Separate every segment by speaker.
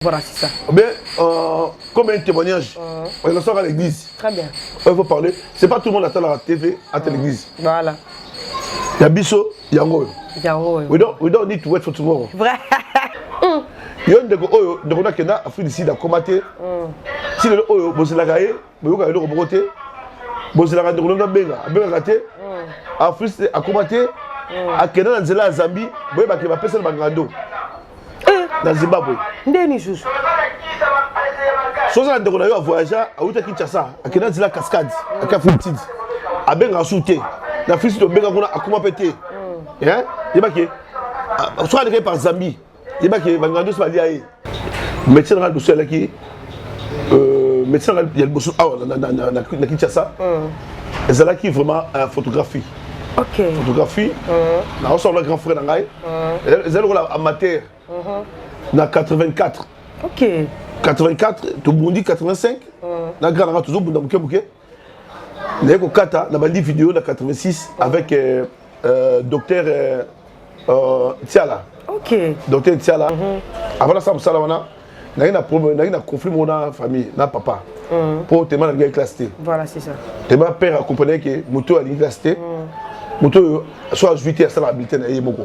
Speaker 1: Voilà, c'est ça.
Speaker 2: Mais comme un témoignage, on sort à l'église.
Speaker 1: Très bien.
Speaker 2: Il faut parler. C'est pas tout le monde attend la TV à l'église.
Speaker 1: Voilà.
Speaker 2: Il y a Bisso, il y a Ngo. We don't need to wait for tomorrow.
Speaker 1: Vrai.
Speaker 2: Il y a des gens qui ont fait ici la combattre. Si le oyo bozilagaye, boyoka le roboté, bozilagaye de l'on a benga raté. A fait à combattre. A Kenya nzela Zambie, boyeba ke ba pesa bangando. Dans Zimbabwe.
Speaker 1: Ndeni Chouchou.
Speaker 2: Soza ndeko na yo voyager a uta Kinshasa, a Kenya nzela cascade, a Kafutid. A benga souté. Na fisi to benga kuna akuma pété. Hein? Yeba ke soit allé par Zambie. Yeba ke bangando so ali aye. Médecin dans le sol qui médecin il y a le bosso na Kinshasa. Ezala qui vraiment photographie.
Speaker 1: OK.
Speaker 2: Photographie. Na on sort le grand frère nangai. Ezala ko amateur. Na 84.
Speaker 1: OK.
Speaker 2: 84, to Burundi 85. Na grand na toujours bunda muke. Na ko kata na bandi vidéo na 86 avec docteur Tiala.
Speaker 1: OK.
Speaker 2: Docteur Tiala. Avant ça musala wana na problème na conflit mona famille na papa. Pour te man na classe T.
Speaker 1: Voilà, c'est ça.
Speaker 2: Et ma père accompagnait que moto à classe T. Moto soit 8 à ça habilité na yeboko.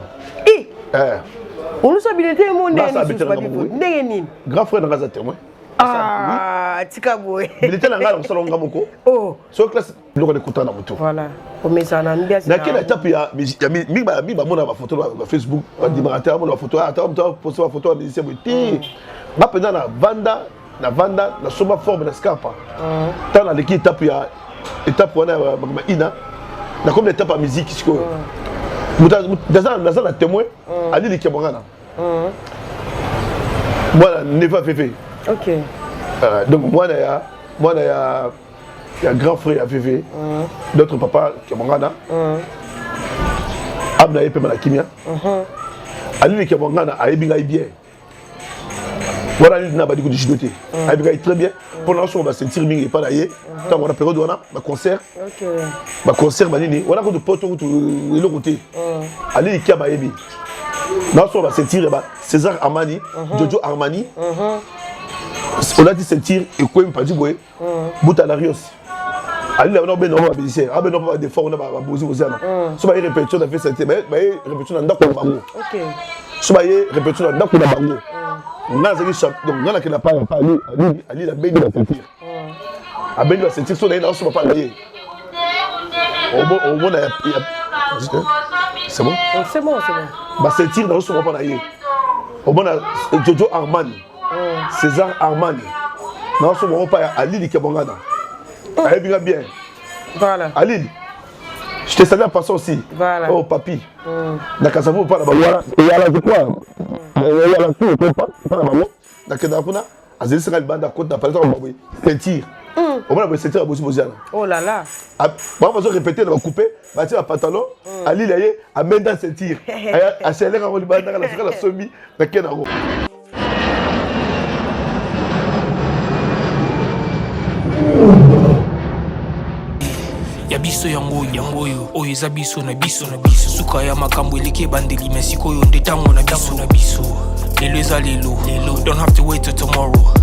Speaker 1: On nous habilité mon ndeni.
Speaker 2: Grand frère na témoin.
Speaker 1: Ah, tika boy.
Speaker 2: Militaire na ngala salon ngamoko.
Speaker 1: Oh.
Speaker 2: So classe loko de kota na moto.
Speaker 1: Voilà. Comme ça na mbia.
Speaker 2: Na quelle étape ya mi ba mona ba photo ba Facebook, ba dimarateur mona photo ata poster ba photo ba musicien boyti. Ba pendant na vanda na soma forme na scapa. Tant na l'équipe étape wana ba ina. Na comme l'étape à musique siko. Dans la témoin, Ali li Kebongana. Moi, ne pas fait.
Speaker 1: OK.
Speaker 2: Donc moi il y a grand frère à Févé, d'autres papa Kebongana. Amna yepe na kimia. Ali li Kebongana a ebinga bien. Voilà il n'a pas dit que je doté. A ebinga très bien. Pendant ce on va sentir mingi pas d'ailleurs. Tant on a période on a concert.
Speaker 1: OK.
Speaker 2: Ba concert manini, on a que de potes tout le côté. Ali qui a baébi. Là on va sentir César Armani, Jojo Armani. On a dit sentir et quoi pas dit boy. Buta Larios. Ali là on a ben on va bénir. Ah ben on va des fois on a boser so ba répétition on a fait sentir ba répétition dans ko bango.
Speaker 1: OK.
Speaker 2: So ba répétition dans ko bango. Na zaki chap donc na qui n'a pas Ali la béni la sentir. A béni la sentir so na so pas là. Au bon c'est bon?
Speaker 1: C'est bon.
Speaker 2: Bah sentir dans ce moment là. Au bon Jojo Armani. César Armani. Dans ce moment pas Ali li Kebongana. Allez bien.
Speaker 1: Voilà.
Speaker 2: Ali. Je te salue en passant aussi.
Speaker 1: Voilà.
Speaker 2: Oh papi. Na Kasavo pas là-bas. Il y a là je crois. Il y a là tout pas là-bas. Na Kedapuna. Azeli sera le banda côte na palais on va sentir. On va sentir à Bosiana.
Speaker 1: Oh là là.
Speaker 2: On va répéter, on va couper, on va tirer un pantalon, Ali Laye, à Menda sentir. À Chéler, on va aller la somme, à Kenaro.
Speaker 3: Yabiso yango oyo eza biso na biso suka ya makambo eleke bandeli mesiko yo ndetango na biso lelo eza lelo don't have to wait till tomorrow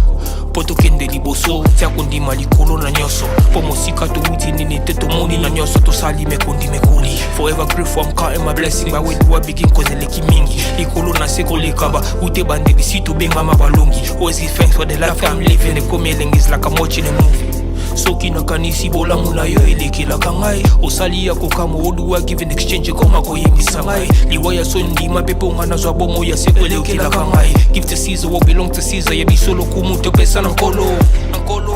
Speaker 3: poto kende liboso tia kondima likolo na nyoso po mosika to wuti nini te to moni na nyoso to sali mekondi mekoli forever grateful I'm counting my blessing by way do I begin cause eleki mingi likolo na seko lekaba ute bandeli si to benga mabalongi always give thanks for the life I'm living the coming is like I'm watching a movie soki nakanisi bolamu na yo elekilaka ngai osali ya kokamo oduwa give in exchange koma koyebisa ngai liwa ya sondima mpe mpo nga nazwa bomo ya seko elekilaka ngai give to Caesar what belong to Caesar yebiso lokumu topesa na nkolo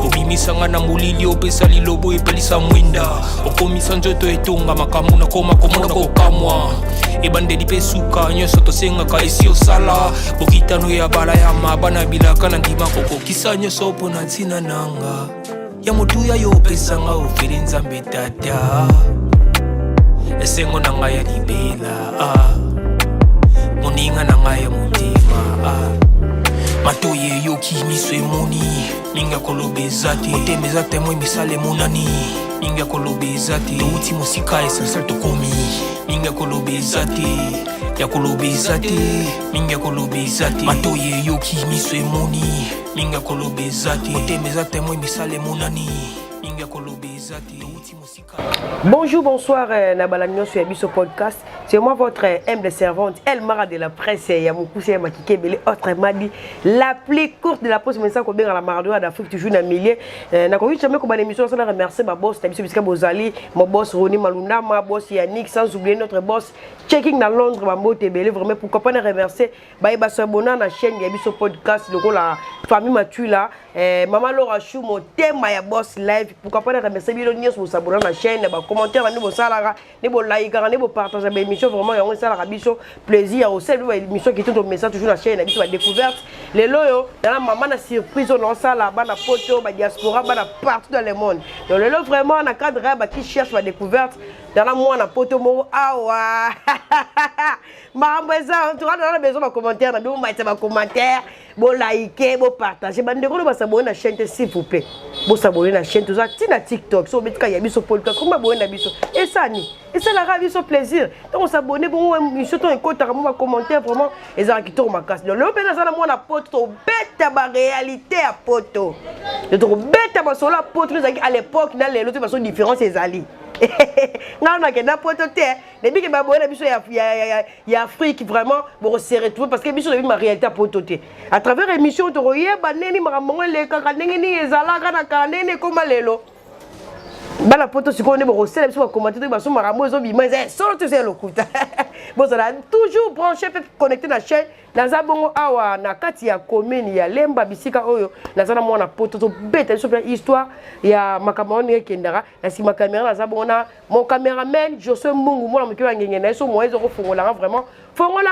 Speaker 3: obimisa nga na molili opesa lilobo epelisa mwinda okomisa nzoto etonga makambo nakoma komona kokamwa ebandeli mpe suka nyonso tosengaka esi osala bokitano ya bala ya mabana bilaka na ndima kokokisa nyonso mpo na ntina nanga ya motuya yo pesanga ofeli nzambe tata esengo na ngai ya libela moninga na ngai ya motima matoye yoki miso emoni minga koloba eza te motema eza temo emisala emonani minga koloba eza te touti mosika esansele tokomi minga koloba eza te ya kolobeza te mingi ya kolobeza te matoye yoki miso emoni mingi ya kolobeza te motema eza temoi misala emonani mingi ya kolobeza te touti mosika.
Speaker 1: Bonjour, bonsoir, Nabalagnon sur Yabiso Podcast. C'est moi votre humble servante, El Mara de la presse, Yamoukoussi Makike Bele, autrement dit, la plus courte de la poste, mais ça, qu'on bien à la Maradona d'Afrique, toujours dans le milieu. N'a pas eu jamais comme émission, ça, remercier ma boss, Tabiso Biska Bozali, mon boss Roni Maluna, ma boss Yannick, sans oublier notre boss Checking dans Londres, Mambo Tebele, vraiment, pourquoi pas remercier, Baïba Sabona, la chaîne Yabiso Podcast, donc la famille Mathieu là, Maman Laura Chou, mon thème, ma boss live, pourquoi pas remercier Bilonios pour s'abonner à la chaîne, les commentaires, les beaux salaires, les beaux likes, les beaux partages, les émissions, vraiment, il y a un salaire, plaisir, aussi, les émissions qui sont au message, toujours la chaîne, la découverte, les loyaux, dans la maman, la surprise, on a ça là, la photo, la diaspora, partout dans le monde. Donc, le lot, vraiment, on a cadre qui cherche la découverte, dans la moine, la photo, ah ouais, maman, ça, tu vois, dans la maison, ma commentaire, dans ma commentaire, bon liker, bon partager, bon s'abonner à la chaîne, s'il vous plaît. Bon s'abonner à la chaîne, tout ça, tina TikTok, sur Betka Yabiso Podcast, comment abonner à Biso. Et ça, et ça, la ravi, son plaisir. Donc, on s'abonne, bon, surtout un compte, un commentaire, vraiment, et ça, qui tourne ma casse. Donc, le pénal, ça, moi, la poto, bête à ma réalité à poto. Je trouve bête à ma sola poto, à l'époque, dans les autres façons différentes, c'est Ali. Non, non, pototé. Depuis que ma bonne il y a Afrique vraiment pour se retrouver parce que biso de ma réalité à pototé. À travers l'émission de Royer, baneni maramon les kakaneni ezalaka na kanene comme lelo. Bala poto si on est pour recel biso commenter de baso maramo ezo bima ez solo tu sais le coup. Bon ça toujours branché connecté na chaîne na zabongo awa na kati ya commune ya Lemba bisika oyo na zana mona poto to bête sur histoire ya makamoni kendara na si ma caméra na zabongo na mon caméraman José Mungu mona mkiwa ngenge na so moyezo ko fongola vraiment fongola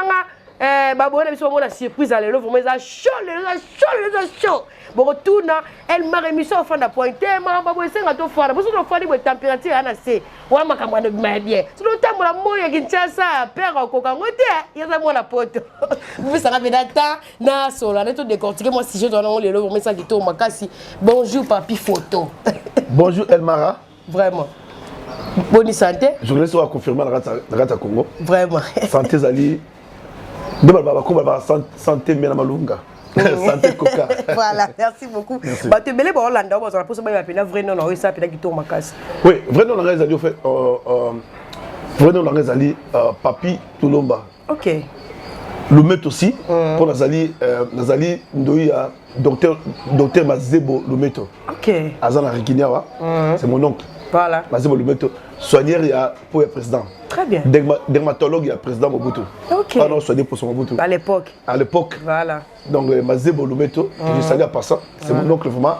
Speaker 1: babona biso mona surprise à l'élo vraiment ça chaud bon retourna elle m'a remis ça au fond de pointe ma babo esenga to fara boso to fara bo température ana se wa makamwana ma bien so to tambola moya Kinshasa père okoka ngote yaza mona poto vous ça va data na sola neto décortiquer moi si je dois non l'élo vraiment ça qui to makasi bonjour papi photo
Speaker 2: Bonjour El Mara.
Speaker 1: Vraiment bonne santé.
Speaker 2: Je voulais savoir confirmer la Rata Congo.
Speaker 1: Vraiment.
Speaker 2: Santé Zali. Santé Mena Malunga. Santé Coca.
Speaker 1: Voilà, merci beaucoup. Bah tu belé bon Hollande, on va poser ba pena vrai non non ça pena qui tourne ma casse.
Speaker 2: Oui, vrai non la Zali au fait vrai non la Zali Papi Tulomba.
Speaker 1: OK.
Speaker 2: Le met aussi pour Nazali Ndoya docteur Mazebo Lumeto.
Speaker 1: OK.
Speaker 2: Azana Rikinyava. C'est mon oncle.
Speaker 1: Voilà.
Speaker 2: Mazebo Lumeto. Soigneur il y a pour le président.
Speaker 1: Très bien.
Speaker 2: Dermatologue il y a président Mobutu.
Speaker 1: OK.
Speaker 2: Ah non, soigné pour son Mobutu.
Speaker 1: À l'époque.
Speaker 2: À l'époque.
Speaker 1: Voilà.
Speaker 2: Donc Mazebo Lumeto, je salue à part ça. C'est mon oncle vraiment.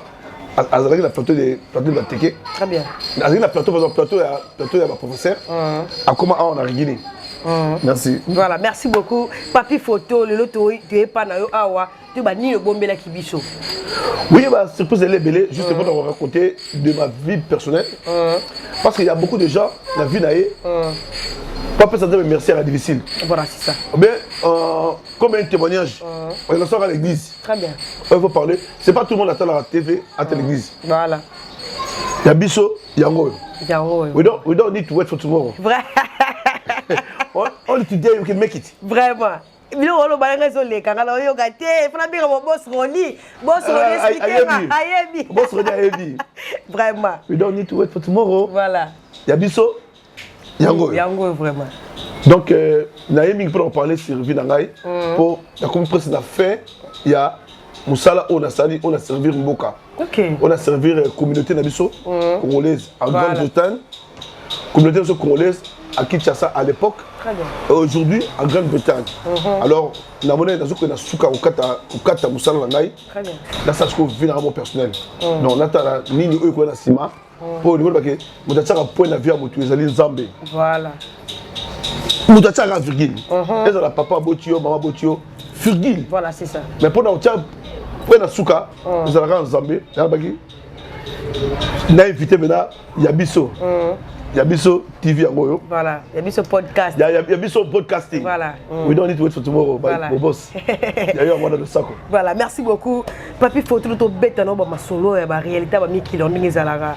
Speaker 2: Azali la plateau de la Teke.
Speaker 1: Très bien.
Speaker 2: Azali la plateau par exemple plateau il y a ma professeur. À comment on a rigolé. Merci.
Speaker 1: Voilà, merci beaucoup. Papi photo, le loto, tu es pas na yo awa, tu vas ni le bombe la kibiso.
Speaker 2: Oui, bah surprise elle est belle, juste pour vous raconter de ma vie personnelle. Parce qu'il y a beaucoup de gens, la vie naïe, pas peut s'entendre merci à la difficile.
Speaker 1: Voilà, c'est ça.
Speaker 2: Mais comme un témoignage, on est à l'église.
Speaker 1: Très bien.
Speaker 2: Il faut parler. C'est pas tout le monde attend la TV à l'église.
Speaker 1: Voilà.
Speaker 2: Il y a Bisso, Yango.
Speaker 1: Yango.
Speaker 2: We don't need to wait for tomorrow.
Speaker 1: Vrai.
Speaker 2: Only today we can make it.
Speaker 1: Vraiment. Bilo olo balanga zo le kanga la yo gate, fana bi mo boss Roli. Boss Roli expliquer ma ayebi.
Speaker 2: Boss Roli ayebi.
Speaker 1: Vraiment.
Speaker 2: We don't need to wait for tomorrow.
Speaker 1: Voilà.
Speaker 2: Il y a Bisso, Yango.
Speaker 1: Yango vraiment.
Speaker 2: Donc Naïmi peut en parler sur Vinangai pour la compréhension de la fin, il y a Moussala on a servi Mboka.
Speaker 1: OK.
Speaker 2: On a servi la communauté Nabiso congolaise en Grande-Bretagne. Communauté congolaise à Kinshasa à l'époque. Et aujourd'hui en Grande-Bretagne. Alors, la monnaie dans ce souka au kata Moussala Nangai.
Speaker 1: Très bien.
Speaker 2: Là ça je trouve vraiment personnel. Non, là tu as nini eux ko na sima pour le que mutacha ka point na vie à mutu ezali Nzambe.
Speaker 1: Voilà.
Speaker 2: Mutacha ka virgule. Et la papa botio, maman botio, virgule.
Speaker 1: Voilà, c'est ça.
Speaker 2: Mais pour nous tiens point na souka, nous allons Nzambe, na bagi. Na invité maintenant Yabiso. Yabiso TV Angoyo.
Speaker 1: Voilà, Yabiso podcast.
Speaker 2: Yabiso podcasting.
Speaker 1: Voilà.
Speaker 2: We don't need to wait for tomorrow.
Speaker 1: Voilà.
Speaker 2: My boss. Yayo amwana de sako.
Speaker 1: Voilà, merci beaucoup. Papi photo to beta no ba masolo ya ba réalité ba mikilo ndingi zalaka.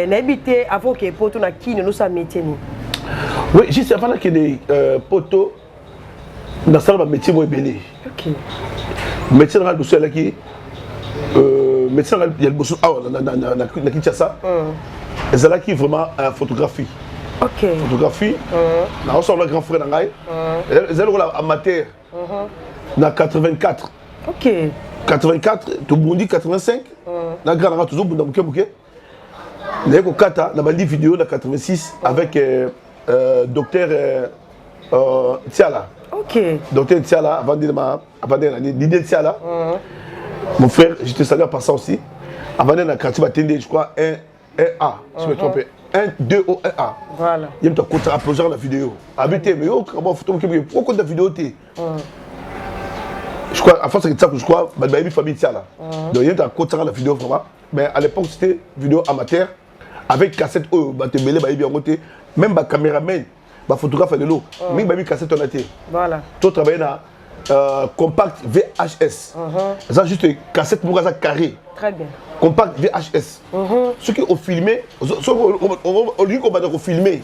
Speaker 1: Na habité avant que poto na kino no sa métier ni.
Speaker 2: Oui, juste avant que des poteaux dans ça, métier moi belé.
Speaker 1: Ok.
Speaker 2: Métier dans le dossier là qui métier il y a le boss na Kinshasa. Et c'est là qui vraiment photographie.
Speaker 1: Ok.
Speaker 2: Photographie. Là on sort le grand frère Nangai. Et c'est là amateur. Na 84.
Speaker 1: Ok.
Speaker 2: 84, tout Burundi 85. Na grand Nangai toujours Bunda Muke. Là ko kata na bandi vidéo na 86 avec docteur Tiala.
Speaker 1: Ok.
Speaker 2: Docteur Tiala, avant de l'idée Tiala. Mon frère, je te salue en passant aussi. Avant de la quartier je crois 1A, si je me trompe. 1, 2, O, 1A.
Speaker 1: Voilà.
Speaker 2: Il y a un côté applaudissant dans la vidéo. Habité, mais comment photo, pourquoi la vidéo t'es? Je crois, à force de ça, je crois, ma famille Tiala. Donc il y a un côté dans la vidéo vraiment. Mais à l'époque, c'était vidéo amateur. Avec cassette, même ma caméraman. Photographe de l'eau, mais il cassette on a été.
Speaker 1: Voilà.
Speaker 2: Tu travailles dans compact VHS. Ça juste cassette pour ça carré.
Speaker 1: Très bien.
Speaker 2: Compact VHS. Ceux qui ont filmé, au lieu qu'on va filmer,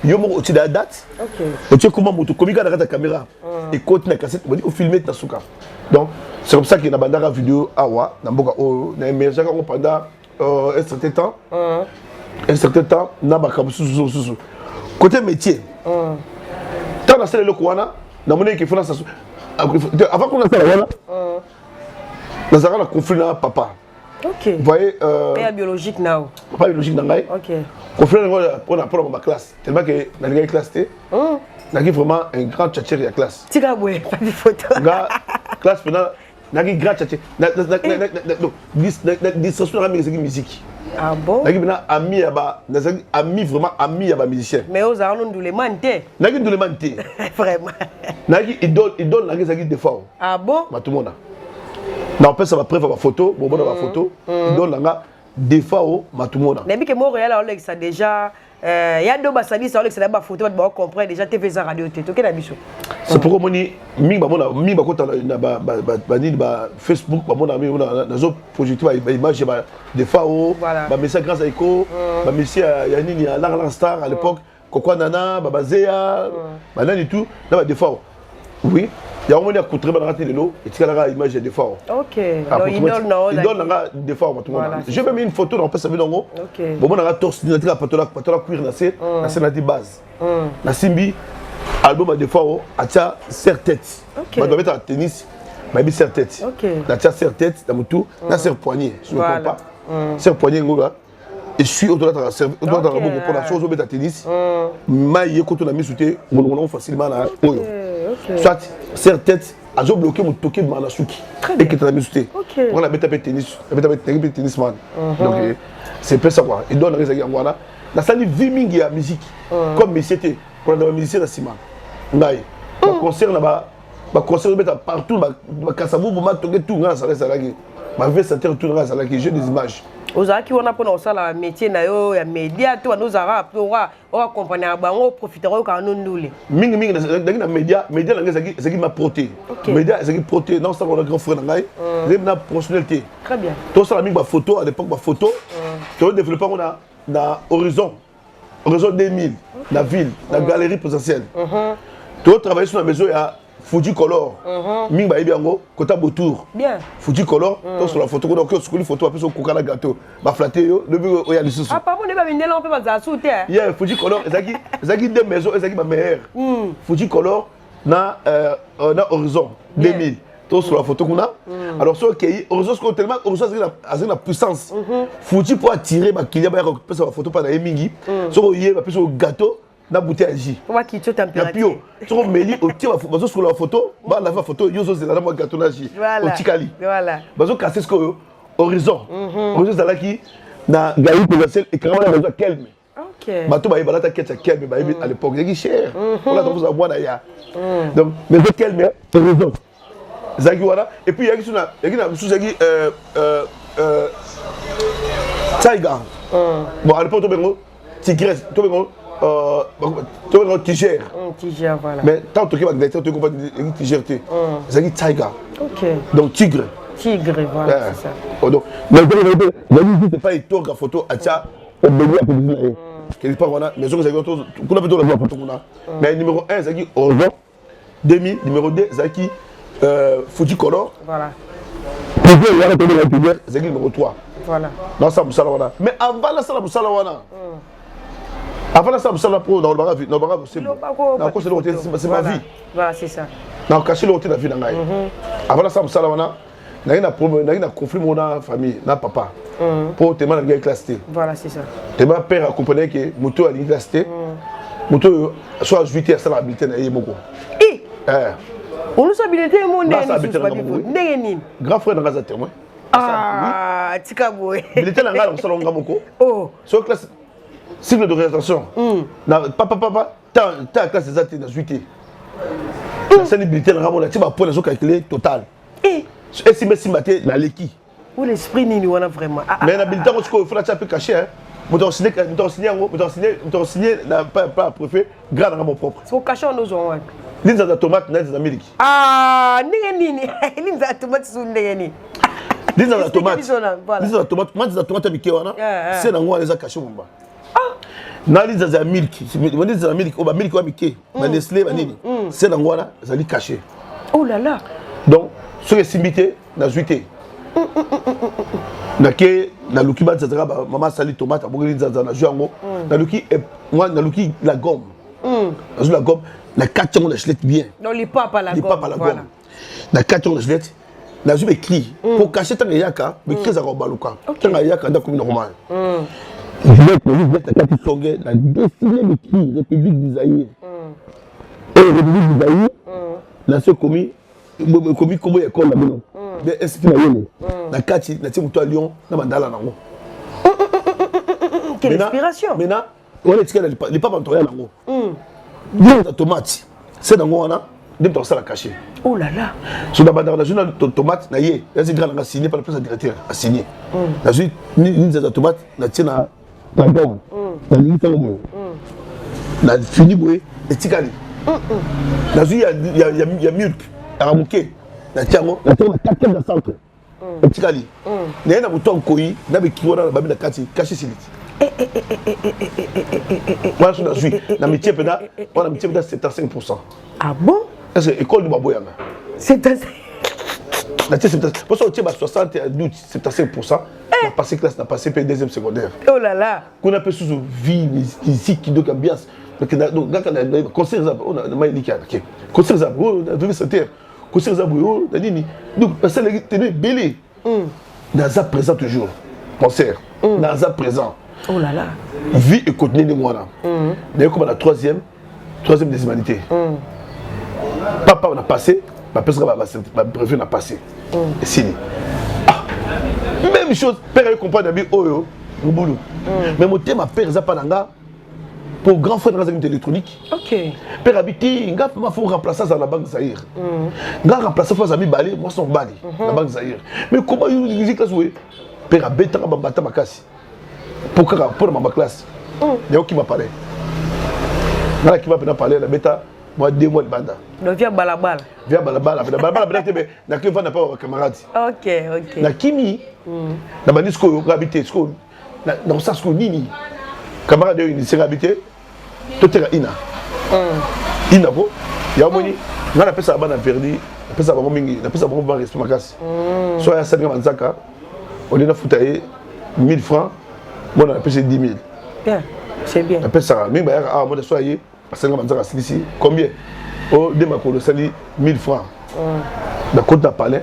Speaker 2: il y a au-dessus de la date. Ok. Tu sais comment tu communiques avec ta caméra et continue la cassette, on dit qu'on filme ta souka. Donc c'est comme ça qu'il y a une bande vidéo awa, n'importe où, na émergé pendant un certain temps. Un certain temps, n'a pas comme sous. Côté métier, quand on a fait le Kouana, on a fait avant qu'on a fait le Kouana, on a un conflit avec papa.
Speaker 1: Ok.
Speaker 2: Vous voyez,
Speaker 1: père biologique now.
Speaker 2: Papa biologique dans
Speaker 1: Ok.
Speaker 2: conflit pour apprendre ma classe. Tellement que dans la classe, on a vraiment un grand tchatcher de la classe.
Speaker 1: Tika boué, pas de photo.
Speaker 2: La classe, on a un grand tchatcher. Distraction de la musique.
Speaker 1: Ah bon?
Speaker 2: Ami vraiment ami à musicien.
Speaker 1: Mais aux armes nous les mentés.
Speaker 2: Nagi nous les mentés.
Speaker 1: Vraiment.
Speaker 2: Nagi idole nagi des fois.
Speaker 1: Ah bon?
Speaker 2: Tout le monde. Na on peut ça va preuve ma photo, bon ma photo. Idole nanga des fois tout le monde.
Speaker 1: Mais que Montréal Alex ça déjà il y a deux basali ça Alex ça ba photo ba comprendre déjà TV za radio té. OK na biso.
Speaker 2: C'est pourquoi moni mi ba kota na ba Facebook ba mona mi na zo projectif ba image ba des fois ba message grâce à Eco, ba monsieur Yanini à Larlan Star à l'époque, Kokwa Nana, ba Bazea, ba nani tout, là des fois. Oui, il y a un coup très bien raté de l'eau et tu as la image des fois.
Speaker 1: OK. Donc il donne
Speaker 2: des fois tout le monde. Je vais mettre une photo on peut ça dans OK. Bon on a torse la patola cuir na c'est la base. Na Simbi album des fois a tia serre tête. Ba doit mettre en tennis, ba bi serre tête. Na tia serre tête dans tout, na serre poignet, je ne comprends pas. Serre poignet ngoga. Et je suis autour de la serre, autour de la boue pour la chose au bêta tennis. Maille quand on a mis sauter, on facilement là. Soit serre tête, a zo bloqué mon toqué de Manasuki et que tu as mis sauter. On a bêta tennis, tennis man. Donc c'est peu ça quoi. Il donne les voilà. La salle viming ya musique comme mais c'était pour la musicien de Sima. Ngai. Concert là-bas, concert partout, Kassabou, tout ça reste là. Ma vie ça tout ça là qui j'ai des images.
Speaker 1: Aux qui on a pour ça la métier na yo ya média to nous arabes on va accompagner bango profiteront quand nous nous
Speaker 2: mingi na média ça qui m'a proté média ça qui proté non ça on a grand frère ngai j'ai na personnalité
Speaker 1: très bien
Speaker 2: tout ça la mingi photo à l'époque photo tu développer on a na horizon 2000 la ville la galerie potentielle tu travailler sur la maison ya Fuji Color, mingi ba ibiango, kota Botour.
Speaker 1: Bien.
Speaker 2: Fuji Color, to sur la photo, donc sur une photo après sur coca la gâteau, ba flatter yo, le bureau ya lisusu.
Speaker 1: Ah pardon, ne pas venir là on peut pas ça souter.
Speaker 2: Yeah, Fuji Color, ezaki deux maisons, ezaki ma meilleure. Fuji Color na horizon 2000. To sur la photo qu'on a. Alors sur que horizon c'est tellement horizon c'est la puissance. Fuji pour attirer ba client ba récupérer sa photo pas na mingi. Sur yé ba plus au gâteau. Na bouteille agi.
Speaker 1: On va quitter température.
Speaker 2: Tu vois Méli au tir bazo sur la photo, ba la photo yozo c'est là moi gâteau agi. Au tikali.
Speaker 1: Voilà.
Speaker 2: Bazo casser ce que horizon. Horizon c'est là qui na gaï potentiel et quand on a besoin calme.
Speaker 1: OK.
Speaker 2: Bato ba ibala ta quête calme ba à l'époque, c'est cher. On a vous avoir là. Donc mais de calme horizon. Zagi voilà et puis il y a sous zagi Tiger. Bon à l'époque to bengo Tigres, to bengo tu es un tigère.
Speaker 1: Tigère, voilà.
Speaker 2: Mais tant que tu es tu comprends une tigèreté. C'est un tiger.
Speaker 1: OK.
Speaker 2: Donc tigre.
Speaker 1: Tigre, voilà, c'est ça.
Speaker 2: Donc, mais je ne pas étendre la photo à ça. On bénit à peu quelque part, on a. Mais je sais que tu as la photo. Mais numéro 1, c'est qui Orzo. 2000, numéro 2, Zaki Fouti Color.
Speaker 1: Voilà.
Speaker 2: Zaki numéro 3.
Speaker 1: Voilà.
Speaker 2: Non, ça Moussawana. Mais avant la salle Moussawana. Avant la salle Moussawana, pour dans le bagarre, c'est ma vie.
Speaker 1: Voilà, c'est ça.
Speaker 2: Non, caché le hôtel de la vie dans la vie. Avant la salle Moussawana, il y a un conflit dans la famille, dans papa. Pour te demander la classe T.
Speaker 1: Voilà, c'est ça.
Speaker 2: Tes père a compris que Moto a une classe T. Moto soit 8 à la habilité na yemoko.
Speaker 1: On nous habilité mon
Speaker 2: nez. Grand frère dans la témoin.
Speaker 1: Ah, Tikaboué.
Speaker 2: Il était dans la salon Gamoko.
Speaker 1: Oh.
Speaker 2: Sur classe cycle de réalisation. Papa, ta classe des athées dans 8. La célébrité dans Ramon, tu vas pour les autres calculer total. Et si merci maté la leki.
Speaker 1: Où l'esprit ni on a vraiment.
Speaker 2: Mais l'habilité il faut la taper caché hein. M'ont signé pas préfet grand Ramon propre.
Speaker 1: C'est au cachot nous on.
Speaker 2: Linza da tomate na za miliki.
Speaker 1: Ah, nini linza da tomate sur nini.
Speaker 2: Linza da tomate. Linza da tomate, manza da tomate mike wana. C'est na ngwa les caché bomba. Na linza za miliki. Linza za miliki, oba miliki wa mike. Na Nestlé ba nini. C'est na ngwa za li caché.
Speaker 1: Oh là là.
Speaker 2: Donc, sur les simité na zuité. Na ke na luki ba za maman sali tomate abogi linza za na juango. Na luki moi na luki la gomme. Na la gomme. La 4 ans de gelette bien.
Speaker 1: Non, les papas la gomme.
Speaker 2: La 4 ans de gelette, la je m'écris. Pour cacher ta yaka, mais qu'est-ce qu'on va baluka. Ta yaka dans comme normal. Je vais te la 4 songé, la destinée de qui République du Zaïre. Et République du Zaïre, la seule commis comme école là bas. Mais est-ce qu'il y a une la 4 la team toi Lyon, na mandala nango.
Speaker 1: Quelle inspiration.
Speaker 2: Maintenant, on est les papas en rien nango. La tomate, c'est dans moi, on a caché.
Speaker 1: Oh là là.
Speaker 2: Sur la journal de tomate, il y a des grands signé par le président directeur à signer. La suite, la tomate, la tienne à la gomme. La ligne à l'homme. La fini bouée, et tigani. La suite, il y a milk, à ramouquer. La tienne à 4 de centre. Et tigani. Il y a un bouton koi, il y a un kilo dans la babine de caché silite. Moi je suis dans métier pédal, on a métier pédal 75%.
Speaker 1: Ah bon?
Speaker 2: Est-ce que école du Baboyanga?
Speaker 1: 75%.
Speaker 2: Pour ça on tient à 60 à 75%. On a passé classe, on a passé deuxième secondaire.
Speaker 1: Oh là là.
Speaker 2: Qu'on appelle sous vie physique donc ambiance. Donc on a conseil on a mal dit OK. Conseil on a vu sanitaire. Conseil on a dit donc parce que tenez belé. Naza présent toujours. Concert. Naza présent.
Speaker 1: Oh là là.
Speaker 2: Vie et contenu de moi là. D'ailleurs, comme la troisième des humanités. Papa, on a passé, ma personne va prévu, on a passé. Et signé. Même chose, père et comprend d'habitude, oh, au boulot. Mais mon thème, ma père, ça pas d'anga. Pour grand frère dans la électronique. Ok. Père habité, il faut remplacer ça dans la banque Zahir. Il faut remplacer ça dans Balé, moi son Balé, la banque Zahir. Mais comment il dit que ça? Père habité, il va battre ma casse. Pour ma classe, il y a qui m'a parlé. Là, qui m'a parlé, la bêta, moi 2 mois de banda.
Speaker 1: Donc, viens balabala.
Speaker 2: Viens balabala. Balabala, n'a que n'a pas un camarade.
Speaker 1: Ok.
Speaker 2: La Kimi, la banisco, habité, dans ça, ce qu'on dit, camarade, il s'est habité, tout est Ina. Ina, il y a un moni, on appelle ça Bana Verdi, on appelle ça Bamingi, on appelle ça Bamin Reste Magas. Soit à Saint Manzaka, on est là foutaillé 1000 francs. Moi, on appelle ça 10 000.
Speaker 1: Bien, c'est bien.
Speaker 2: On appelle ça, mais moi, je suis ici. Combien? Oh, dès ma colo, ça dit 1000 francs. La côte d'un palais,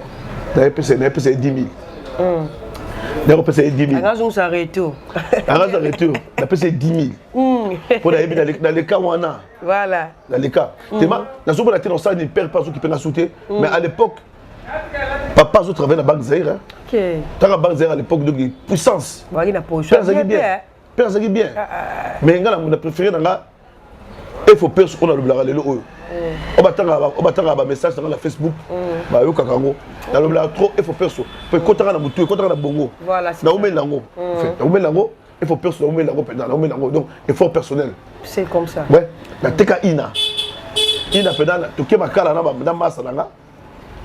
Speaker 2: on appelle ça 10 000. On appelle ça 10 000.
Speaker 1: On ça retour.
Speaker 2: On appelle ça 10 000. Pour aller dans les cas où on a.
Speaker 1: Voilà.
Speaker 2: Dans les cas. Tellement, dans ce moment-là, on ne perd pas ceux qui peuvent la sauter. Mais à l'époque, papa, je travaillais dans la banque Zahir. Ok. Dans la banque Zahir à l'époque de puissance. Père Zahir bien. Père Zahir bien. Mais on a préféré dans la. Il faut peur qu'on a le blague. On va t'envoyer un message dans la Facebook. Bah, yo kakango. Dans le blague trop, il faut peur sur. Quand on a moutou, quand on a bongo. Voilà. Dans le lango. Dans le lango, il faut peur sur le lango. Dans le lango. Donc, effort personnel.
Speaker 1: C'est comme ça.
Speaker 2: Ouais. La teka ina. Ina pédale. Tu kema kala na ba massa nanga.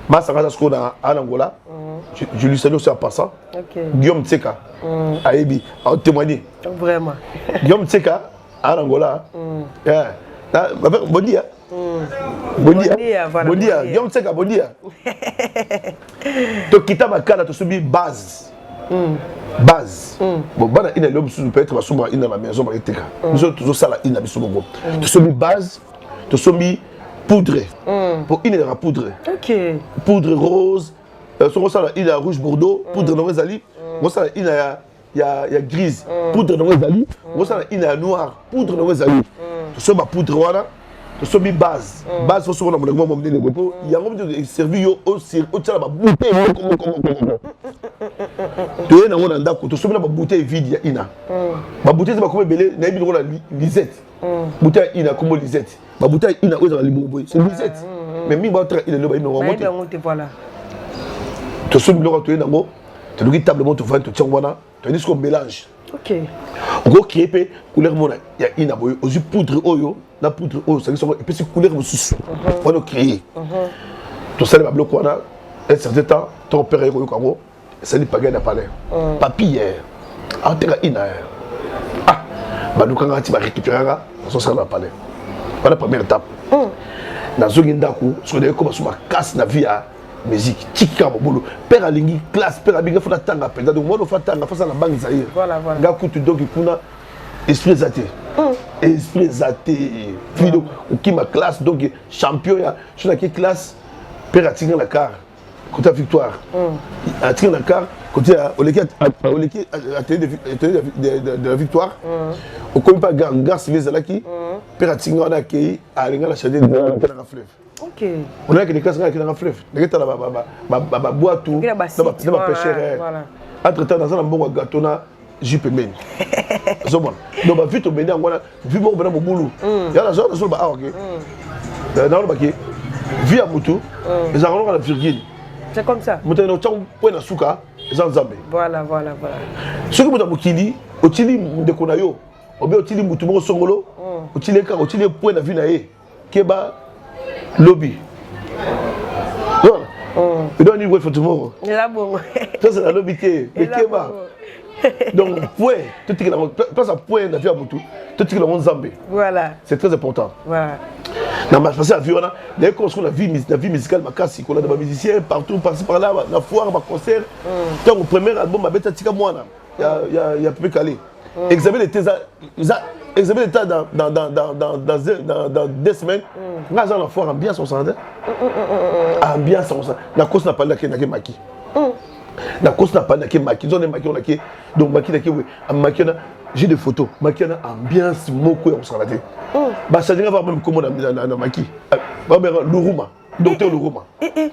Speaker 2: Massa nanga sko na Angola. Je lui salue aussi en passant. Guillaume Tseka. Aebi. A témoigné.
Speaker 1: Vraiment.
Speaker 2: Guillaume Tseka. À Angola. Bon dia. Bondia, bondia, yom tseka bondia. To kita makala to subi base. Base. Bon bana ina l'homme sous peut être ma sombre ina la maison mariteka. Nous autres toujours ça la ina biso bongo. To subi base, to subi poudre. Pour ina la poudre.
Speaker 1: OK.
Speaker 2: Poudre rose, son ça la ina rouge bordeaux, poudre no ezali. Moi ça la ina ya grise, poudre no ezali. Moi ça la ina noir, poudre no ezali. To subi poudre wana. So bi base faut se rendre mon moment de repos il y a un moment de servi yo au tala ba bouteille comme to na wona ndako to so bi na ba bouteille vide ya ina ba bouteille ba comme belé na bi la lisette bouteille ina comme lisette ba bouteille ina oza limbo c'est lisette mais mi ba tra ina no ba ina monter
Speaker 1: voilà
Speaker 2: to so bi lo to ina ngo to luki table mo to vendre to tchangwana to dis qu'on mélange.
Speaker 1: OK.
Speaker 2: On va créer pe couleur mona ya ina boy ozu poudre oyo na poudre oyo ça et puis c'est couleur mususu on a créé to ça le bloc wana un certain temps ton père yo kango ça n'est pas gagné palais papier antera ina ah ba lukanga ti ba récupérer on ça na palais voilà la première étape na zongi ndako so de ko ba casse na vie à musique tika bolo père alingi classe père abinga fona tanga penda donc moi no fa tanga fa na bangi zaïre
Speaker 1: voilà
Speaker 2: ga kutu donc kuna esprit zaté esprit zaté fido qui ma classe donc champion ya sur la classe père atinga la car côté victoire atinga la car côté oleki de la victoire au comme pas gars civil zalaki père atinga na kei alinga la changer de la fleuve.
Speaker 1: OK.
Speaker 2: On a que des classes qui dans la fleuve. Les gars la boîte tout. Dans ma pêcheur. Entre temps dans un bon gâteau na jupe men. So bon. Donc vite au bénin on a vu bon bénin boulou. Il y a la zone sur ba OK. Dans le baquet. Via moto. Les arrondis la virgule.
Speaker 1: C'est comme ça.
Speaker 2: Moto no tchang point na suka, les en Zambie.
Speaker 1: Voilà.
Speaker 2: Ce que moto mokili, otili de konayo. Obe otili mutu mo songolo. Otili ka otili point na vie na ye. Keba lobby. Voilà. You don't need wait for tomorrow.
Speaker 1: Là bon.
Speaker 2: Ça c'est la lobby qui est. Donc point, tout qui la place à point na vie à Boutou, tout qui la Zambie.
Speaker 1: Voilà.
Speaker 2: C'est très important.
Speaker 1: Voilà.
Speaker 2: Dans ma passé à vie on a des cours sur la vie musicale ma casse qu'on a des musiciens partout par-ci par-là, na foire, ma concert. Donc au premier album ma bête tika moi il y a peu calé. Examen d'état examen d'état dans 2 semaines. Nga za la foire ambiance on s'entend. Ambiance on s'entend. La cause n'a pas la ke maki. La cause n'a pas la ke maki. Zone maki on a ke donc maki la ke oui. Maki na j'ai des photos. Maki na ambiance moko on s'entend. Bah ça devrait avoir même comment na maki. Ba Luruma, docteur Luruma. Et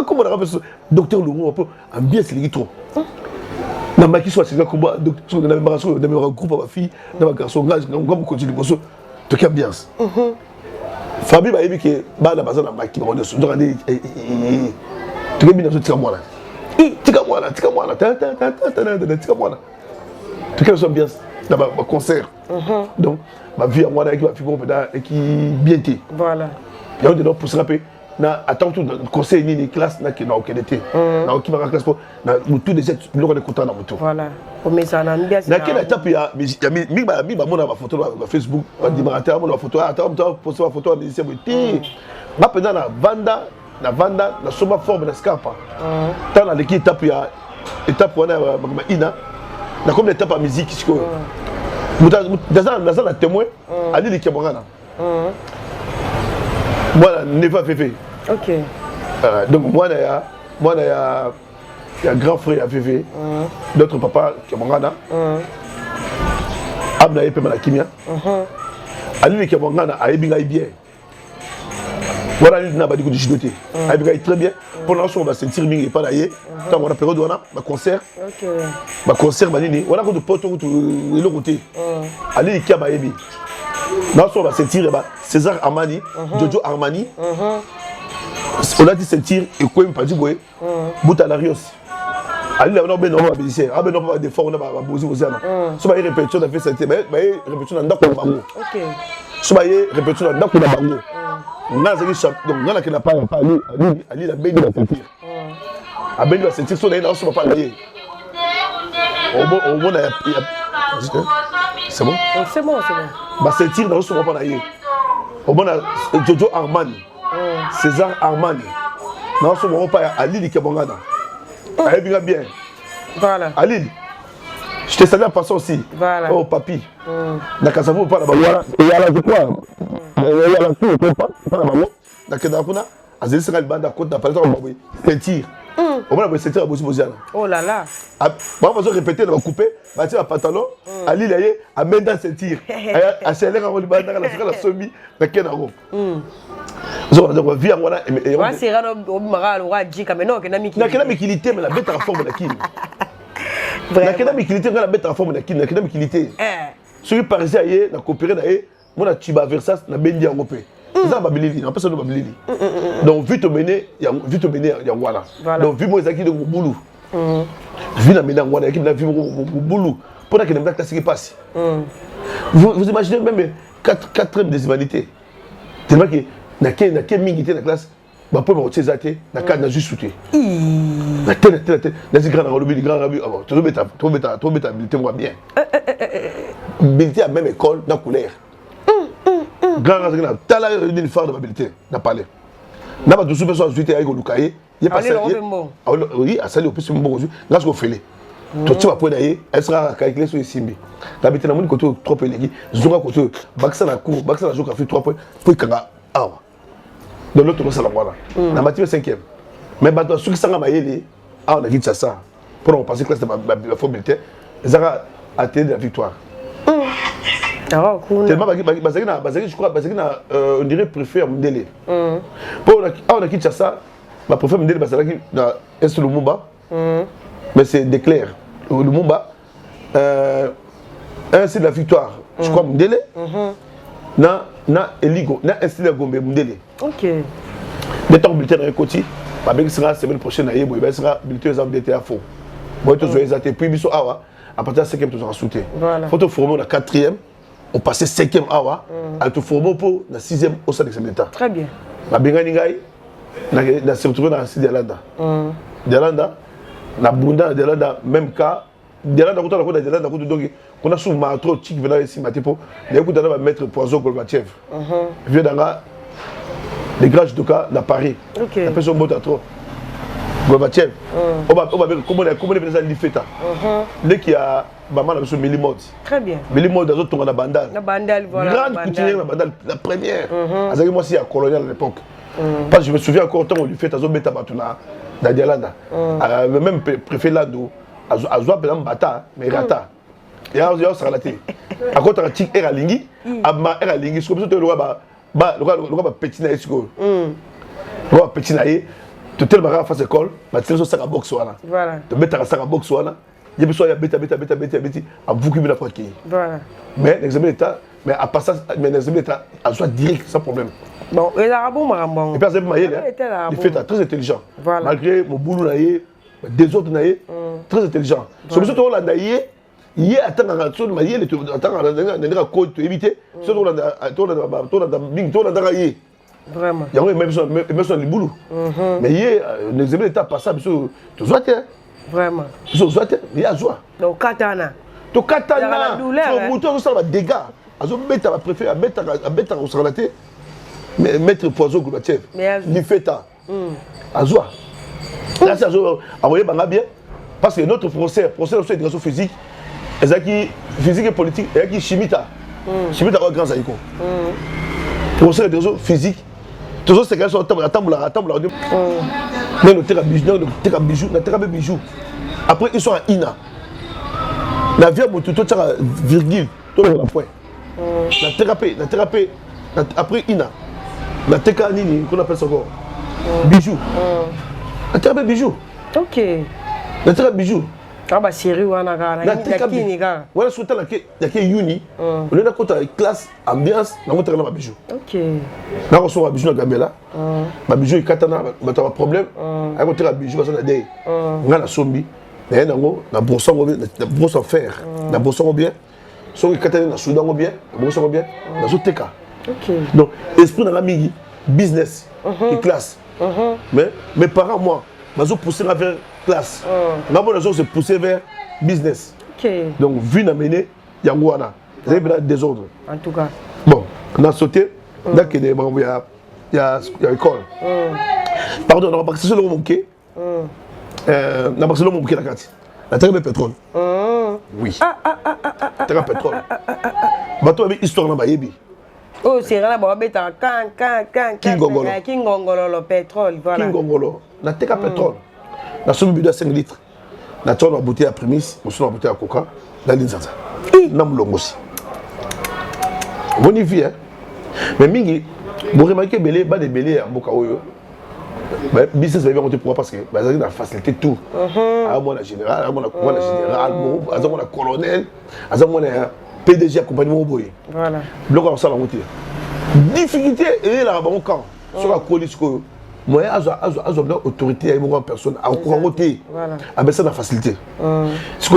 Speaker 2: comment on appelle ça docteur Luruma ambiance les trop. Na maki soit c'est comme docteur na même raison na même groupe ma fille na garçon ngam continue bosso to qui ambiance. Fabi ba yebi ke ba na bazana maki ba on donc andi to bien so tika moi là. Tika moi là tika moi. To quelle ambiance na ba concert. Donc ma vie à moi là qui va fi bon et qui bien été.
Speaker 1: Voilà.
Speaker 2: Il y a de pour se rappeler na attends tout conseil ni classe na qui na aucun été. Na qui va classe pour na tout des le on est content na moto.
Speaker 1: Voilà. Au mais ça na bien.
Speaker 2: Na quelle étape il y a mi ba mon ma photo sur Facebook, on dit marateur mon photo attends poster ma photo musicien ti. Ma pendant na vanda na soma forme na scapa. Tant na l'équipe étape il y a étape on a ina na comme l'étape à musique siko. Dans un témoin ali li kebongana. Moi Neva Févé.
Speaker 1: OK.
Speaker 2: Donc moi il y a grand frère à Févé. D'autres papa kebongana. Amna yepe na kimia. Ali li kebongana aibinga bien. Voilà il n'a pas dit que je doté. Aibinga très bien. Pendant ce on va sentir mingi pas d'ailleurs. Tant on a période on a ma concert.
Speaker 1: OK.
Speaker 2: Ma concert manini. Voilà que de pote le côté. Ali li kia ba yebi. Là, on va sentir César Armani, Jojo Armani. On a dit sentir et quoi, pas dit boy. Boutalarios. Ali, on a bien normal musicien. Ah ben non pas des fois on a pas posé aux âmes. So ba répétition on a fait sentir, mais répétition dans ko bango.
Speaker 1: OK.
Speaker 2: So ba répétition dans ko bango. Na zaki chap donc ngana ke na pas Ali la béni la sentir. A béni la sentir so na so pas la yé. Au bon c'est bon?
Speaker 1: C'est bon.
Speaker 2: Bah sentir dans ce moment là. Au moins, Jojo Armani, César Armani. Non, ce moment pas à Lille qui est bon gars. Allez bien.
Speaker 1: Voilà.
Speaker 2: À Lille. Je te salue en passant aussi.
Speaker 1: Voilà.
Speaker 2: Oh, papy. Na Kasavou, pas là-bas. Il y a là, je crois. Il y a là, je ne pas là-bas. Na Kedapuna, à Zélie Ségal Banda, côte n'a pas le temps de sentir. Au moins, on va sentir à Bossi-Bosiana.
Speaker 1: Oh là là.
Speaker 2: On va répéter, on va couper, on va tirer un pantalon, à Lille, à Menda sentir. À Chéler, on va faire la somme, à Kenaro. On va vivre en
Speaker 1: on va se rendre au Maral, au Radji, comme non,
Speaker 2: mais la bête à forme de Kim. La Kédamikilité, la bête à forme de Kim, la Kédamikilité. Celui parisien, il a coopéré, on a tuba Versas, on a bendi en Europé. C'est ça, Babilili, on a personne de Babilili. Donc, vite mener, il y a Wala. Donc, vu moi, ils ont de Boulou. Vu la médaille, il a vu Boulou. Pour que les blagues classiques passent. Vous imaginez même 4 des humanités. Tellement que, na quel mingité dans la classe, ma pomme au Tsézate, na cadre n'a juste sauté. Na tel, na dit grand rabbi, tu dois mettre habilité moi bien. Habilité à même école, dans la couleur. Grand rabbi, t'as la réunion phare de l'habilité, n'a pas l'air. N'a pas de sous-personne à avec le cahier. Il y a pas ça. Oui, à salir au plus bon aujourd'hui. Là, je vais faire. Tu vas prendre elle sera calculée sur les simbi. L'habitude n'a pas côté 3 points. Zora côté, Baksa la cour, Baksa la joue qui a fait 3 points. Puis Kanga, ah. Dans l'autre, on la voilà. La matière 5e. Mais maintenant, ceux qui sont à Maïli, on a dit ça. Pour passer classe de la forme militaire, ils ont atteint la victoire.
Speaker 1: Ah, cool.
Speaker 2: Tellement, je crois, on dirait préfère Mdele. Pour on a quitté ça, ma préfère Mdele, parce que c'est le Lumumba. Mais c'est déclare. Le Lumumba, c'est la victoire. Je crois Mdele. Na Eligo, na Estile Gombe Mdele.
Speaker 1: Ok.
Speaker 2: Le temps bulletin dans le côté, il sera la semaine prochaine, il sera bulletin aux hommes d'état faux. Moi, tu as été puis biso awa, à partir de 5e, tu as sauté. Voilà. Faut te former la 4e, on passait 5e awa, à te former pour la 6e au sein de l'examen d'état.
Speaker 1: Très bien.
Speaker 2: La Benganigaï, na se retrouver dans la cité d'Alanda. D'Alanda, na Bunda, d'Alanda, même cas. D'Alanda, quand on a d'Alanda, on a souvent un trop chic venant ici, Matipo, il y a beaucoup d'Alanda mettre Poison Gorbatchev. Vieux dans les grands judokas de Paris. Ok. La personne monte à trop. Gorbatchev. On va comment on est venu à l'Ifeta. Là qui a maman a besoin de Mélimode.
Speaker 1: Très bien.
Speaker 2: Mélimode dans autres on a Bandal.
Speaker 1: La Bandal voilà.
Speaker 2: Grande couturière la Bandal, la première. Avec moi aussi à colonial à l'époque. Parce que je me souviens encore quand on lui fait à Zobeta Batuna dans Dialanda. Même préfet là d'où à Zoa Pelam Bata mais Rata. Et alors il sera la télé. À côté un tic era lingi, ama era lingi, c'est comme ça tu le vois le roi petit na esco. Le roi petit na tu tellement à face école, ma télé sur sa box voilà. Voilà. Tu mets ta sa box voilà. Il y a besoin beta à vous qui me la pratiquer. Voilà. Mais l'examen d'état mais à passage mais l'examen d'état à soit direct sans problème.
Speaker 1: Bon, et l'arabo marambon.
Speaker 2: Et puis il fait très intelligent. Voilà. Malgré mon boulot naïe, des autres naïe, très intelligent. Sur le surtout la naïe il y a tant de choses, mais il y a des codes pour éviter. Surtout dans la vraiment. Il y a même besoin de boulot. Mais il y a un examen d'état passable sur tout ça.
Speaker 1: Vraiment.
Speaker 2: Sur ça, il y a joie.
Speaker 1: Donc, katana.
Speaker 2: Tu katana. Tu mouton, ça va dégâts. Alors, mettre à préférer à mettre au sarlaté, mettre poison Gorbatchev. L'ifeta. À joie. Là, c'est à joie. Envoyer bien. Parce que notre procès d'éducation physique, qui physique et politique, et qui chimita. Chimita est grand zaïko. Procès d'éducation physique, toujours c'est quelque chose à table. Mais nous avons des bijoux. Après, ils sont à Ina. La vie a tout ça virgule, tout le point. La thérapie, après Ina. La thérapie, qu'on appelle ça encore bijoux. La thérapie bijoux.
Speaker 1: Ok.
Speaker 2: La thérapie bijoux.
Speaker 1: Ah bah sérieux on a gars là qui gars
Speaker 2: voilà surtout là qui uni on est d'accord avec classe ambiance na monter na bijou OK là on soit bijou na Gambela ba bijou katana ba ta problème avec monter bijou ba ça na dé nga na sombi na yango na broson fer na broson bien so katana na soudan bien broson bien na zo teka OK donc esprit na mingi business qui classe mais mes parents moi bazo pousser vers classe. D'abord, les autres se pousser vers business. Okay. Donc, vu d'amener Yangouana, vous avez des désordre.
Speaker 1: En tout cas.
Speaker 2: Bon, on a sauté, Donc il y a école. Pardon, on va passer sur le manqué. On va passer sur le manqué la carte. La terre de pétrole. Oui. Terre de pétrole. Bateau avec histoire dans Bayebi.
Speaker 1: Oh, c'est là, bon, King Gongolo, le pétrole, voilà.
Speaker 2: King Gongolo, la terre de pétrole. La somme de 5 litres. La tonne de bouteille à prémisse, on se la bouteille à coca, la ligne zaza. Nam longosi. Bonne vie, hein. Mais mingi, vous remarquez belé, bas des belés à Bokaoyo. Business va bien monter pourquoi parce que bah ça a facilité tout. À moi la général, à moi la général, à moi la colonel, à moi la PDG accompagnement au boy.
Speaker 1: Voilà.
Speaker 2: Bloc en salle en route. Difficulté et là bon camp sur la coalition ko moi azo autorité à une personne à courant roté. Voilà. Ah ben ça la facilité. Parce que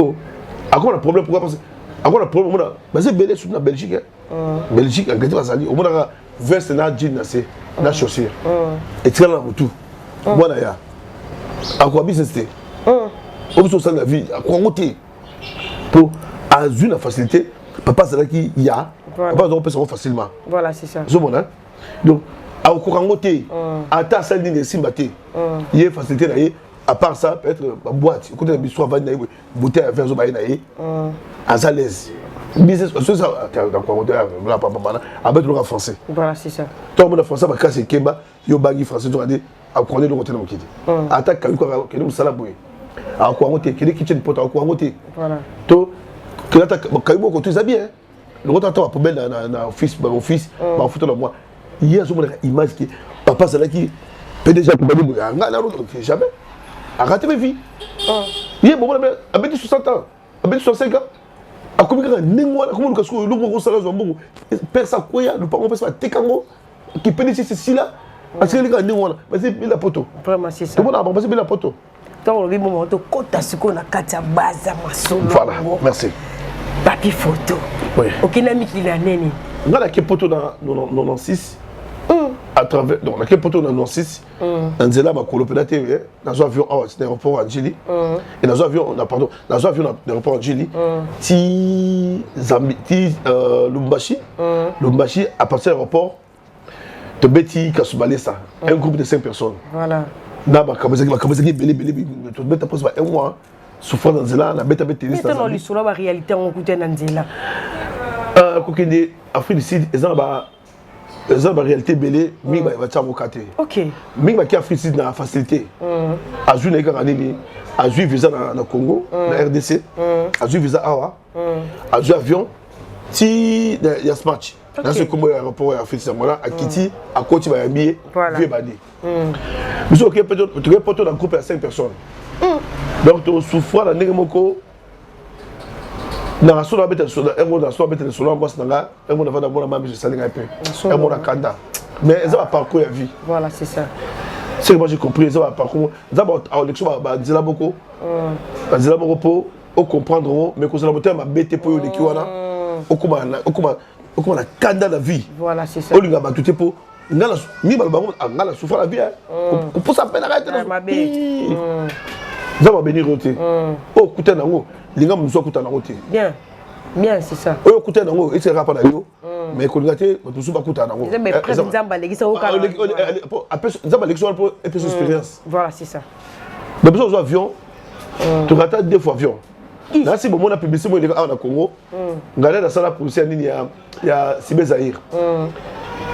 Speaker 2: à quoi le problème pourquoi parce que à quoi le problème on a bah c'est belé sur la Belgique. Belgique en Gaza Zali au moins veste na jean na c'est na chaussure. Et tu là tout. Moi là ya. À quoi business té. On peut ça la vie à courant roté. Pour à une facilité papa c'est là qui y a. Papa on peut se facilement.
Speaker 1: Voilà, c'est ça.
Speaker 2: C'est bon hein. Donc à courant roté à ta salle de simbaté. Il y a facilité là à part ça peut-être la boîte écoutez la histoire va naïe bouteille à verre zobaï naïe à l'aise business c'est ça dans quoi on là papa avec le français
Speaker 1: voilà c'est ça
Speaker 2: tout le monde français va casser kemba yo bagi français tu as dit à quoi le côté qui attaque quoi que nous sala boy à quoi on que les kitchen pot à quoi on
Speaker 1: voilà
Speaker 2: to que l'attaque kaibo ko tu sais bien le retour à poubelle dans office ba photo de moi hier je me image que papa c'est là qui PDG accompagné na route jamais arrêtez mes vies. Il y a un moment avec 60 ans, avec 65 ans. À combien de temps comment le casco le bon salaire bon personne quoi le parent peut pas tekango qui peut laisser ceci là parce que les gars n'engouana mais c'est la poto.
Speaker 1: Vraiment c'est ça.
Speaker 2: Tout le monde a pensé la poto.
Speaker 1: Tant le moment to kota siko na katia baza masolo.
Speaker 2: Voilà, merci.
Speaker 1: Papier photo.
Speaker 2: Oui.
Speaker 1: Aucun ami qui l'a neni.
Speaker 2: On a la poto dans 96. À travers donc la poto dans 96 nzela ba kolopelate dans avion à l'aéroport à Djili et dans avion on a pardon dans avion à l'aéroport à Djili ti Zambi ti Lumbashi à partir de l'aéroport de Betty Kasubalesa un groupe de 5 personnes
Speaker 1: voilà
Speaker 2: na ba kabazaki belé to beta pose ba un mois souffrant dans nzela na beta beta
Speaker 1: c'est dans l'histoire la réalité on écoutait dans nzela
Speaker 2: kokende Afrique du Sud ils ont la réalité belé mi ba va tamo kate
Speaker 1: OK
Speaker 2: mi ba ki Afrique na facilité a joué na kanani a joué visa na Congo na RDC a joué visa awa a joué avion ti ya smartch dans ce combo aéroport Afrique Samoa a Kiti à Koti ba yambié vie badi nous OK peut-être tu peux dans groupe à 5 personnes donc tu souffres dans ngemoko na solo abeta solo emo na solo abeta solo ngos nanga emo na vanda bona mami salinga pe emo na kanda mais ça va parcours la vie
Speaker 1: voilà c'est ça
Speaker 2: c'est que moi j'ai compris ça va parcours ça va l'élection ba dila boko po o comprendre mais ko ça la boté ma bête po yo de kiwana okuma na kanda la vie
Speaker 1: voilà c'est ça
Speaker 2: o linga ba tuté po ngala mi ba bango ngala souffrir la vie ko pour ça peine arrêter
Speaker 1: ma bête
Speaker 2: ça va bénir roté o kuta nango linga muso kuta nango te
Speaker 1: bien c'est ça
Speaker 2: o kuta nango et c'est rapport na yo mais ko ngate to suba kuta nango
Speaker 1: mais presque nzamba legisa o kala
Speaker 2: après nzamba l'expérience pour expérience
Speaker 1: voilà c'est ça
Speaker 2: mais besoin d'avion tu rates 2 fois avion là si bon on a publicité moi na Congo ngala na sala police nini ya Sibezaïr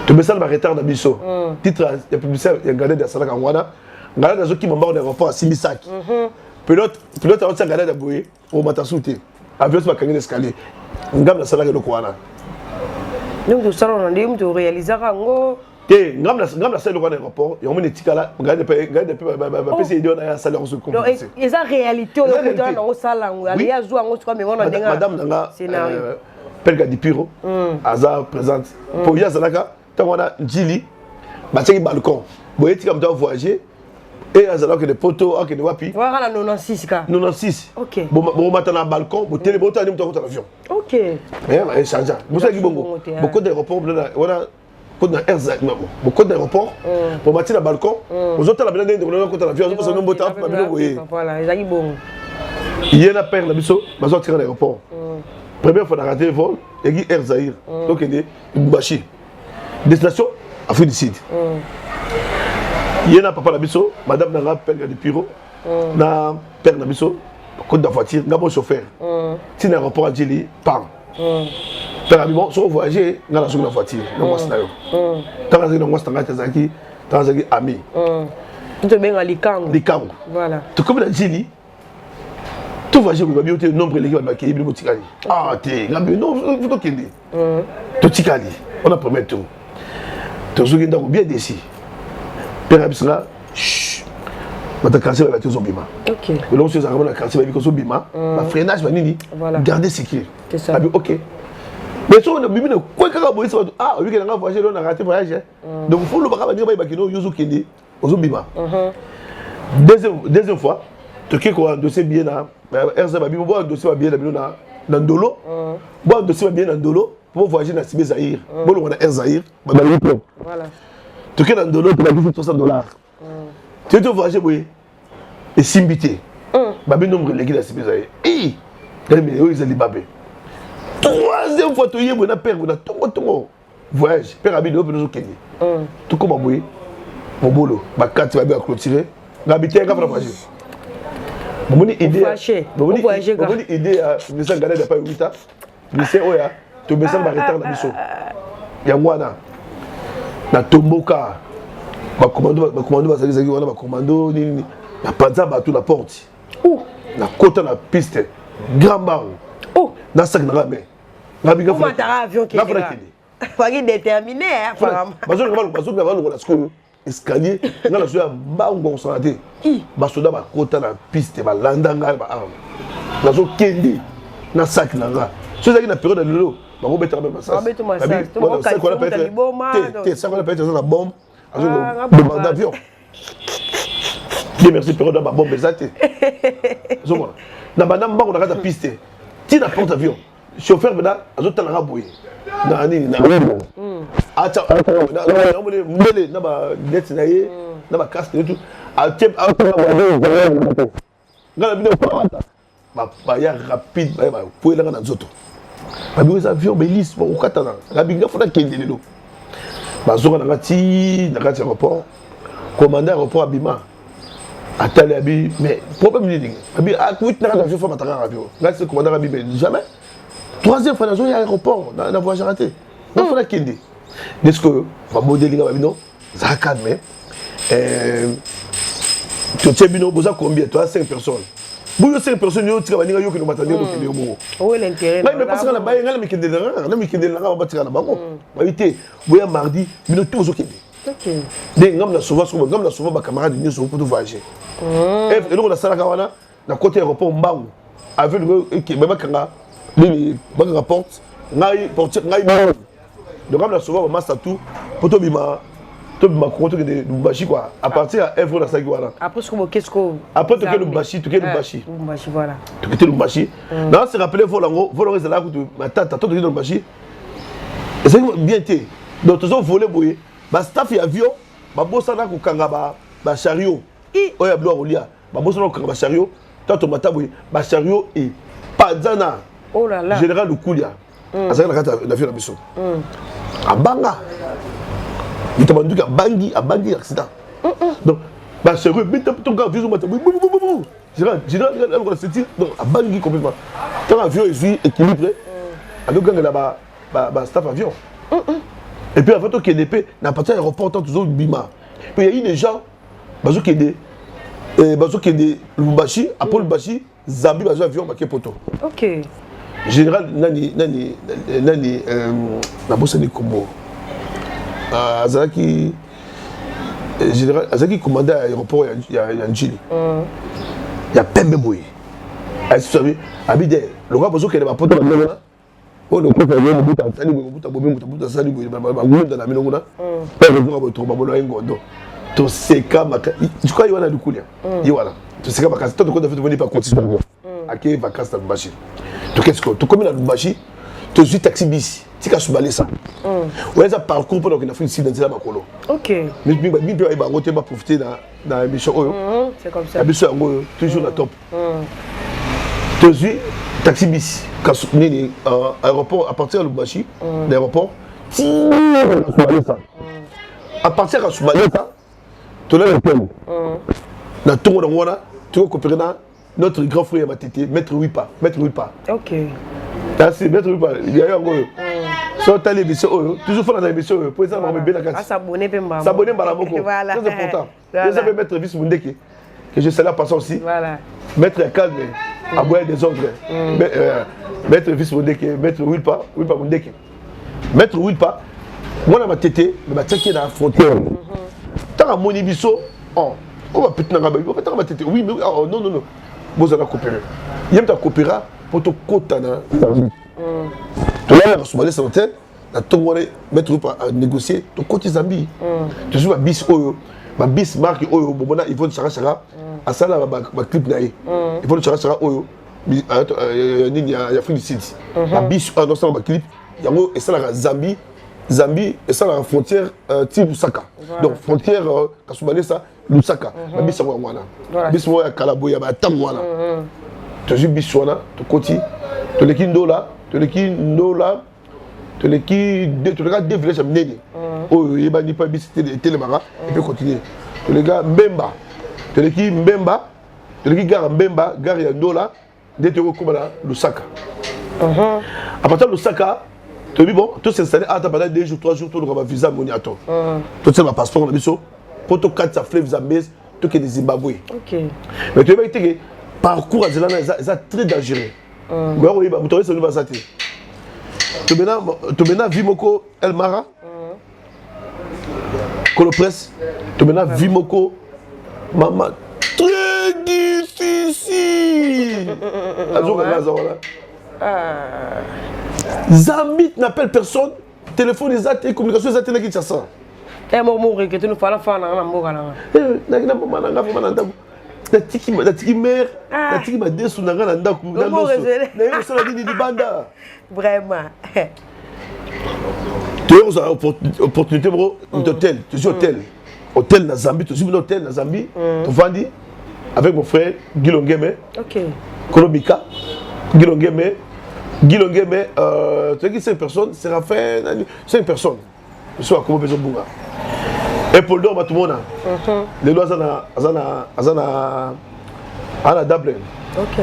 Speaker 2: tu me sala ba retard na biso titre ya publicité ya ngala da sala ngwana ngala da zo ki mamba na aéroport à Simisaki pilote a aussi regardé d'aboué au matasouté avion se bakangé l'escalier ngam na salaka loko wana
Speaker 1: donc tout ça on dit tu réaliser ngo
Speaker 2: te ngam na salaka loko na aéroport yo mone tikala ngade pe ba pesi idio na ya salaka on se comprend
Speaker 1: donc eza réalité o ko dans ngo sala ngo ali ya zo ngo kwa me wana ndenga
Speaker 2: madame nanga pelga di piro aza présente pour ya salaka tangona Djili ba tiki balcon boye tika mta voyager et alors que des poteaux que des wapi
Speaker 1: voilà 96 ka
Speaker 2: 96
Speaker 1: OK
Speaker 2: bon matin na balcon bo télé boto anim to l'avion
Speaker 1: OK
Speaker 2: mais changeant vous savez bongo beaucoup d'aéroports voilà côté Erza beaucoup d'aéroports pour matin na balcon aux autres la belle de côté l'avion parce que non boto pas bien voyez
Speaker 1: voilà ezaki bon
Speaker 2: il y a la paire la biso bazo tirer l'aéroport première fois na rater vol et Air Zaïre donc il est Bashi destination Afrique du Sud. Il y a un papa Nabiso, madame Nara, père de Piro, na père Nabiso, côte de la voiture, n'a pas chauffeur. Si un aéroport à Djili, pam. Père Nabiso, si on voyageait, on a la voiture, on a la voiture. Tant que on a la voiture, tant que ami.
Speaker 1: Tu es bien à Likango.
Speaker 2: Likango.
Speaker 1: Voilà.
Speaker 2: Tout comme la Djili, tout voyageur, il va bien être nombre de l'équipe qui est bien motivé. Ah, t'es, non, il faut qu'il y ait. Tout Tikali, on a promis tout. Tout ce qui est bien décis. Père Abisla, chut, je vais casser la tête au bima. Ok. Et donc, si vous avez cassé la tête au bima, ma freinage, ma nini, gardez sécurité.
Speaker 1: C'est ça.
Speaker 2: Ok. Mais si on a bimé, quoi que vous voyez, ah, oui, on a voyagé, on a raté le voyage. Donc, il faut le bagage, il va dire, Yozo Kendi, au bima. Deuxième fois, tu sais qu'on a un dossier bien là, RZ Babi, on voit un dossier bien là, dans Dolo, on voit un dossier bien dans Dolo, pour voyager dans Sibé Zahir. Bon, on a R Zahir, on a le diplôme. Voilà. Tu es dans $, tu as dit $300. Tu es voyager, oui. Et Simbité. Babé nombre de l'église à Simbité. Et ils ont dit Babé. Troisième fois, tu es un père, tu as ton voyage. Père Abid, tu es au Kenya. Tout comme Baboué, mon boulot, ma carte, tu vas bien clôturer. L'habité, tu vas voyager. Je vais vous aider à me faire gagner depuis 8 ans. Je sais, tu me sens arrêter dans le biseau. Il y a moi là. Na Tomboka, ma commando na panza ba tout la porte. Na côté la piste, grand bar. Na sac na ramé. Na biga
Speaker 1: comment t'as avion qui est faut déterminer apparemment.
Speaker 2: Bazo la school escalier na la soya bango santé. Ba soda ba côté la piste ba landanga ba arme. Na zo kendi na sac na nga. So ça qui na période de lolo. On va mettre la même ça. C'est quoi la période? C'est quoi la période? C'est la bombe. Bombe d'avion. Bien merci période de la bombe exacte. Na madame ba on a la piste. Tu na porte avion. Chauffeur maintenant, azote na raboué. Na ni na. Acha na mbele na ba net na ye, na ba casque et tout. Acha ngala bino pa. Ba ya rapide ba pour la na zoto. Les avions, mais lisses, au Katana. La Binga, il faut qu'il y ait des lots. Bazo, on a dit, dans l'aéroport, commandant l'aéroport à Bima. À Talabi, mais problème de l'île. Abi, à quoi tu as l'avion, il faut m'attendre à l'avion. Là, c'est le commandant à Bima. Jamais. Troisième fois, il y a l'aéroport, dans la voie ratée. Il faut qu'il y ait des. Est-ce que, ma modèle, non, ça a calmé. Tu sais, Bino, vous avez combien? Tu as 5 personnes. Si vous avez 5 personnes, vous avez 5 personnes.
Speaker 1: Où est l'intérêt?
Speaker 2: Mais parce que la baille, elle est là, mardi, mais tout OK. OK. Donc, souvent ma camarade nous sont pour voyager. Et donc on a ça là na côté aéroport Mbangu avec le qui même kanga les porte, ngai porte ngai. Donc on a souvent master tout pour to bima compte de Lumbashi quoi. À partir à Evro la Saguara.
Speaker 1: Après qu'est-ce que
Speaker 2: après tu Lumbashi, tu Lumbashi.
Speaker 1: Lumbashi voilà.
Speaker 2: Tu Lumbashi. Là c'est rappelé Volango, Volango c'est là où ma tante tu Lumbashi. Et c'est bien été. Donc tu as volé boyer. Ba staff et avion, ba bossa na ko kanga ba chariot. Oya blo olia. Ba bossa na ko kanga ba chariot. Tant mata boyer, ba chariot et Padzana.
Speaker 1: Oh là là.
Speaker 2: Général Lukulia. Azaka na kata na vie na biso. Abanga. Il t'a demandé à Bangui accident. Donc, bah c'est vrai, mais ton gars, viens au matin. Général, on va se dire, donc à Bangui complètement. Quand l'avion est équilibré, avec là-bas, staff avion. Et puis avant qu'il y ait des paix, n'a pas de aéroport, tant toujours Bima. Puis il y a eu des gens, bazo qui est des Lumbashi, après Lumbashi, Zambi, bazo avion, maquet poto.
Speaker 1: Ok.
Speaker 2: Général, nani, la bosse n'est combo. Azaki commandait à l'aéroport, il y a un Chili. Il y a Pembe Boy. Vous savez, Abidé, le roi Bozo qui est dans la porte de la maison. Oh, le roi qui est dans la porte de la maison. Il est dans la maison. Il est dans la to seka maka tu crois il y a du couler il voilà tu seka maka toi de venir pas continuer à quelle vacances dans le Lumbashi tu qu'est-ce que tu comme dans le Lumbashi tu suis taxi bis tu as soubalé ça ouais ça parcours pendant qu'il a fait une site dans la makolo OK mais bien il va roter va profiter dans l'émission
Speaker 1: c'est comme ça
Speaker 2: la mission toujours la top tu suis taxi bis aéroport à partir de Lumbashi l'aéroport partir à Soumaleta, tu l'as le thème. Dans tout le monde, tu vas coopérer notre grand frère Matete, Maître Wipa.
Speaker 1: Ok.
Speaker 2: Merci, Maître Wipa. Il y a eu un gros. So, tu as l'émission, toujours faire dans l'émission, pour exemple, on met bien la carte.
Speaker 1: S'abonner,
Speaker 2: s'abonner à la Moko.
Speaker 1: Voilà.
Speaker 2: C'est important. Vous avez Maître Vice Mundeke, que je salue en passant aussi.
Speaker 1: Voilà.
Speaker 2: Maître Calme, à boire des ordres. Maître Vice Mundeke, Maître Wipa Mundeke. Maître Wipa, moi, je suis dans la frontière. Tant à Monibiso, on va péter dans la baie. Oui, mais non. Vous allez coopérer. Il y a un coopérer pour te côté. Tu l'as reçu dans l'hôtel, tu vas mettre à négocier, tu côté Zambie. Tu suis bis Oyo, bis marque Oyo, ils vont chara chara, à ça là, clip naï. Ils vont chara chara Oyo, il y a Afrique du Sud. Bis, non, ça va clip, il y a et ça là Zambie. Zambie, et ça la frontière Lusaka. Donc frontière Kasubalesa, Lusaka. Bis à Wana. Bis à Kalaboya, à Tamwana. Tu as bis Wana, tu côté, tu les Kindola, tu les regardes deux villages à Mnene. Oh, il n'y a pas bis Télémara, et puis continuer. Tu les gars Mbemba, tu les Mbemba, tu les gars Mbemba, gare Yandola, dès que tu recommandes Lusaka. À partir de Lusaka, tu dis bon, tu s'installer à ta pendant 2 jours, 3 jours, tu auras un visa moniato. Tu sais, ma passeport, on a mis ça. Pour te casser sa flèche Zambie, tu es des Zimbabwe. Ok. Mais tu vois que parcours à Zélanda, c'est très dangereux. Tu maintenant Vimoko El Mara, Colopresse, tu maintenant Vimoko Maman. Très difficile. Zambie n'appelle personne, téléphone les athées, communication les athées qui ça.
Speaker 1: Eh mon que tu nous fais la fin na mboka na.
Speaker 2: La tiki mère, la tiki m'a déçu na ngana ndaku na loso. Na yo sala dini di banda.
Speaker 1: Vraiment.
Speaker 2: Tu as opportunité bro, d'hôtel, tu es hôtel na Zambie, tu suis un hôtel na Zambie, tu vendis avec mon frère Gilongeme. OK. Kolobika, Gilongeme. Tu sais que 5 personnes, c'est Raphaël, 5 personnes. Je suis à comment besoin de Bunga. Et pour le dos, tout le monde. Les lois, à Dublin. Ok.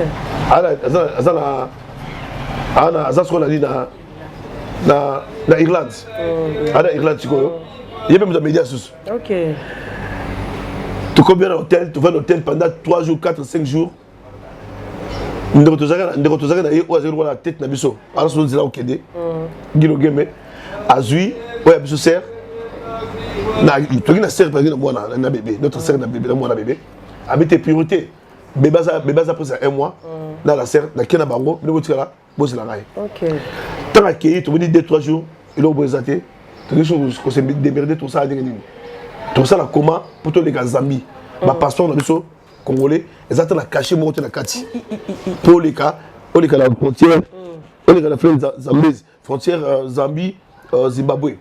Speaker 2: À ce qu'on a dit dans Irlande. À l'Irlande, tu connais. Il y a même des médias. Ok. Tu combien d'hôtel, tu vas à l'hôtel pendant 3 jours, 4, 5 jours. Nous avons la tête na biso. Alors nous allons kende. Gilo game. Azui, ouais biso sert. Na tu na sert par exemple na bébé, notre sert na bébé, na moi na bébé. Habiter priorité. Bébé ça après 1 mois. Dans la sert, na kena bango, nous voici là, boss la raille. OK. Tant accueilli, tu me dis 2-3 jours, il a présenté. Tu dis qu'on s'est démerdé tout ça tout ça là comment pour tous les gars Zambie. Ma passeport na biso Congolais, ils attendent la cacher mon côté la Kati. Pour les cas, la frontière, on est dans la frontière Zambie, Zimbabwe.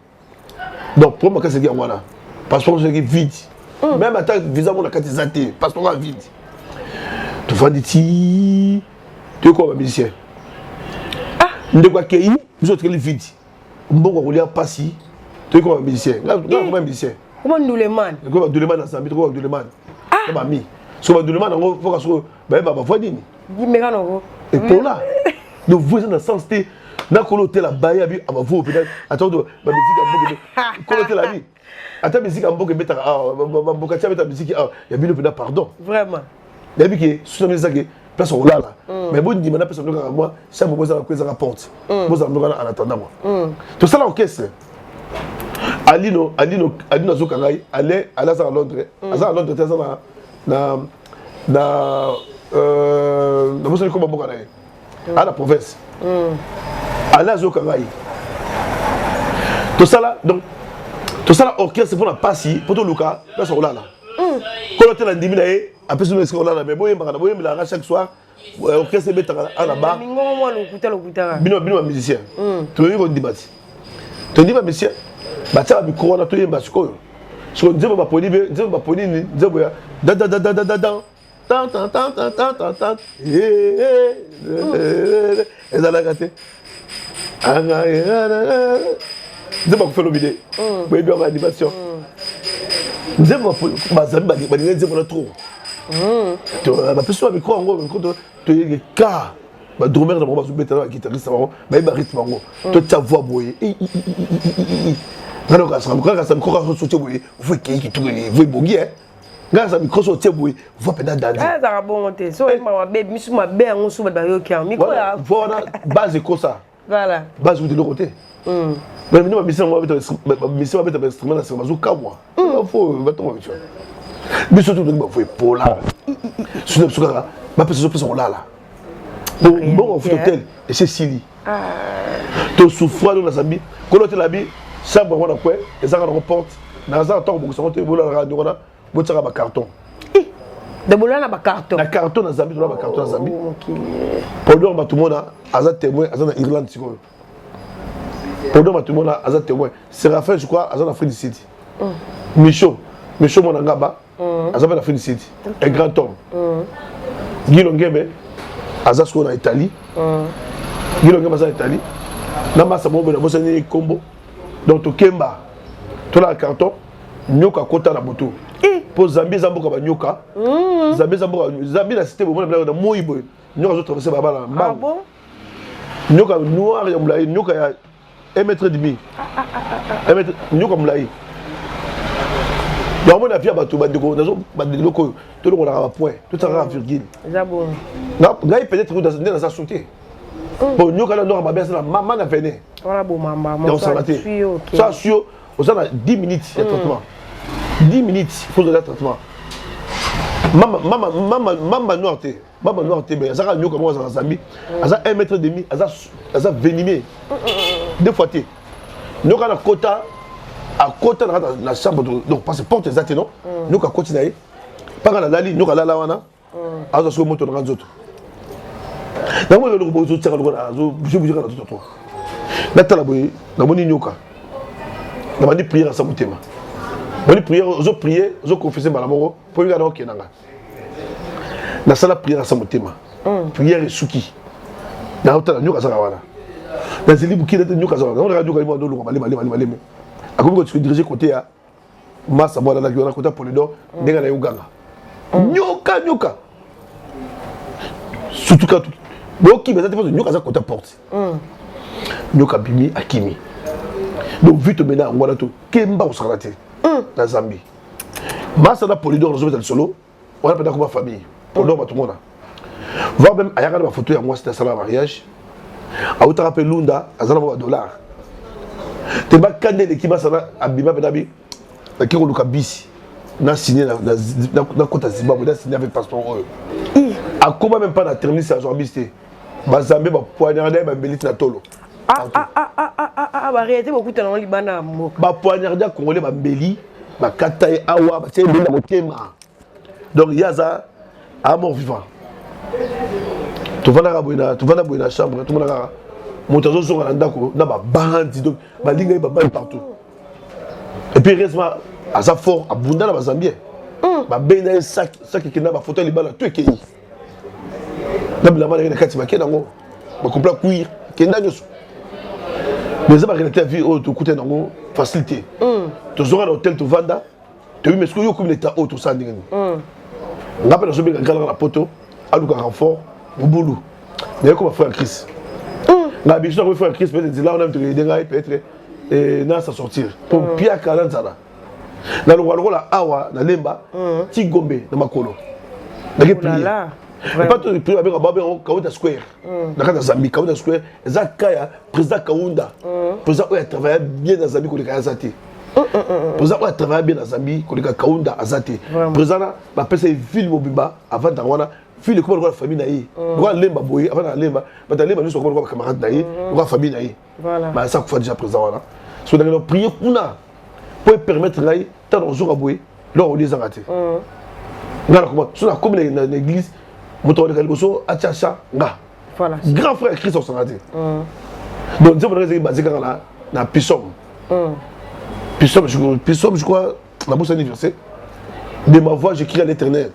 Speaker 2: Donc pour moi, c'est voilà. Passeport vide. Même à ta visa, on a Kati Zate, passeport vide. Tu vas dire, tu es quoi, musicien? Tu es quoi, Kéhi? Vous êtes vide. Bon, on va passer. Tu es quoi, musicien?
Speaker 1: Comment nous les man?
Speaker 2: Comment nous les man dans Zambie? Comment nous les man? Comment mis? So ba demande ngo faut que ba ba voisine
Speaker 1: dimeka ngo
Speaker 2: et pour là nous voisins dans sens té na ko l'hôtel la baya bi ama vo peut-être attends ba musique amboke ko l'hôtel la vie attends musique amboke beta ba boka tia beta musique ya bino peut pardon
Speaker 1: vraiment
Speaker 2: ya bi que sous la musique place on là mais bon dis maintenant personne que moi ça me pose la prise à porte vous en en attendant moi tout ça là orchestre Alino Zokangai allait à Londres à Londres na la province. À Zokangai. Tout ça là, donc, tout ça là, orchestre pour la passer, pour tout le cas, là, c'est là. Quand on a dit, après, c'est là, mais bon, il a chaque soir, orchestre est à la barre. Bino musicien. Tu veux dire, tu dis, monsieur, bah, tu as mis corona, tu es un basco. Je dis, ma poni, da da da da da da da tan tan tan tan tan tan tan et ça l'a gâté nzembo akufela obide boyebi yango animation nzembo bazambi balingi nzembo na trop bapesi ba micro yango toyeke ka badrumere na bango bazobetana baguitariste bango bayeba rythme bango totia voix boye kaka sa micro kaka sotie boye vo ekei kituko vo ebongi nga sa micro so tie boye voix pena dandi
Speaker 1: ezaka bongo te so oyeba mabe misu mabe yango so bato bayoki yango micro ya
Speaker 2: voix wana base ekosa
Speaker 1: voilà
Speaker 2: base kuti eloko te mais mini bamisi yango bamisi babeta bainstrument na nsima bazokamwa fo batoma biso biso tu ndenge bavo epola suna biso kaka bapesa zopesa kolala bongo futa hotel ese sili tosufra no na zambi kolo hotel abi chambre yango na kwe ezaka nango porte naza ntango bokisango te bolalaka ndeko wana botiaka bacarton
Speaker 1: de bola na bacarton
Speaker 2: na carton na zambi tola bacarton na zambi produire bato mona aza témoin aza na Irlande sikoyo produire bato mona aza témoin Séraphin je crois aza na Afrique du Sud Michaud mona ngaba aza na Afrique du Sud un grand homme Guilo Ngeme aza sikoyo na Italie Guilo Ngeme aza na Italie na masa mobe na bosani kombo donc tokemba tola carton nyoka kota na moto po Zambie zamboka banyoka Zambie zamboka Zambie na cité bomona na moi boy nyoka zo traverser baba na mbango nyoka noir ya mulai nyoka ya 1 mètre et demi 1 mètre nyoka mulai donc mona via bato bandeko nazo bandeko ko to loko na ba point to tsaka virgule
Speaker 1: zabo
Speaker 2: na ngai peut-être que dans sa sauté bon nyoka na noir babesa na mama na vené
Speaker 1: voilà bon mama
Speaker 2: mon ça sur aux 10 minutes de traitement 10 minutes il faut de traitement mama noirté mais ça nyoka moi dans Zambie ça 1 mètre et demi ça venimé deux fois té nyoka na kota à côté de la chambre donc parce que porte exacte non nyoka continuer pas na lali nyoka lala wana azo so moto na nzoto na mo le bozo tsaka lo na zo je vous dire na tout toi na tala boy na moni nyoka na mani prière sa motema moni prière zo prier zo confesser malamoko po nga na kenanga na sala prière sa motema prière suki na hotela nyoka saka wana na zeli bukile te nyoka saka na radio kalimo ndo malema akomi ko diriger côté ya massa bola la kiona côté Polydor ndenga na yuganga nyoka surtout quand boki mais ça te fait nyoka za côté porte nyoka bimi akimi donc vite maintenant ngwana to kemba osarate na Zambie massa na Polydor zo betal solo on a peut-être comme famille Polydor batumona voir même ayaka ba photo ya moi c'était ça mariage a uta rappel lunda azana ba dollar te ba kande l'équipe ça abima benabi la ki koluka bisi na signé na kota Zimbabwe na signé avec passeport a comment même pas na terminer sa journaliste ba Zambie ba poignarder ba belite na tolo
Speaker 1: ba réalité beaucoup dans Libana
Speaker 2: ba poignarder congolais ba mbeli ba kataye awa ba tie na motema donc yaza à mort vivant tu vas na boina chambre tout monde moto zo na ndako na ba bandi donc ba linga ba bandi partout et puis heureusement à sa fort abunda na ba Zambien ba bena sac qui na ba photo libala tout ekei na bila mala na kati ba kenango ba complet cuir kenda nyoso mais ça ba réalité vie au tout côté nango facilité to zo na hôtel to vanda to mais ce que yo comme l'état auto ça ndingani ngapa na zo be ngala na poto aluka renfort bulu mais comme frère Chris la biso ko frère Chris peut-être là on a peut-être et na sa sortir pour pia kalanzala na lo la awa na lemba ti gombe na makolo na ke prier pas tout prier avec babe Kaunda Square na kata Zambie Kaunda Square zakaya président Kaunda président a travaillé bien dans Zambie ko le kazati président a travaillé bien dans Zambie ko le Kaunda azati président ba pesa ville mobimba avant d'arwana fille comme la famille naïe droit lemba boy avant la lemba mais ta lemba nous sommes comme camarade naïe droit famille naïe voilà bah ça fois déjà présent là so dans la prière kuna pour permettre naïe tant au jour à boy là on les a raté ngala comment sur la comme l'église moto de kalboso achacha nga
Speaker 1: voilà
Speaker 2: grand frère Christ on s'en raté donc c'est pour raison basé là na pissom je crois la bourse anniversaire de ma voix j'écris à l'Éternel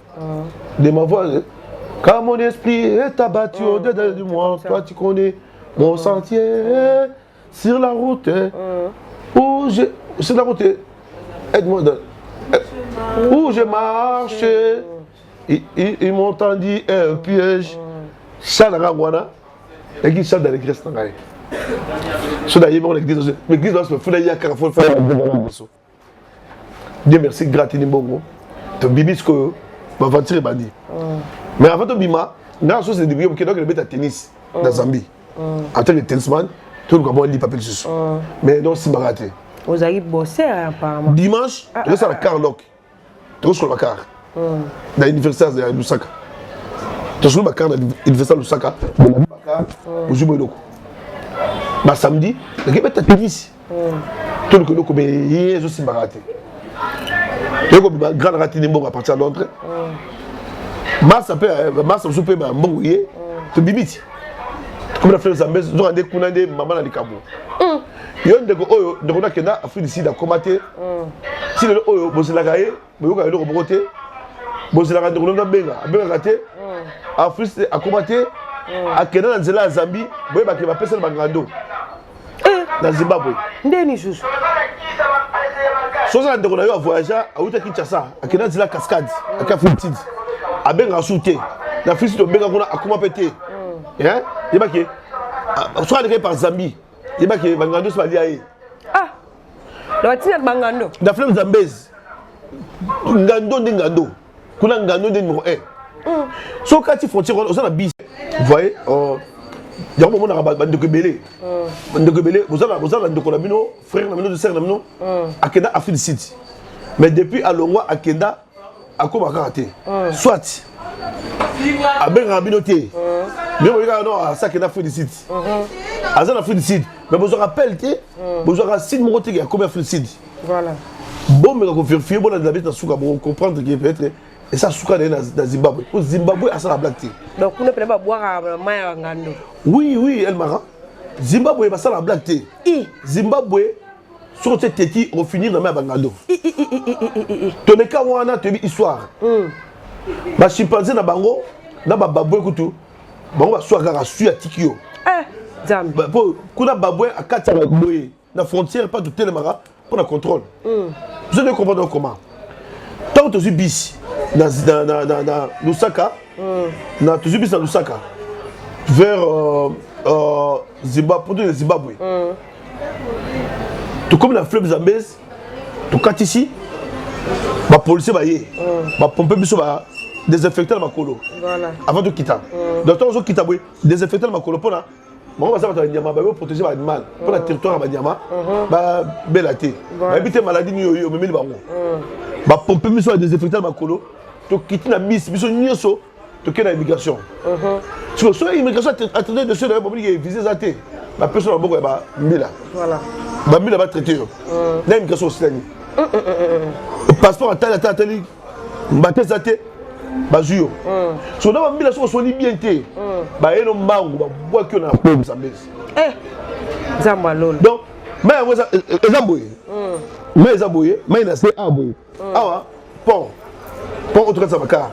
Speaker 2: de ma voix car mon esprit est abattu au-dedans de moi, toi tu connais mon sentier sur la route. Où je... C'est d'un côté. Aide-moi. Où j'ai marché, ils m'ont tendu un piège. Ça n'a pas et qui chante dans l'église. So d'ailleurs, l'église doit se faire il y a carrefour. Dieu merci, gratis Bongo. Tu bibis que ma voiture est bandit. Mais avant de bima, dans la chose de début, on a un tennis dans Zambie. En tant que tennisman, tout le monde lit papier dessus. Mais non, c'est baraté.
Speaker 1: Vous avez bossé apparemment.
Speaker 2: Dimanche, tu restes à la Carloc. Tu restes sur la car. Dans l'université de Lusaka. Tu restes sur la car dans l'université de Lusaka. Tu joues au samedi, tu as un tennis. Tout le monde est aussi baraté. Tu as un grand raté à partir de l'entrée. Mars, je peux un bon ouïe. Tu bibis. Comme la fleur Zambie, tu as des counades de maman dans les cabos. Il y a des gens qui ont fait ici à combattre. Si les gens ont la gaille, ils ont le roboté. Ils ont le raté. Afrique a combattu. À Kenya, dans Zambie, ils ont fait ça dans Zimbabwe.
Speaker 1: Ndeni chouchou.
Speaker 2: Si on a voyagé à Kinshasa, à Kenya, dans la cascade, à Kafountid, à Bengasouté, dans Afrique, à combattre. Il y a qui soit allé par Zambie, il y a qui Bangando soit allé.
Speaker 1: Ah, le tina Bangando.
Speaker 2: La flemme Zambèze, Ngando, kuna Ngando de numéro 1. So quand tu frontières, on a bis. Vous voyez, il y a un moment où on a bande de belé. Bande de belé, vous avez de Colabino, frère Namino de Serre Namino, à Kenda Afrique City. Mais depuis à Longwa, à Kenda, à Komakaraté. Soit à Benrabinoté. Mais vous regardez, à ça Kenda Afrique City. À ça Afrique City. Mais vous rappelez, vous aurez 6 mots qui a combien Afrique City.
Speaker 1: Voilà.
Speaker 2: Bon, mais quand vous vérifiez, vous avez dans Souka pour comprendre qu'il peut être. Et ça, Souka est dans Zimbabwe. Au Zimbabwe, à ça la blague.
Speaker 1: Donc, vous ne pouvez pas boire à Maya Ngando.
Speaker 2: Oui, elle m'a. Zimbabwe, c'est ça la blague. Zimbabwe, sur cette tête, on finit dans la Bangando. Ton écat, on a une histoire. Les chimpanzés, dans Bango, dans Baboué, Koutou, Bango va soit à Tikio. Pour la Baboué, à 4 ans, la frontière, pas tout le mara, pour le contrôle. Vous allez comprendre comment. Tant que tu es bis dans Lusaka, dans Lusaka, vers Zimbabwe, tu comme la fleuve Zambèze, tu cat ici, les policiers va pomper désinfecter le colo avant de quitter. Donc, quand on quitte, désinfecter le colo pour la. On va protéger l'animal pour le territoire de Nyama, Belaté. Habiter maladie, on pomper désinfecter le colo, tu quittes la mise, tu quittes l'immigration. Si vous avez l'immigration attendue de ceux qui ont visé la tête, la personne va Mila. Voilà. Mila va traiter. L'immigration aussi. Le passeport à Tali, Mbappé Zate, Bazur. Si on a Mila, on est bien té. Bah, il y a un mango, bah, bois qu'on a un peu de Zambèze.
Speaker 1: Zambalol.
Speaker 2: Donc, mais Zamboué. Mais Zamboué, mais il y a assez Aboué. Ah, bon. Pour autre ça va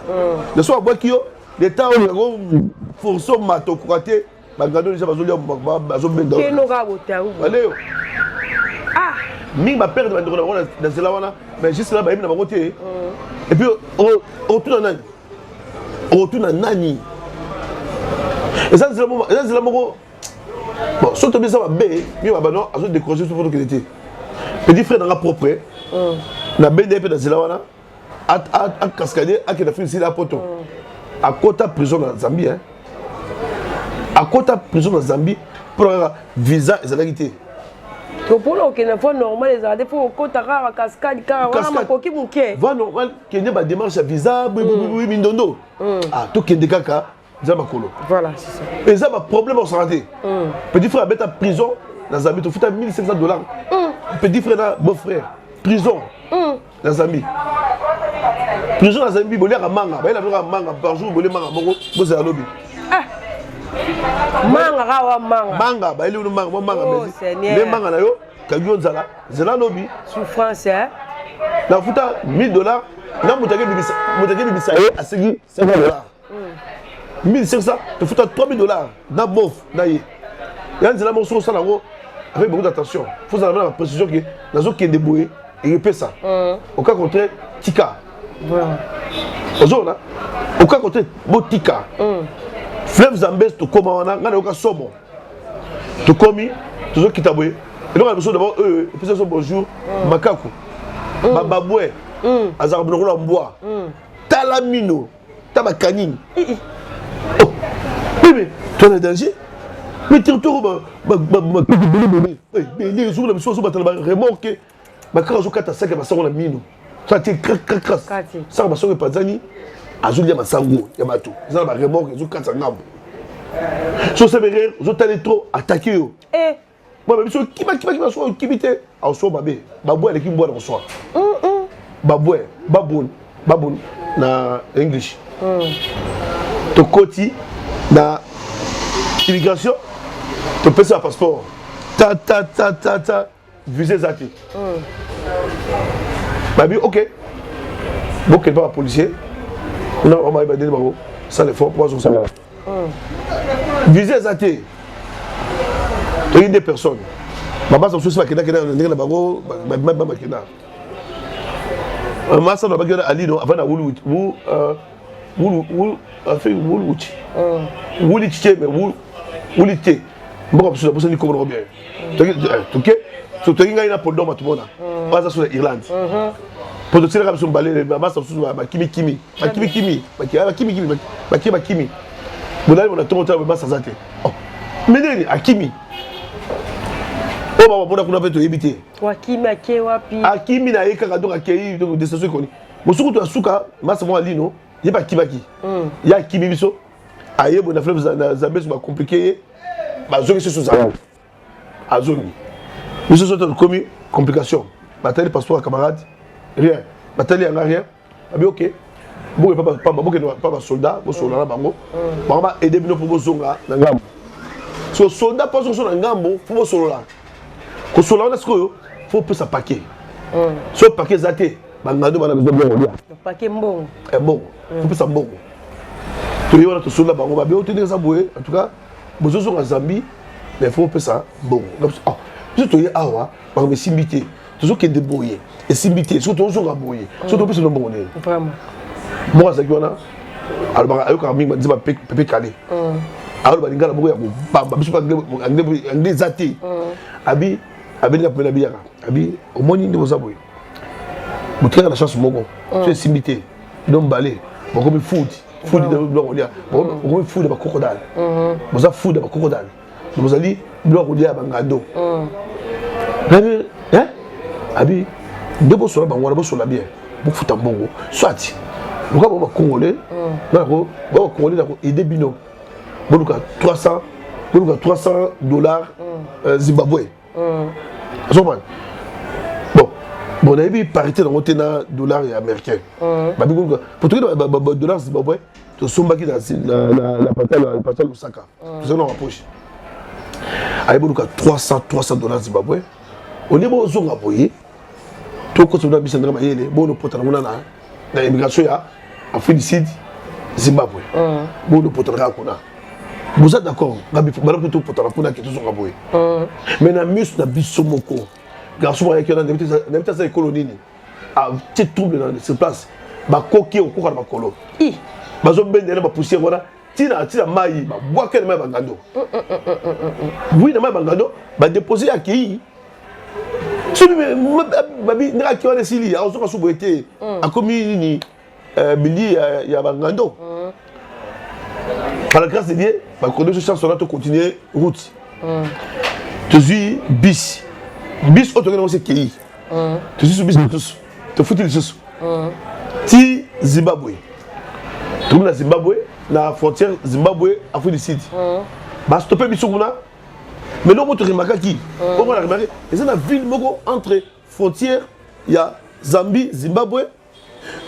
Speaker 2: le soir bois qui les temps où forçons mato croité bagado déjà bazolio bazobenda allez ah mi ma père de dans cela wana mais juste là ba na côté et puis on tourne nani et ça c'est le moment bon surtout bien ça va bé mi ba non azo décrocher sur photo qu'il était petit frère dans la propre na BDP dans cela wana à cascader à qui a fait ici la poto à côté prison dans Zambie à côté prison dans Zambie pour visa et salarié
Speaker 1: pour le qui n'est pas normal les adeptes au côté à cascade car on a coquille mouquet
Speaker 2: va normal qu'il n'y ait pas démarche à visa oui mindondo ah tout qui est des caca Zambakolo
Speaker 1: voilà c'est ça
Speaker 2: et ça va problème en santé petit frère bête à prison dans Zambie tu fais à $1,500 petit frère beau frère prison dans Zambie. Prison dans Zambie, il y a un manga. Il y a un manga par jour, il y a un manga. Il y a un lobby. Manga, il y a un manga. Il y a un manga. Il y a un lobby.
Speaker 1: Souffrance, hein?
Speaker 2: Il y a $1,000. Il y a $500. $1,500. Tu fais $3,000. Dans bof. Il y a un morceau, avec beaucoup d'attention. Il faut avoir la précision que dans un qui est débrouillé, il répète ça. Au cas contraire, tika. Au cas contraire, tika. Fleuve Zambès, tu commandes, on a aucun somme. Tu commis, tu as quitté. Et donc, on a d'abord eux, et puis ça, bonjour, Makaku, Bababoué, Azarbonoro Mboa, Talamino, Tabakanine. Oui, mais tu as un danger. Mais tu retrouves les jours, la mission, remorque, ma carte, je à 5 et ma soeur, on a mis nous. Ça a été crasse. Ça, ma soeur, pas d'ani, Azulia, ma sango, Yamato. Ils ont la remorque, ils ont 4 ans. Si vous avez trop attaqué. Moi, je suis qui m'a soigné, qui m'était en soi, babé. Baboué, elle est qui me boit dans le soir. Baboué, baboun, na English. To koti, na immigration. Tu peux faire un passeport. Visé Zati. Babi, ok. Bon, quel pas un policier. Non, on m'a dit, ça les faut, pour moi, ça. Visé Zati. Tu as des personnes. Maman, ça me soucie, je suis Ali, avant la Wulu, bon, je suis comprendre bien. Ok? Tu as une pour dormir tout le monde. Pas ça sur l'Irlande. Pour te tirer sur le balai, ma masse sur ma kimi. Vous allez, on a tout le temps, ma masse à zate. Mais à kimi. Oh, on a fait éviter.
Speaker 1: Wakimi, Akewapi.
Speaker 2: Akimi na eka donc akei donc des stations connues. Mon soukou to asuka, masse moi lino, il y a pas kibaki. Il y a kimi biso. Aye, bon, la flemme Zambé, c'est compliqué. Bazongi c'est sous ça. Azongi. Nous sommes commis complication. Bataille passeport à camarade. Rien. Bataille en rien. Ah ok. Bon pas soldat, bon soldat là bango. On va aider bien pour bozonga na ngambo. So soldat pas sur na ngambo, faut soldat. Ko soldat na siko faut peu ça paquet. So paquet zaté. Bangado bana besoin bien olia.
Speaker 1: Paquet mbongo.
Speaker 2: Bon. Faut peu ça mbongo. Tu y a tout soldat bango ba bien tenir ça boué. En tout cas, bozonga en Zambie, mais faut peu ça mbongo. Ah, tu y awa, par mes simbité. Toujours qui est débrouillé. Et simbité, surtout on a brouillé. Surtout plus le bon.
Speaker 1: Vraiment.
Speaker 2: Moi ça qui on a. Alors ayo ka mi dit ba pépé calé. Alors ba ngala boya ba biso ba anglais zaté. Abi na pena biaka. Abi au moni ndi bozaboy. Mutra la chance mogo. Tu es simbité. Donc balé. Bon comme food de l'olia. Bon comme food de crocodile. Boza food de crocodile. Vous allez bloc au dia bangado. Hein? Abi de bo sola bangwa bo sola bien. Bo futa bongo. Soit. Pourquoi on va congolais? D'accord. Bon congolais d'accord aider bino. Bon 300 $, Zimbabwe. Bon, on a vu parité dans le dollar américain. Pour tout le dollar Zimbabwe, tu as la patelle Lusaka. Tu sais, dans la poche. Il y a $300 Zimbabwe. On est bon, on a envoyé. Tout le monde a dit que bon, on a l'immigration à Afrique du Sud, Zimbabwe. Bon, on a vous êtes d'accord? Mais la mus na biso moko. Garçon avec qui on a des ça colonies. Ah, petit trouble dans cette place. Ba koki au kokara ba kolo. Bazo bendele ba poussière voilà. Tina mai ba bois quel mai bangando. Oui, na mai bangando ba déposer à qui? Celui babi na qui on est sili, a ozo subo été a commis ni mili ya bangando. Par la grâce de Dieu, ma connexion sera de continuer route. Tu suis bis. Bis autorisé aussi qui. Tu suis bis tous. Tu fous les choses. Ti Zimbabwe. Tu es Zimbabwe, la frontière Zimbabwe Afrique du Sud. Bah stopper bisoguna. Mais non, tu remarques qui? On va remarquer. Et c'est la ville mogo entre frontière, il y a Zambie, Zimbabwe.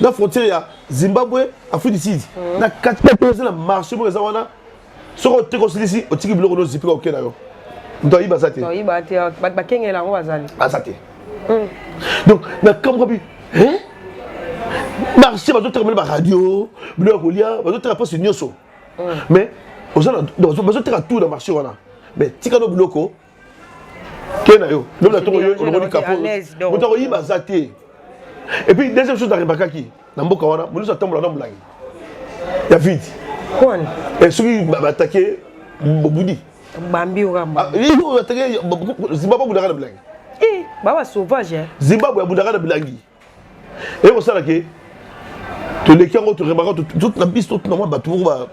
Speaker 2: La frontière, il y a Zimbabwe, Afrique du Sud. La quatrième, c'est le marché pour les Awana. Si on est ici, on tire le bleu, on zipper au Kenya. On doit y basater. On doit y basater. Donc, comme on dit, hein? Marché, on doit terminer la radio, on doit terminer la Nyoso. Mais, on doit terminer tout dans le marché. Mais, si on a un bloc, na yo même la tongo yo on capot moto yi bazate et puis deuxième chose d'arriba qui na mboka wana mo nous attendre na mulangi ya vide
Speaker 1: quoi
Speaker 2: et celui attaquer Bobudi
Speaker 1: Bambi Orama
Speaker 2: il faut attaquer Zimbabwe budaka na mulangi
Speaker 1: baba sauvage
Speaker 2: Zimbabwe budaka na mulangi et on sala que to les kango to remarque tout na piste tout normalement ba tout ba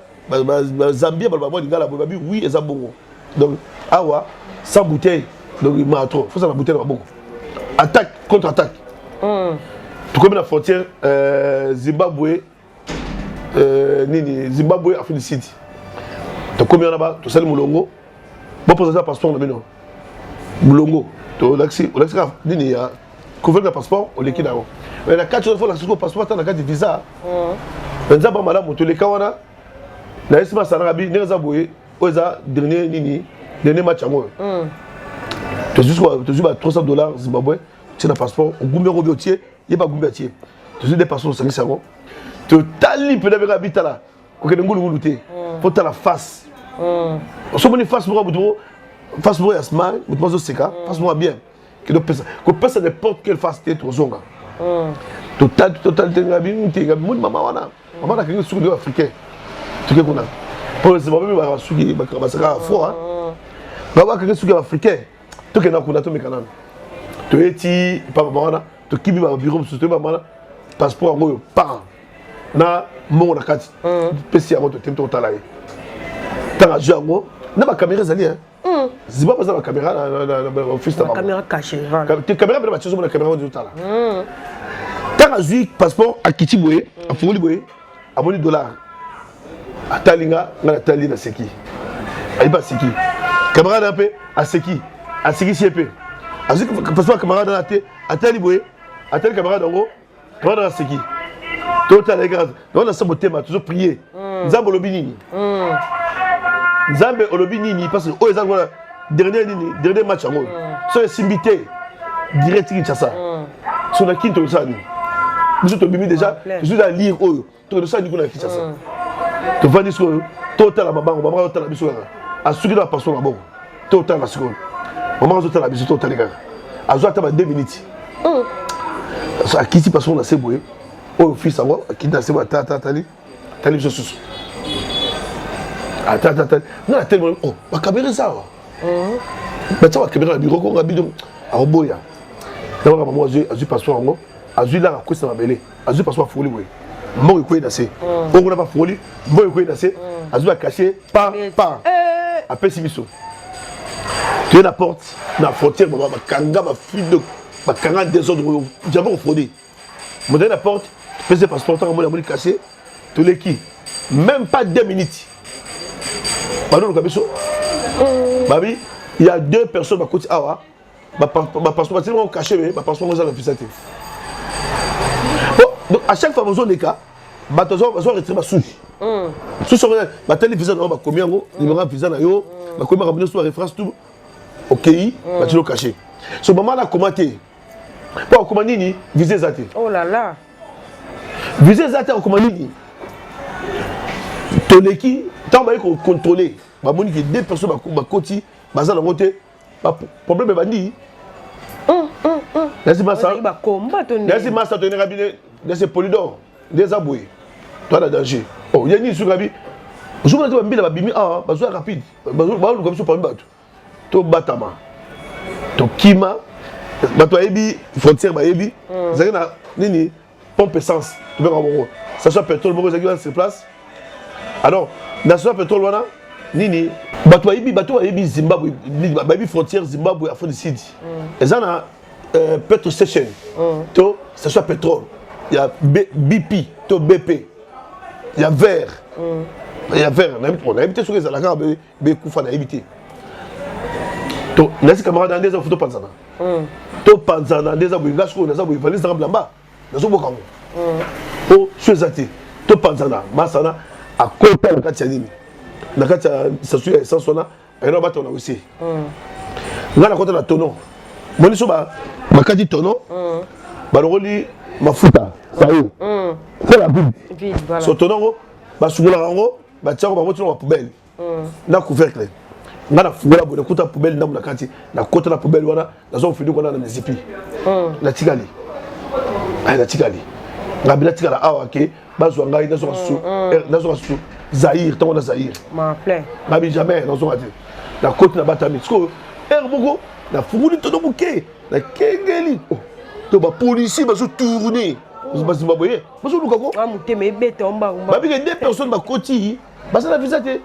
Speaker 2: Zambie ba ba ngala ba oui eza bongo donc awa sans bouteille donc il m'a trop faut ça la bouteille là beaucoup attaque contre attaque tout comme la frontière Zimbabwe nini Zimbabwe Afrique du Sud to comme là-bas to sali mulongo bon poser ça passeport na bino mulongo to laxi nini ya couvrir le passeport au liquide là mais la quatre fois la passeport na carte de visa benza ba malamu to les kawana na esma sanabi neza boye oza dernier match ngo to juste $300 Zimbabwe tu as un passeport au gumbe robiotier il pas gumbe tier tu as des passeports 500 euros tu tali peut d'avoir habité là ko ke ngulu ngulu faut ta la face so moni face pour boudou face pour yasma boudou seka face moi bien que pesa n'importe quelle face tête au zonga total tengabi ntinga mon mama wana mama na kingi suku africain tu ke kona pour Zimbabwe ba suki ba saka froid ba kingi suki africain to ke na kuna to mekana to eti papa wana to kibi ba bureau so to ba mana passeport ngo pa na mo na kati pesi yango to temto talaye tanga jango na ba caméra zali Zimbabwe za ba caméra na office ta ba
Speaker 1: caméra cachée
Speaker 2: te caméra ba tchozo na caméra de tala tanga zui passeport akiti boye afungoli boye aboni dollar atalinga na tali na seki aiba seki caméra na pe aseki CP azui passeport caméra na te atali boye atali caméra dango caméra na seki total les gars on a saboté ma toujours prier nzambe lobinini nzambe olobinini parce que eza ngona dernier match ngo so simbité direct Kinshasa so na kinto sani nous to bimi déjà je suis à lire oyo to sani kuna Kinshasa to vandi so total la mabango mama total la biso asuki na passeport na bongo total la seconde mama total la biso total les gars azo ata ba 2 minutes so akiti passeport na seboye au fils à moi qui n'a pas tali juste non tellement oh ma caméra ça mais ça va caméra bureau qu'on a bidon à Oboya d'abord maman a passeport moi a vu là à ça ma belle a vu passeport folie oui moi il d'assez on n'a pas folie moi il d'assez a vu à cacher pas à pessimisme tu es la porte la frontière ma kanga ma fille de ma kanga désordre j'avais fraudé me donne la porte pèse passeport tant que moi caché tous les qui même pas 2 minutes pardon kabiso babi il y a 2 personnes à côté awa ma passeport tellement caché mais ma passeport dans la fiscalité bon donc à chaque fois besoin des cas ba tozo besoin retirer ma souche sous sur ma télévision on va combien ngo numéro visa na yo ba combien ramener sur référence tout OK ba tu le caché ce moment là commenter pour commander ni viser zati
Speaker 1: oh là là
Speaker 2: viser zati au commander ni toleki tant ba ko contrôler ba moni que 2 personnes ba koti baza na moté ba problème ba ndi Merci Massa.
Speaker 1: Il va combattre.
Speaker 2: Merci Massa to na cabinet de ce polydor des aboués. Toi la danger. Oh, il y a ni sur gabi. Je vous dis ba mbila ba bimi ah ba zo rapide. Ba zo ba comme ça parmi bato. To batama. To kima bato ebi frontière ba ebi. Zaki na nini pompe essence. Tu veux ngamo. Ça soit pétrole mo zaki sur place. Alors, na soit pétrole wana nini bato ebi Zimbabwe ba ebi frontière Zimbabwe Afrique du Sud. Ezana pétrole station. To ça soit pétrole. Il y a BP, to BP. Il y a vert. Il y a vert. On a habité sur les alaka be kufa na habité. To nasi camarade dans des photos panzana. To panzana des abu ngashko na zabu valise dans blamba. Na zo bokango. To suezati. To panzana masana a côté na kati ya nini. Na kati ya station ya essence wana ayona bato na aussi. Ngana côté na tono. Moni so ba makati tono. Baloroli mafuta. Ça y est. C'est la vide. Voilà. So tono ba sugula rango ba tiako ba moto na poubelle. Na couvercle. nga na fungola boye nakuta poubelle ndambo na kati nakota na poubelle wana nazofini kona na mizipi natikali natikali nga bila tikala awa ke bazwa ngai nazoka su Zaïre tango na Zaïre nga bi jamais nazoka te nakoti na batami siko moko na fungoli todo moke na kengeli to bapolisi bazotourne bazimbabwe bazoluka ko babike 2 personnes bakoti baza na visa te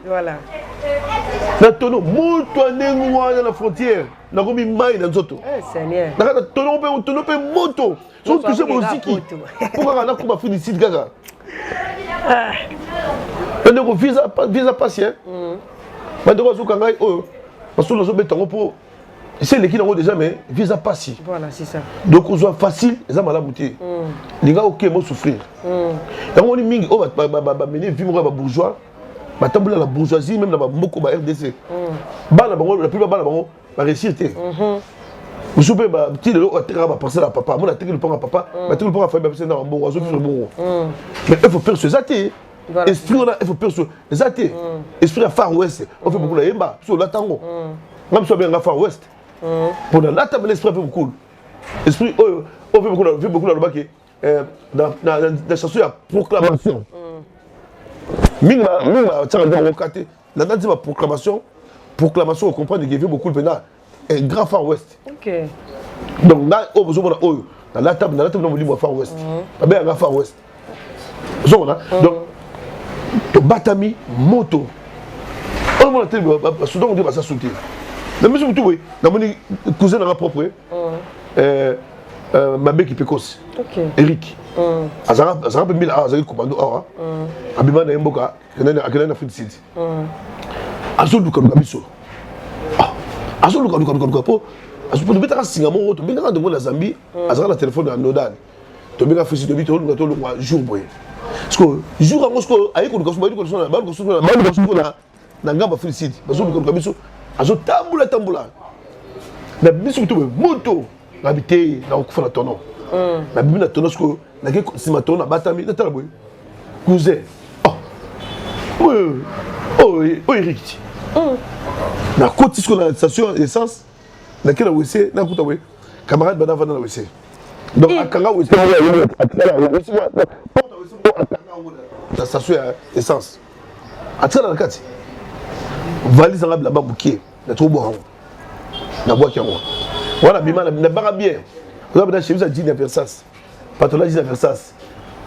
Speaker 2: na tono moto andengi wana na frontière nakomi mai na nzoto nakata tono mpe moto so touche moziki mpo kaka nakoma félicite kaka bandeko visa pasi bandeko azoka ngai oyo basolo azobeta yango mpo ese eleki nango déjà mais visa pasi donc ozwa facile eza malamu te linga okema osouffrir yango oni mingi oyo bamene vi moko ya babourgeois batambola la bourgeoisie même na bamoko ba RDC bana bango la plupart bana bango baréussir te mosusu mpe bati lelo atekaka baparcelle ya papa mona ateki lopango ya papa bateki lopango ya famille bapesena bambongo azofisre bongo mais il faut perso eza te esprit wana il faut perso eza te esprit ya far west ofe bokulu ayemba biso olatango nga biso abenga far west mpona latama l'esprit afe bokulu esprit oyo ofe bokulu alobaki na chanson ya proclamation mingi batiaka nde yango te nanda nti baproclamation on comprend que veut beaucoup pendant un grand far west donc là oyo bozomona oyo na latable na molimo ya far west babengaka far west ozomona donc tobatami moto oyo mona te basudango nde basa suti na miso mutu boye namoni cousin nanga propre mabeki pekosi Eric azalaka mpe mbila awa azalaki commando awa abima na ye mboka akendaki na Afrique Sud azolukaluka biso azolukaluka mpo tobetaka singa moko tobengaka ndenge na Zambie azalaka na telefone ya Nodan tobenga Afrique Sud tobi tolongwa jour boye parceque jour yango sikoyo aye koluka so na ngambo Afrique Sud bazolukaluka biso azotambola na biso kutu boye moto nabi te nakokufa na tono nabimi na tono sikoyo nake nsima tono na batami natala boye cousin oyo Eric ti nakoti sikoyo na station essence nake na wc nakuta boye camarade bana vanda na wc donc akanga wc na station ya essence atikala na kati valise anga bilamba bukie natobwa yango nabwaki yango wana bima nabanga bien ozabana chemise ya jean ya Versace pantalon jean ya Versace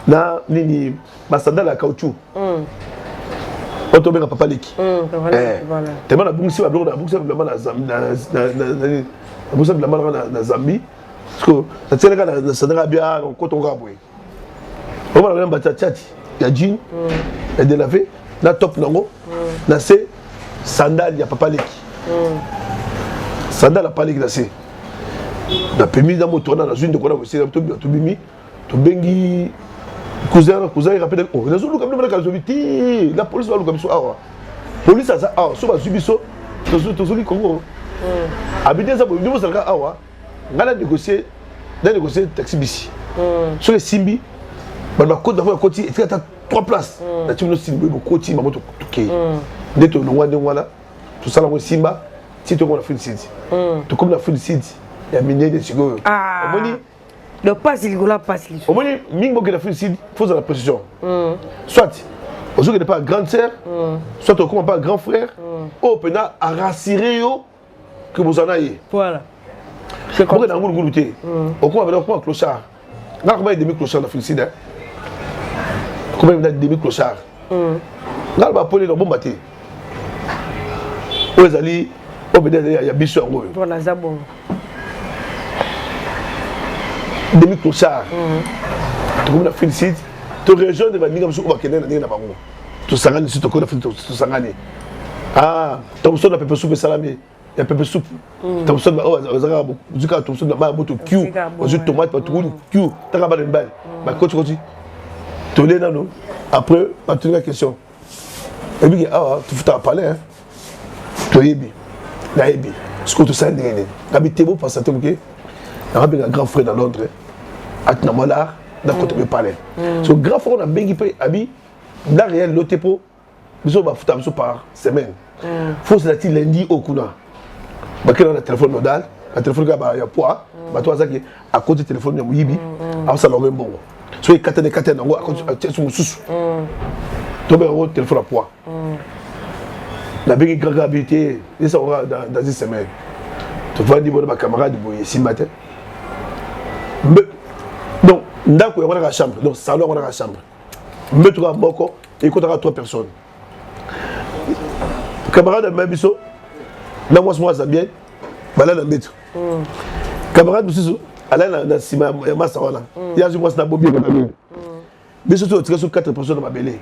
Speaker 2: na nini basandale ya caoutchouc oyo tobenga papa leki tellement nabungisi babiloko nabungisa bilamba na Zambie parceque natielaka na sandale ya bia kotonga boye omona bana batiatiati ya jean ya delave na top nango na se sandale ya papa leki sandale ya papa leki na se na permis na moto wana na zwi ndeko wana wese tobimi tobengi cousin rapide nazoluka bino balaka zobi ti la police baluka biso awa police aza awa so bazwi biso tozoli kongo abide eza boye bozalaka awa ngai na négocier taxi bisi soki esimbi bana bakoti etika ata 3 places na ti bino sili boye bokoti bango tokei nde tolongwa ndenge wana tosala yango esimba ti tokongo na Afrique Sud tokomi na Afrique Sud ya minene sikoyo omoni
Speaker 1: le passe likolo passe likolo
Speaker 2: omoni mingi bokende Afrique Sud faut la précision soit ozokende pas grande sœur soit okoma pas grand frère oyo mpena arassuré yo que bozala ye
Speaker 1: voilà
Speaker 2: bokende ngulungulu te okoma pena okoma clochard nga koma demi clochard na Afrique Sud okoma demi clochard nga baponi na bomba te oyo ezali oyo pena ya biso yango oyo
Speaker 1: voilà za bongo
Speaker 2: demi clochard tokomi na Afrique Sud to rejoindre baninga biso oyo bakende na ndenge na bango tosangani si tokomi na Afrique tosangani tamoso na pepe soupe esalami ya pepe soupe tamoso oyo azalaka ozwikaka tamoso na baya moto kiu ozwi tomate batukuli kiu taka bana mibali bakotikoti tolie nano après batuninga question ebiki awa tofutaka palais toyebi nayebi sikoyo tosala ndenge nini ngabi te bopasa te moke nakabenga grand frère na Londres atina molar na kote me palais so grand frère na bengi pe abi na réel lote po biso bafuta biso par semaine faut se la lundi au kuna bakela na téléphone nodal na téléphone ka ba ya poa bato azaki à côté téléphone ya muyibi a ça lo mbongo so ikatene ngo a côté sur mususu to be au téléphone à poa la big gravité et ça aura dans une semaine tu vas dire ba camarade boye simbate donc ndako ya la chambre donc salon la chambre mettre à moko et contre 3 personnes camarade Mabiso là moi ça bien bala na mettre camarade Biso ala na sima ya massa wala ya je moi na bobi na mimi biso to tika sur 4 personnes ma belé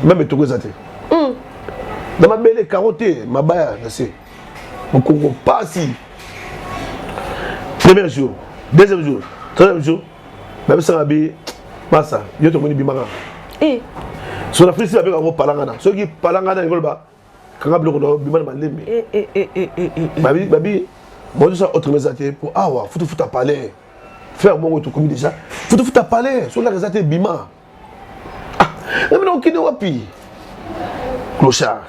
Speaker 2: même to kozate dans ma belé carotte mabaya na se Congo pas si premier jour deuxième jour troisième jour même ça abi massa yo to moni bimara sur la frise avec un palangana ceux qui palangana ngolba kanga bloko bimana malembe babi bon ça autre mesate pour awa futa parler faire bon to comme déjà futa parler sur la resate bima mais non kini wapi clochard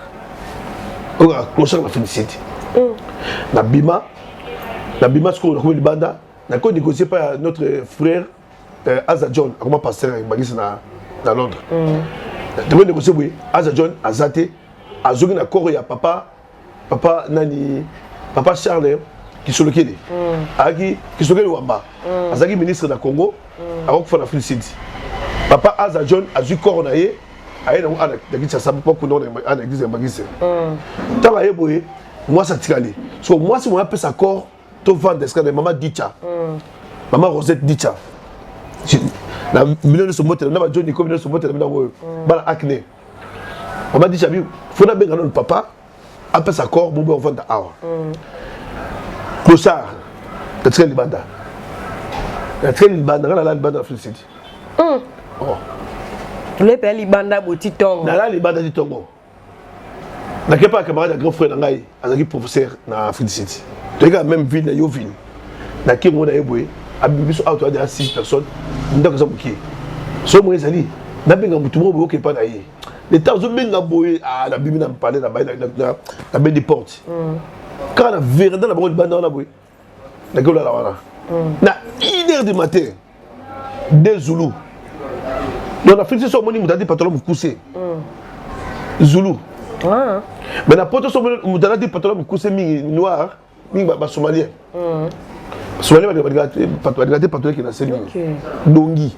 Speaker 2: clochard la félicité na bima ce qu'on a comme banda na ko négocier par notre frère Aza John comment passer bagis na Londres devait négocier oui Aza John azate azogi na koro ya papa nani papa Charles qui sur lequel aki qui sur lequel wamba azaki ministre na Congo ako fa na Félicité papa Aza John azu koro na ye aye na ana dakitsa sabu pas kuno na église bagis tant aye boye moi ça tikali so moi si moi appelle ça corps to vendre escale maman Dicha maman Rosette Dicha na million de somote na ba Johnny comme de somote na ngo bala acné on m'a dit Chabi faut na benga non papa après sa corps bon on vend awa clochard la très libanda la libanda Félicité
Speaker 1: oh les pays libanda botitongo
Speaker 2: na la libanda titongo na kepa camarade grand frère ngai azaki professeur na Félicité tu gars même ville na Yoville na kingo na yeboye abibiso auto de 6 personnes ndako za muki so mo ezali na benga mutu mo boke pa na ye les temps zo benga boye la bimi na parler na baï na ben des portes quand la véranda na bango banda na boye na gola la wana na 1h du matin des Zulu donc la Félicité so moni mutadi patron mukuse Zulu mais la porte so mutadi patron mukuse mi noir mi ba somalien Somalien va regarder patron qui na seli dongi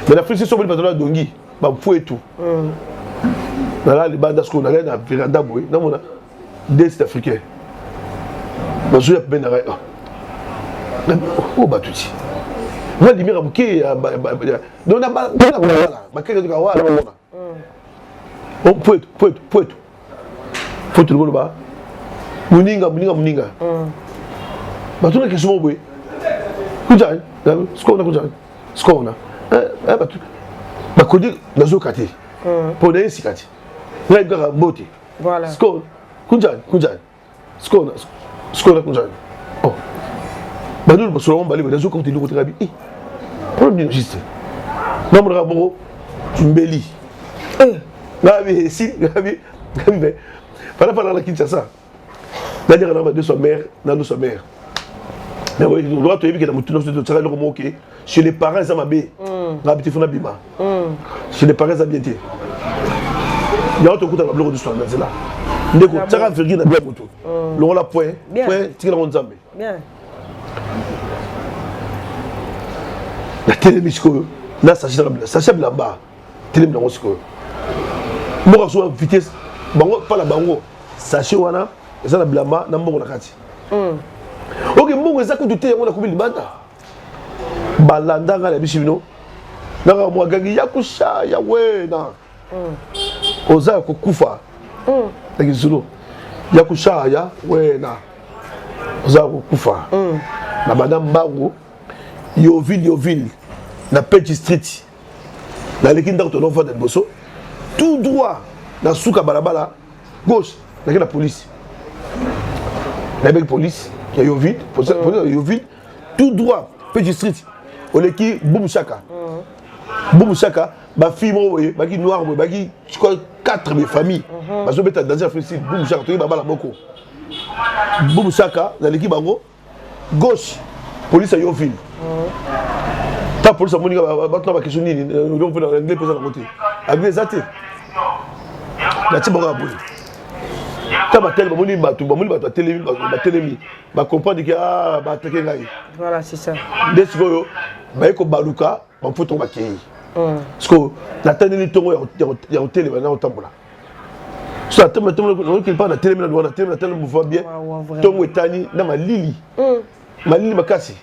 Speaker 2: mais la Félicité so moni patron dongi ba fou et tout dans les bandes qu'on a na véranda boy na mona des africains na zo ya ben na oh batuti moi limira buke non na ba wala bakeke ka wala mona oh faut tout le monde ba muninga batuna ke sumo boy kunja skona batu bakodi na zo kati pour des sikati na ga mbote
Speaker 1: voilà
Speaker 2: skona kunja skona kunja oh badul basolo mbali bazo ko tili ko trabi problème juste non mon rabo mbeli ngabi si ngabi para la Kinshasa la dire na de sommaire na nous sommaire mais oui on doit te dire que dans tout notre travail le OK chez les parents ça m'a bé na petit fona bima chez les parents ça bien été il y a autre coup dans le bloc de soin là ndeko tsaka vergi na bien moto longo la point tikela ngo nzambe
Speaker 1: bien
Speaker 2: la télémisco là ça blamba télém dans siko mo so vitesse bango pas la bango sachet wana ça na blamba na mbongo na kati OK mbongo ezako douter ngo na kubili banda balanda nga la bishibino na mo gangi yakusha ya wena oza kokufa taki zulu yakusha ya wena oza kokufa na banda mbango Yoville na Petit Street na l'équipe d'Orton Enfant de Bosso tout droit na Souka Balabala gauche la police la belle police qui a Yoville tout droit Petit Street au l'équipe Boum Chaka ma fille moi baki noir moi baki je crois 4 mes familles parce que beta dans un festival boum chaka to baba la boko boum chaka dans l'équipe bango gauche police yo ville ta police moni ba ba question nini on peut en anglais poser la côté anglais zate la tiboka bouli ta ba tel ba moni ba télémi ba comprendre que ah ba attaquer ngai
Speaker 1: voilà c'est ça
Speaker 2: des yo ba ko baluka ba photo ba kei parce que la télé tongo ya hôtel ba na otambola so atama tongo qu'il pas na télé na télé mouvement bien tongo etani na malili makasi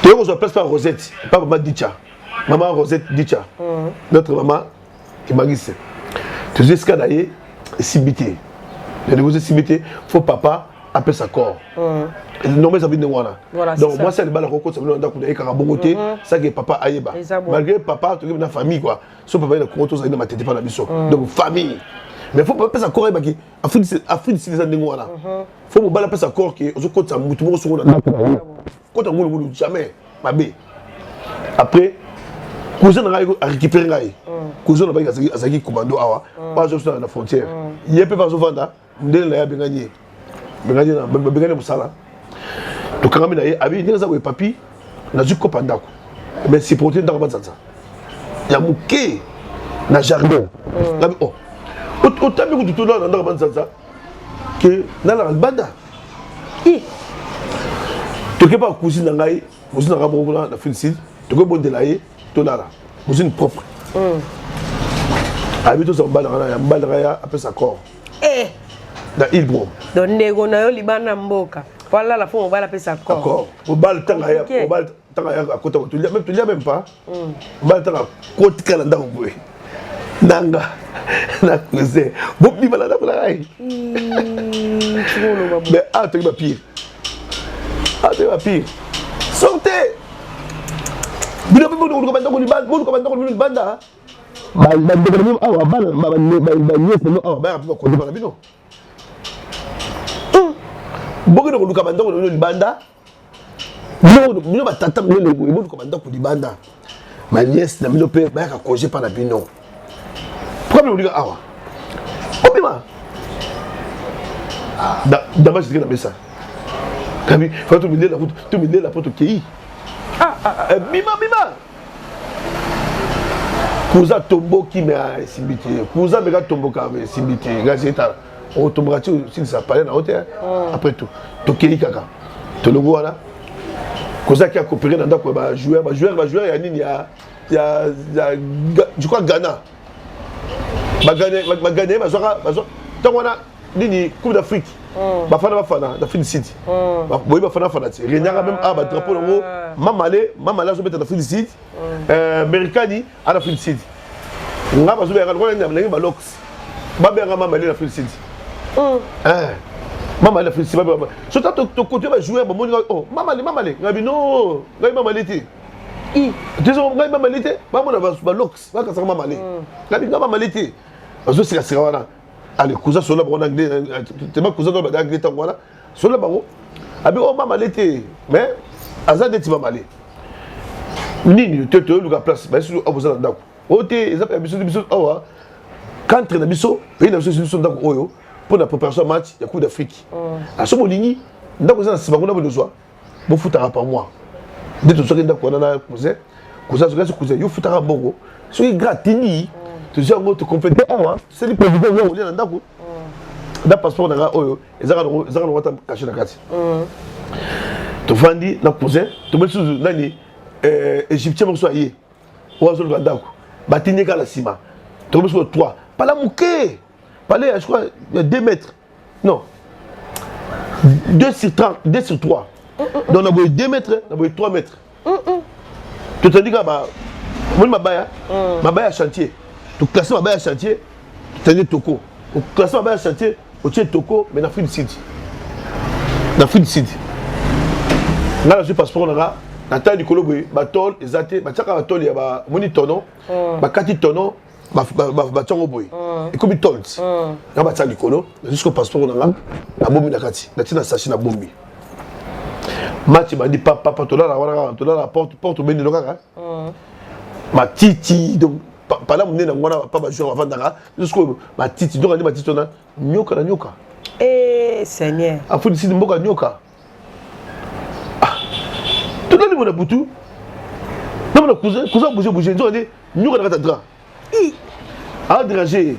Speaker 2: tu as place par Rosette pas maman Dicha maman Rosette Dicha notre maman qui magisse tu sais ce qu'il a d'ailleurs sibité le négocier sibité faut papa après sa corps normalement ça vient de moi donc moi c'est le bal roko ça vient d'ako de karabongoté ça que papa ayeba malgré papa tu es dans famille quoi son papa il a conto ça dans ma tête pas la biso donc famille mais faut pas passer corps baki Afrique c'est des ndengwa là faut me bala passer corps que on compte ça mutu mo so na compte ngulu jamais mabe après cousin na a récupérer ngai cousin na ba azaki commando awa pas juste dans la frontière il peut pas se vendre ndele la ya benganye na benganye musala to kangami na ye abi ndeza ko papi na zuko pandako mais c'est pour te ndako banzanza ya muke na jardin ngabi oh autant que tout là dans banzanza que dans la banda to ke pas cousine ngai cousine na bongo na félicite to ko bondela ye to là cousine propre abi to sa mbala ya après sa corps da Ilbro
Speaker 1: donc nego na yo libana mboka voilà la fois on va la pesa corps
Speaker 2: d'accord au bal tanga ya à côté tu lis même pas bal tanga côté calendar boy nanga na cousin bobi bala da la ai mais ah tu vas pire sortez bino pe bono ko banda Bogo ko luka banda ko libanda bino batata bino ko banda ko libanda ma nièce na bino pe ba ka congé par la bino problème luka awa obima da ba jika na besa kabi fa tu mille la poto kei bima kuza tombo ki me simbité kuza me ka tombo ka me simbité gazeta on tombera si ça parlait dans hauteur après tout tokei kaka to logo wana koza ki a coopéré dans ndako ba joueur ya nini ya je crois Ghana ba gagner ba tango wana nini coupe d'Afrique ba fana da Félicite boy ba fana ti renyanga même ba drapeau longo mamale zo beta da Félicite americani ana Félicite ngaba zo ba ngaba ba lox ba benga mamale na Félicite maman la félicité maman so ta to côté va jouer maman oh maman ngabi no ngai maman liti désolé ngai maman liti maman na ba lox ba ka sa maman liti ngabi ngaba maman liti azo sika wana allez cousin sola ba anglais te ma cousin ba anglais tango wana sola bango abi oh maman liti mais azade ti maman liti nini te luka place ba su abozana ndako ote ezapa biso awa contre na biso pe na biso ndako oyo pour la préparation match de Coupe d'Afrique. À ce moment-là, nous avons besoin de foot par mois. Dès que nous avons cousin, vous foot à Bongo. Ce qui est gratuit, tu as un compléter. C'est le président qui est là. Dans passeport, ils ont caché la carte. Tu vas dire, le cousin, tu vas dire, Égyptien, tu vas dire, tu vas dire, Batini Kalasima, tu vas dire, 3. Pas la mouquée. Palais, je crois, il y a 2 mètres. Non. 2 sur 30, 2 sur 3. Donc, on a 2 mètres, on a 3 mètres. Tu te dis que ma baille à chantier. Tu classes ma baille à chantier, tu as Toko. Tu classes ma baille à chantier, tu as Toko, mais dans le site. Dans le site. Là, je passe pour là. La taille du colo, batol, les athées, il y a moni tonon, 4 tonons. Batongo boy et comme tolts na batsa likolo jusqu'au passeport na bombi na kati na tina sachi na bombi match ba di papa to la porte beni lokaka matiti donc par là mon ngwana pas jouer avant dara jusqu'au matiti donc matiti on a nyoka na nyoka
Speaker 1: Seigneur
Speaker 2: afu disi mboka nyoka tout le monde a boutou non mon cousin bouger donc nyoka na katadra a déranger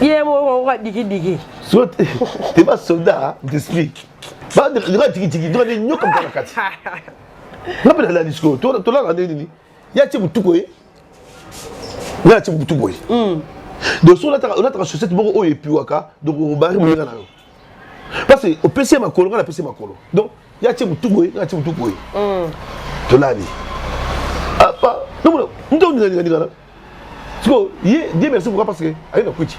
Speaker 1: on va digi
Speaker 2: soit t'es pas soldat t'explique ba digi donc nyoka na kati rappelle la disco toi là la nini ya ti butuko na ti butuko donc so on a chaussette moko et puis waka donc on bari mo ngana yo parce que au PC makolo ngana PC makolo donc ya ti butuko na ti butuko to là ni apa non ndo ni ngana so ye die merci pourquoi parce que ayi na kwiti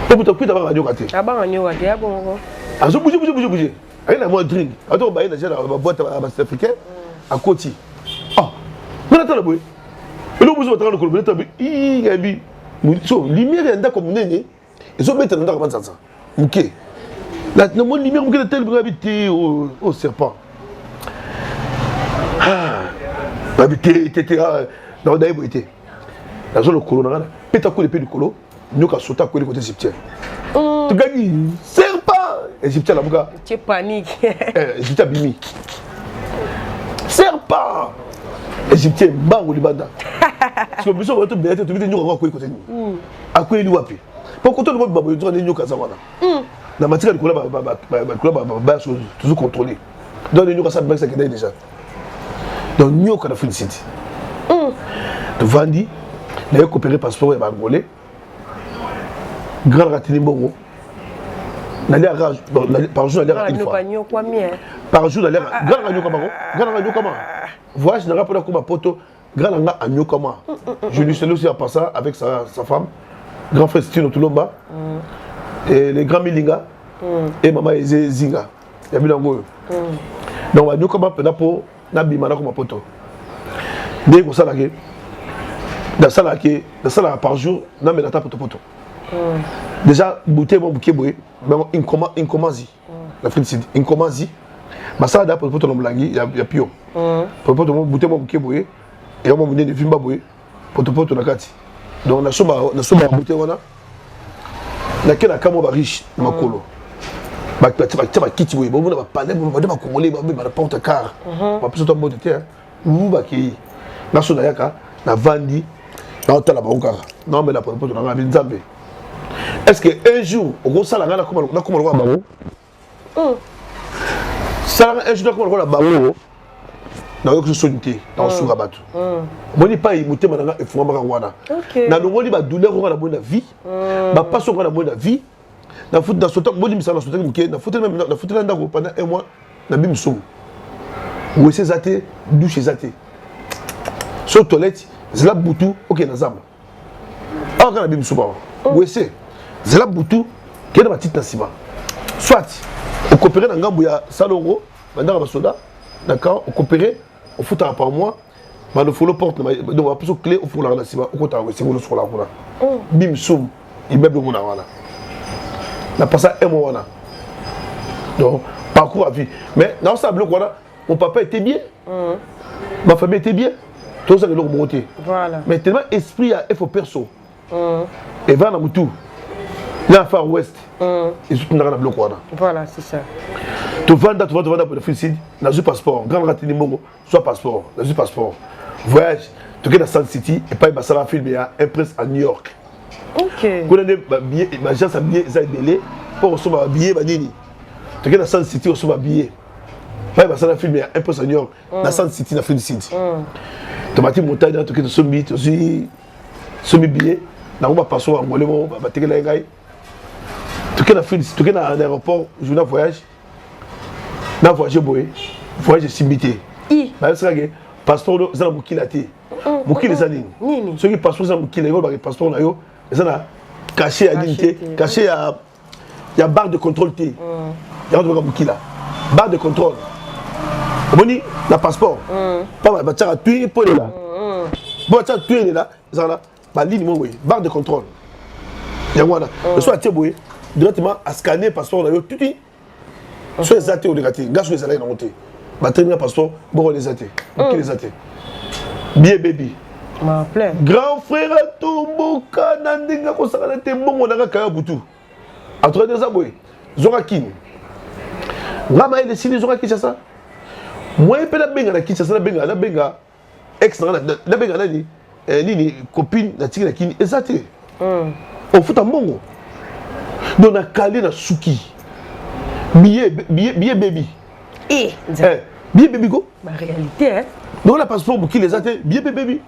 Speaker 2: to buto kwita ba nyoka te
Speaker 1: abanga nyoka te ya bongo
Speaker 2: azo bouger ayi na mo drink ato ba ina jana ba boîte ba africain à côté ah mais attends boy le bouge va le colonel tabi gabi so lumière nda comme nene ils ont mettre nda comme ça OK la mon lumière mon tel habité au serpent habité était dans daïbo était la zone le colonel peta ko le pied du colo nyoka sota ko le côté égyptien tu gagnes serpent égyptien la buka
Speaker 1: tu panique
Speaker 2: égyptien bimi serpent égyptien bango libanda parce que biso wato bete to bite nyoka ko côté ni akoye ni wapi pour côté le babo yo ni nyoka za wana na matika de kola ba chose toujours contrôlé donc nyoka ça bien ça que déjà donc nyoka na Free City to vandi na yo coopérer passeport ya bangolais grand ratini bongo na l'air par jour na l'air une fois par jour na l'air grand nyoka ma voyage n'a pas pour la poto grand nga a nyokama je lui salue aussi en passant avec sa femme grand frère Stino Tulomba et les grands Milinga et maman Eze Zinga ya bilango donc a nyokama pena po na bimana comme poto dès que ça là que dans ça par jour na me data poto déjà bouteille mon bouquet boy mais in commence la félicite in commence ma ça da poto no mlangi ya pio poto mo bouteille mon bouquet boy et on m'a donné des films baboué poto na kati donc na soma bouteille wana na kena kamo ba riche makolo ba kiti boy bon na ba palais bon ba congolais ba porte car ba plutôt bon de terre ou ba ki na sona yaka na vandi na hôtel ba okara non mais la poto na ngami nzambe est-ce que un jour on sala ngana comme le roi bango sala un jour comme le roi bango na yo solité dans sous rabatu moni pas imuté mananga e fuma maka wana na ngoli ba douleur ko na bonne vie ba passo ko na bonne vie na foot dans soto moni misala soto muké na foot même na foot ndako pendant un mois na bimso ou c'est zaté douche zaté sur toilette zela butu OK na zamba ah kana bimso ba ou c'est zela butu ke na petite nasima soit au coopérer na ngambu ya salongo bandaka ba soda d'accord au coopérer au foot par mois mais le follow porte donc on va plus clé au foulard la cima au côté c'est vous sur la couleur bim soum immeuble mon wana na passé un mois wana donc parcours à vie mais dans ça bloc voilà mon papa était bien ma famille était bien tout ça de l'autre beauté
Speaker 1: voilà
Speaker 2: mais tellement esprit à effort perso et va dans tout là far ouest et tout dans bloc
Speaker 1: voilà c'est ça.
Speaker 2: Tu vas pour le félicite, dans le passeport, grand ratini mongo, soit passeport, dans le passeport. Voyage, tu es dans Sun City et pas il va film à un prince à New York.
Speaker 1: OK.
Speaker 2: Quand on a billet, ma gens ça billet ça délai pour recevoir billet banini. Tu es dans Sun City recevoir billet. Pas il va film à un prince à New York, dans Sun City dans félicite. Tu vas monter dans tu es sommi, tu sommi billet, na on va passer en ngolé mo ba teke la ngai. Tu es dans félicite, tu es dans un aéroport, journée voyage. Na voyage boy voyage simité ba sera que passeport za mukila te mukila za nini ceux qui passeport za mukila yo ba passeport na yo za na caché à dignité caché ya barre de contrôle te ya ba mukila barre de contrôle omoni na passeport pas ba tira tuer pour là bon tira tuer là za là ba ligne mo oui barre de contrôle ya wana soit te boy directement à scanner passeport na yo tout soit les athées ou les athées, gars sur les allées dans le thé. Ma très bien passeport, bon les athées, ok les athées. Bien baby.
Speaker 1: Ma plein.
Speaker 2: Grand frère Tomboka Nandinga Kosaka te bongo nanga kaya butu. Entre deux aboy. Zorakin. Ngama ile sili Zorakin ça. Moi pe la benga na Kinshasa la benga ex na benga nani nini copine na tiki na kini ezate. On fout en bongo. Donc na kali na suki. Billet baby. Billet baby go.
Speaker 1: Ma réalité hein.
Speaker 2: Donc la passeport pour qui les athées, billet baby.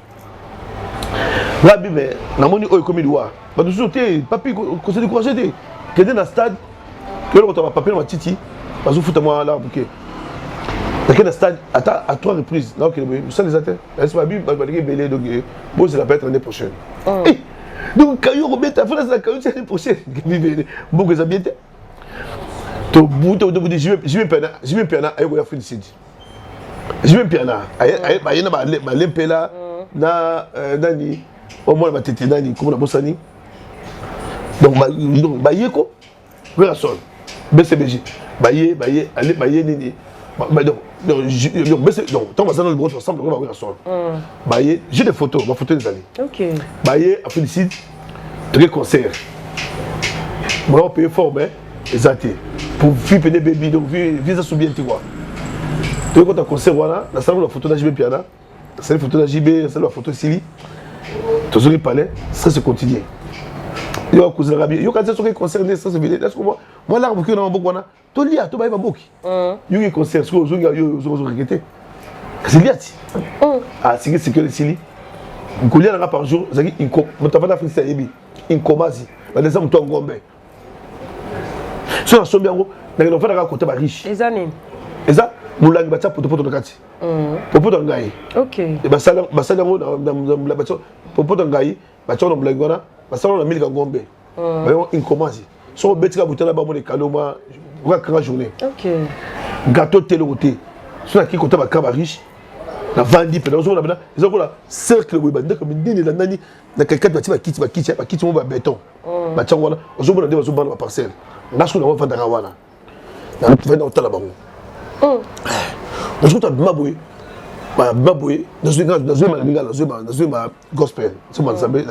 Speaker 2: Là bébé, na moni oy comme il doit. Ba de sauter, papi conseil de courage que dans le stade que on va papier dans titi, ba zo fout moi là pour que. Dans le stade à 3 reprises. Donc ça les athées. Est-ce pas bien ba belé donc bon c'est la peut-être l'année prochaine. Donc quand on met ta phrase la quand l'année prochaine. Bon que ça bien été. To bout de je vais pena ayo ya félicite. Je vais piana. Aïe na ba lempela na nani au moins ba tete nani comme na bosani. Donc ba yeko vera son. BCBG. Ba ye nini. Donc tant que le gros ensemble on va vera son. Ba ye, j'ai des photos, ma photo des années. OK. Ba ye a félicite très concert. Moi on paye fort mais exacté. Pour faire péner baby donc visa sous bien tu vois. Tu vois quand tu as concert voilà, la salle la photo d'AJB Piana, la salle photo d'AJB, la salle la photo Sili. Tu as palais, ça se continue. Il y a cousin Rabi, il y a quand tu as concert ça se vide. Est-ce que moi là beaucoup dans beaucoup là, tu lis à tu vas beaucoup. Il y a concert sur aux autres regrettés. C'est lié. Ah c'est que le Sili. Un collier là par jour, ça dit il tu vas faire ça yebi. In Komazi, la deuxième toi Ngombe. Sur la somme bien gros, na on fait la côté ba riche.
Speaker 1: Les années.
Speaker 2: Et ça mulangi batia poto na kati. Poto ngai. OK. Et basala ngo na batia poto ngai, batia na mulangi wana, basala na milika ngombe. Ba in commence. So betika butala ba mo le kaloma, wa kanga journée. OK. Gâteau téléroté. Sur la qui côté ba kaba riche. Na vandi pe na zo na bana, ils ont la cercle bo banda comme ndini la nani na quelqu'un batia ba kiti mo ba béton. Batia wana, zo bona de ba zo bana ba parcelle. Nasko na wa vanda wana. Na venda otala bango. Aujourd'hui, tu as Maboué, dans une gospel, c'est mon ensemble,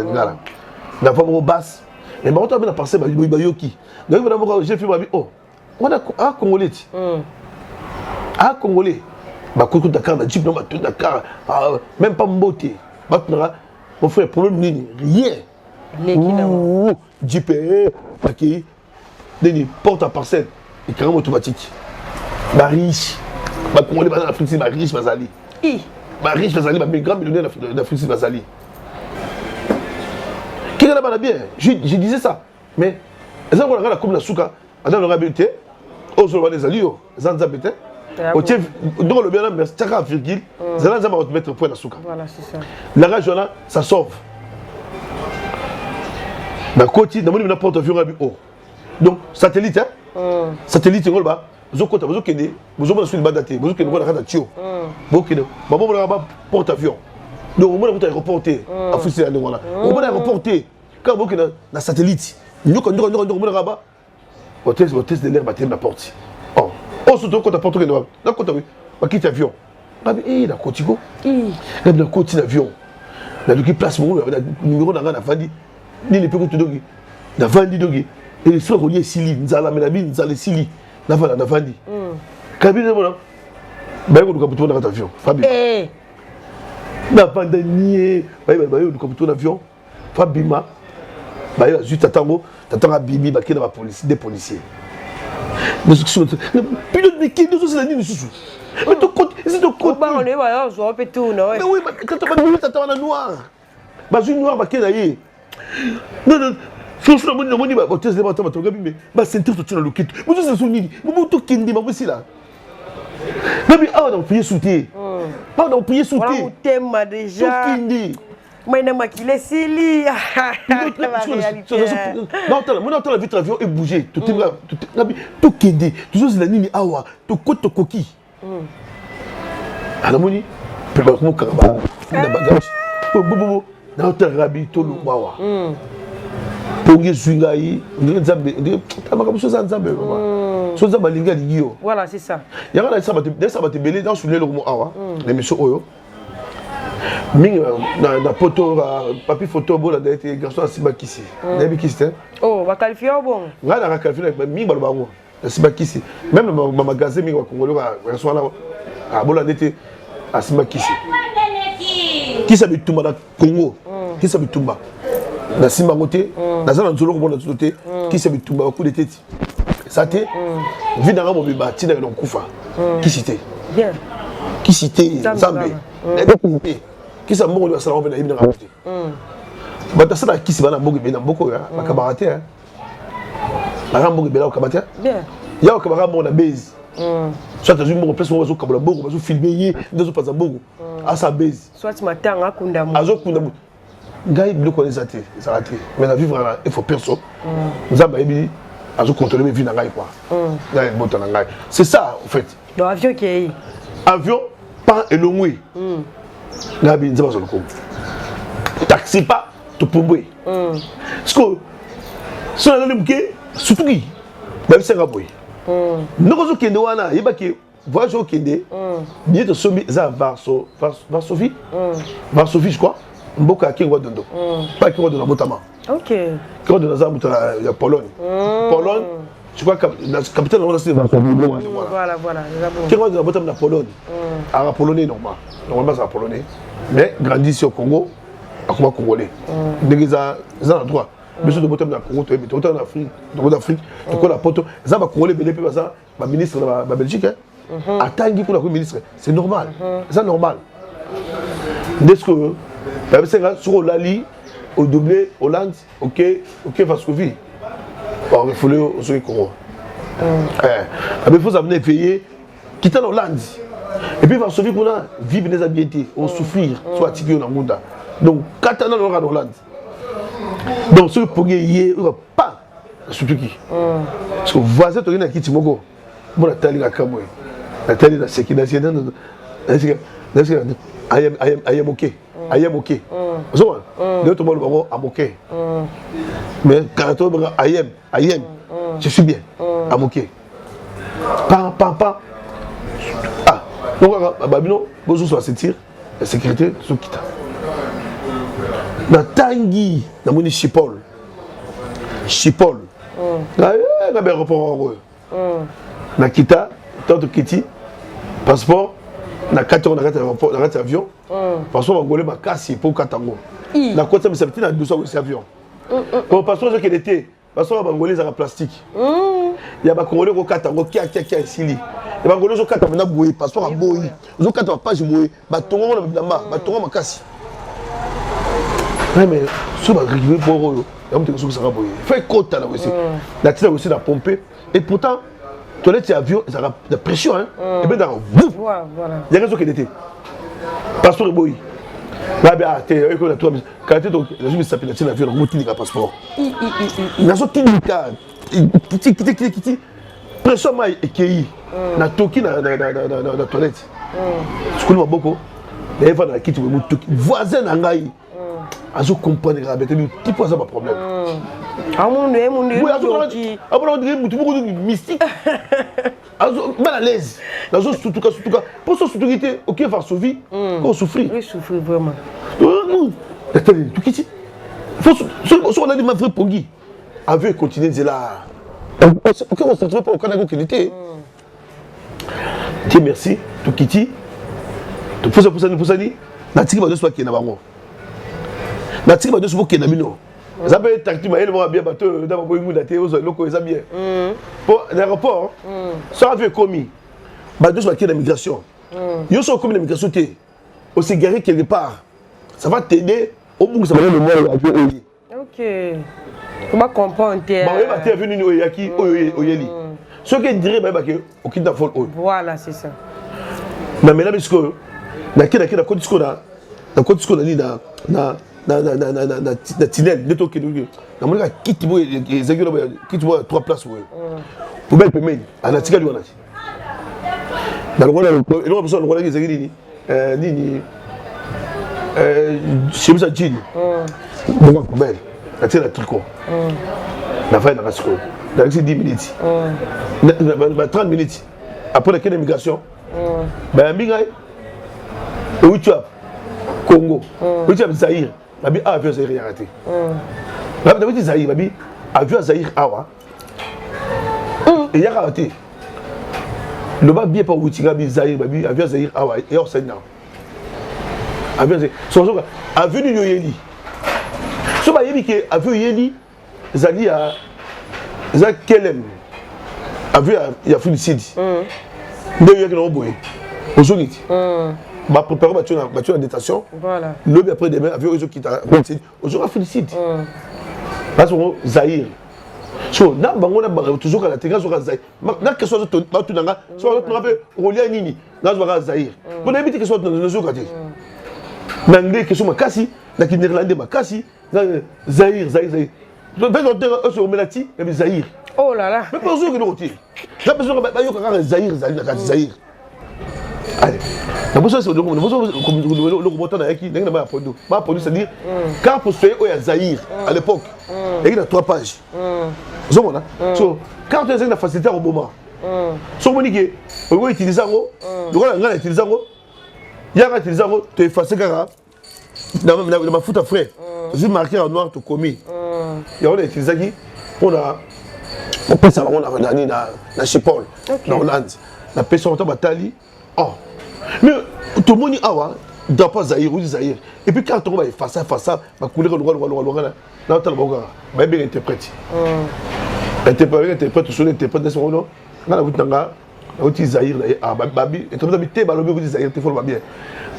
Speaker 2: la femme au basse, mais quand tu as passé, j'ai fait ma vie, oh, on a un Congolais. Un Congolais, quand tu as un Jeep, Dakar, même pas beauté, mon frère, problème, rien. Jeep, porte à parcelle, et carrément automatique. Riche. Bah comment les dans l'Afrique, bah riche Bazali. Bah riche Bazali, bah grand millionnaire d'Afrique Bazali. Qui est là-bas bien? Je disais ça. Mais est-ce qu'on regarde comme la souka, dans le rabité, au sol des alliés, Zanzabete, au chef, dans le bien, mais c'est un virgule, Zanzaba va te mettre point la souka. Voilà, c'est ça. La rage là, ça sauve. Bah côté, dans mon porte-avions rabi haut. Donc satellite, hein? Satellite, on va. Vous avez vous avez vous avez badaté, vous avez vous avez tio. Vous avez maman on a porte avion. Donc on a reporté à Fussi à Ndongola. On a reporté quand vous avez na satellite. Nous quand on a ba hôtesse de l'air battre la porte. Oh, surtout quand tu porte que là quand tu va quitter avion. Là la Cotigo. Là la côte d'avion. Là qui place mon numéro dans la Fandi. Ni les petits dogi. La Fandi dogi. Et les soeurs reliés Sili, Nzala Melabi, Nzala Sili. Navandi. Kabine bona. Ba yo duka puto na avion. Fabi. Na pandanie, ba yo duka puto na avion. Fabima. Ba yo juste tatanga bibi ba kina ba police, des policiers. Nous sommes pilote de qui nous c'est la nuit sous. Mais tu compte, c'est de compte.
Speaker 1: Ba on est ba zo pe tout non.
Speaker 2: Mais oui, quand tu vas minute tatanga noir. Ba une noir ba kina yé. Non. Franchement, mon ami, tu sais, mais ma ceinture, tu as le kit. Moi, je suis souvenu. Moi, tout qui dit, moi, c'est là. Mais on a prié souté. On a prié souté.
Speaker 1: On t'aime déjà.
Speaker 2: Tout qui dit.
Speaker 1: Moi, je maquillé Sili.
Speaker 2: Non, on a vu l'avion et bouger. Tout qui dit. Toujours, c'est la nuit, awa. Tout côte, tout coquille. Alors, moni, puis bah, comment caraba, la bagage. Bobo, dans le rabi, tout le wawa. Pongi Swingai, Nzambe, voilà, c'est ça. Il y a ça va te belé dans le Awa, l'émission Oyo. mingi na poto papier photo bola da été garçon asiba kisi na bi kisi
Speaker 1: oh ba qualifier bon
Speaker 2: ngana ka qualifier mingi ba bango asiba kisi même ma magasin mingi wa congolais ba garçon la bola da été asiba kisi kisa bitumba na Congo kisa bitumba na simba ngote na zana nzolo ko bona tuté kisa bitumba ba coup de tête ça te vie dans mo biba tina na kufa kisi te
Speaker 1: bien
Speaker 2: kisi te zambe qui ça mort le salon venir na rapporter bata ça qui se bana bogi bena boko ya makabate hein la rambogi bela kabate
Speaker 1: bien
Speaker 2: ya o kabara mo na base soit tu mo place mo zo kabula bogo zo filmer yi ndezo paza bogo à sa base
Speaker 1: soit matin akunda mo
Speaker 2: azo kunda mo ngai bilo ko les até ça raté mais la vivre là il faut perso nzamba ebi azo contrôler mes vie na ngai quoi ngai bota na ngai c'est ça en fait
Speaker 1: le avion qui est
Speaker 2: avion pas elongwe Nabi nzaba zoloko taxi pas to pombe parce que so na lemke sutuki ba bisenga boy noko zo kende wana yebaki voyage au kende bien to sombi za Varsovie Varsovie je crois mboka kingo dondo pas kingo dondo botama
Speaker 1: OK
Speaker 2: kingo dondo za botala ya Pologne Pologne je crois que la capitale on c'est Varsovie
Speaker 1: voilà
Speaker 2: kingo dondo botama na Pologne à polonais normalement c'est polonais mais grandi ici au Congo à comment congolais des ça ça droit mais sur de bottom na Congo tu es en Afrique dans l'Afrique tu connais la poto ça va congolais belé pe ça ma ministre la Belgique attendre pour la ministre c'est normal c'est normal dès que c'est sur Lali au doublé Hollande OK Varsovie il faut le au Congo il faut amener payer quitter l'Hollande. Et puis Varsovie qu'on a vivre des habiletés, on souffrir, soit tigé dans le monde. Donc quand on est en Hollande, donc ce pour gagner, on va pas surtout qui. Parce que voisin tu es qui Timoko, bon la tali la camoue, la tali la sécurité, I am okay. So, l'autre monde am okay. Mais quand tu I am, je suis bien, am okay. Pas. Donc, Babino, vous soit sentir la sécurité, ce qui t'a. Na Tanguy, na moni Chipol. Na aéroport. Na Kita, tant de Kiti, passeport, na 4 heures na aéroport, na avion. Passeport angolais ma casse pour Katango. Na côte ça me s'habite na 200 avion. Pour passeport ce qu'il était, passeport angolais en plastique. Il y a ba congolais ko Katango qui a sili. Et bangolo zo kata na boye passeport a boye zo kata page boye ba tongo na bilamba ba tongo makasi mais so ba rive boro ya muteko so saka boye fait kota na aussi la tira aussi na pomper et pourtant toilette avion ça a de pression hein et bien dans voilà il y a raison qu'il était passeport boye là bien te ko na toi quand tu donc je me s'appelle la avion on tini ka passeport na so tini ka petit pression mai ekei na toki na toilette skulu maboko na eva na kiti mu toki voisin na ngai azo comprendre la bête petit point ça pas problème
Speaker 1: amundu
Speaker 2: oui azo dire mutu beaucoup mystique azo mal à l'aise azo surtout pour ça surtout était OK Varsovie qu'on souffrir
Speaker 1: vraiment
Speaker 2: attendez tout kiti faut on a dit ma vraie pongi avait continuer de là OK on se retrouve pas au Canada qu'il était Dieu merci tout kiti tout pour ça ni na tiki ba doso ki na bango na tiki ba doso ki na mino ça peut tactique ba ele bien bateau dans ba boingu daté ozo loko eza bien pour l'aéroport ça avait commis ba doso ki na migration yo so commis la migration té au s'égarer quelque part ça va t'aider au bout ça va le mois
Speaker 1: OK comment comprendre
Speaker 2: ba ba té venu ni oyaki oyeli ce que dirait ba ke au kinda fall
Speaker 1: voilà c'est ça
Speaker 2: mais là parce que na côte disco na tunnel de to na mona kiti bo ezagiro kiti bo 3 places ouais pour belle pemeni ana tika liwana na ngona ilo besoin ngona ezagiri nini chimisa jean bon pour belle na tika tricot na fa na rasco na 10 minutes 30 minutes après la immigration ben mingai oui tu as ko Congo. Vous dites Zaïre, babi avion Zaïre y a raté. Vous dites Zaïre, babi avion Zaïre awa. Et y a raté. Le bas bien pas Woutinga bi Zaïre, babi avion Zaïre awa et hors scène. Avion Zaïre. Son avion Yeli. So ba yebi ke avion Yeli Zali a Zak Kelem. Avion il y a félicide. Deux yeux qui n'ont boé. Aujourd'hui. Bah préparer la détention. Voilà. Le après demain avion ils qui t'a félicide. Aujourd'hui félicide. Parce que Zaïre. So na bango na toujours à la télé sur Zaïre. Na que soit tout ba tout nanga, soit l'autre rappelle Rolia Nini, na sur Zaïre. Pour éviter que soit dans le côté. N'anglais que soit makasi, na qui néerlandais makasi, Zaïre. Donc on se remet là-dessus, mais Zaïre.
Speaker 1: Oh là là.
Speaker 2: Mais pas sûr que nous retire. J'ai besoin de Zaïre. Allez. La personne c'est le combattant avec qui n'a pas produit. Pas produit c'est-à-dire quand pour faire au Zaïre à l'époque, il y a 3 pages. Zomona. So quand tu as la facilité au moment. So on dit que on va utiliser ngo, donc on va utiliser ngo. Il y a utiliser ngo, tu effacer kara. Dans ma foot à frais. Tu marqué en noir tu commis. Il y a on utiliser qui on a on peut ça on a na chez Paul dans Hollande. La personne en bataille. Oh. Mais tout le monde dit awa doit pas Zaïre ou Zaïre. Et puis quand on va face à va couler le roi là. Là tu vas bien interpréter. Interprète sur l'interprète de son nom. Là vous tanga outil Zaïre ah babi interprète te balobi vous Zaïre te faut bien.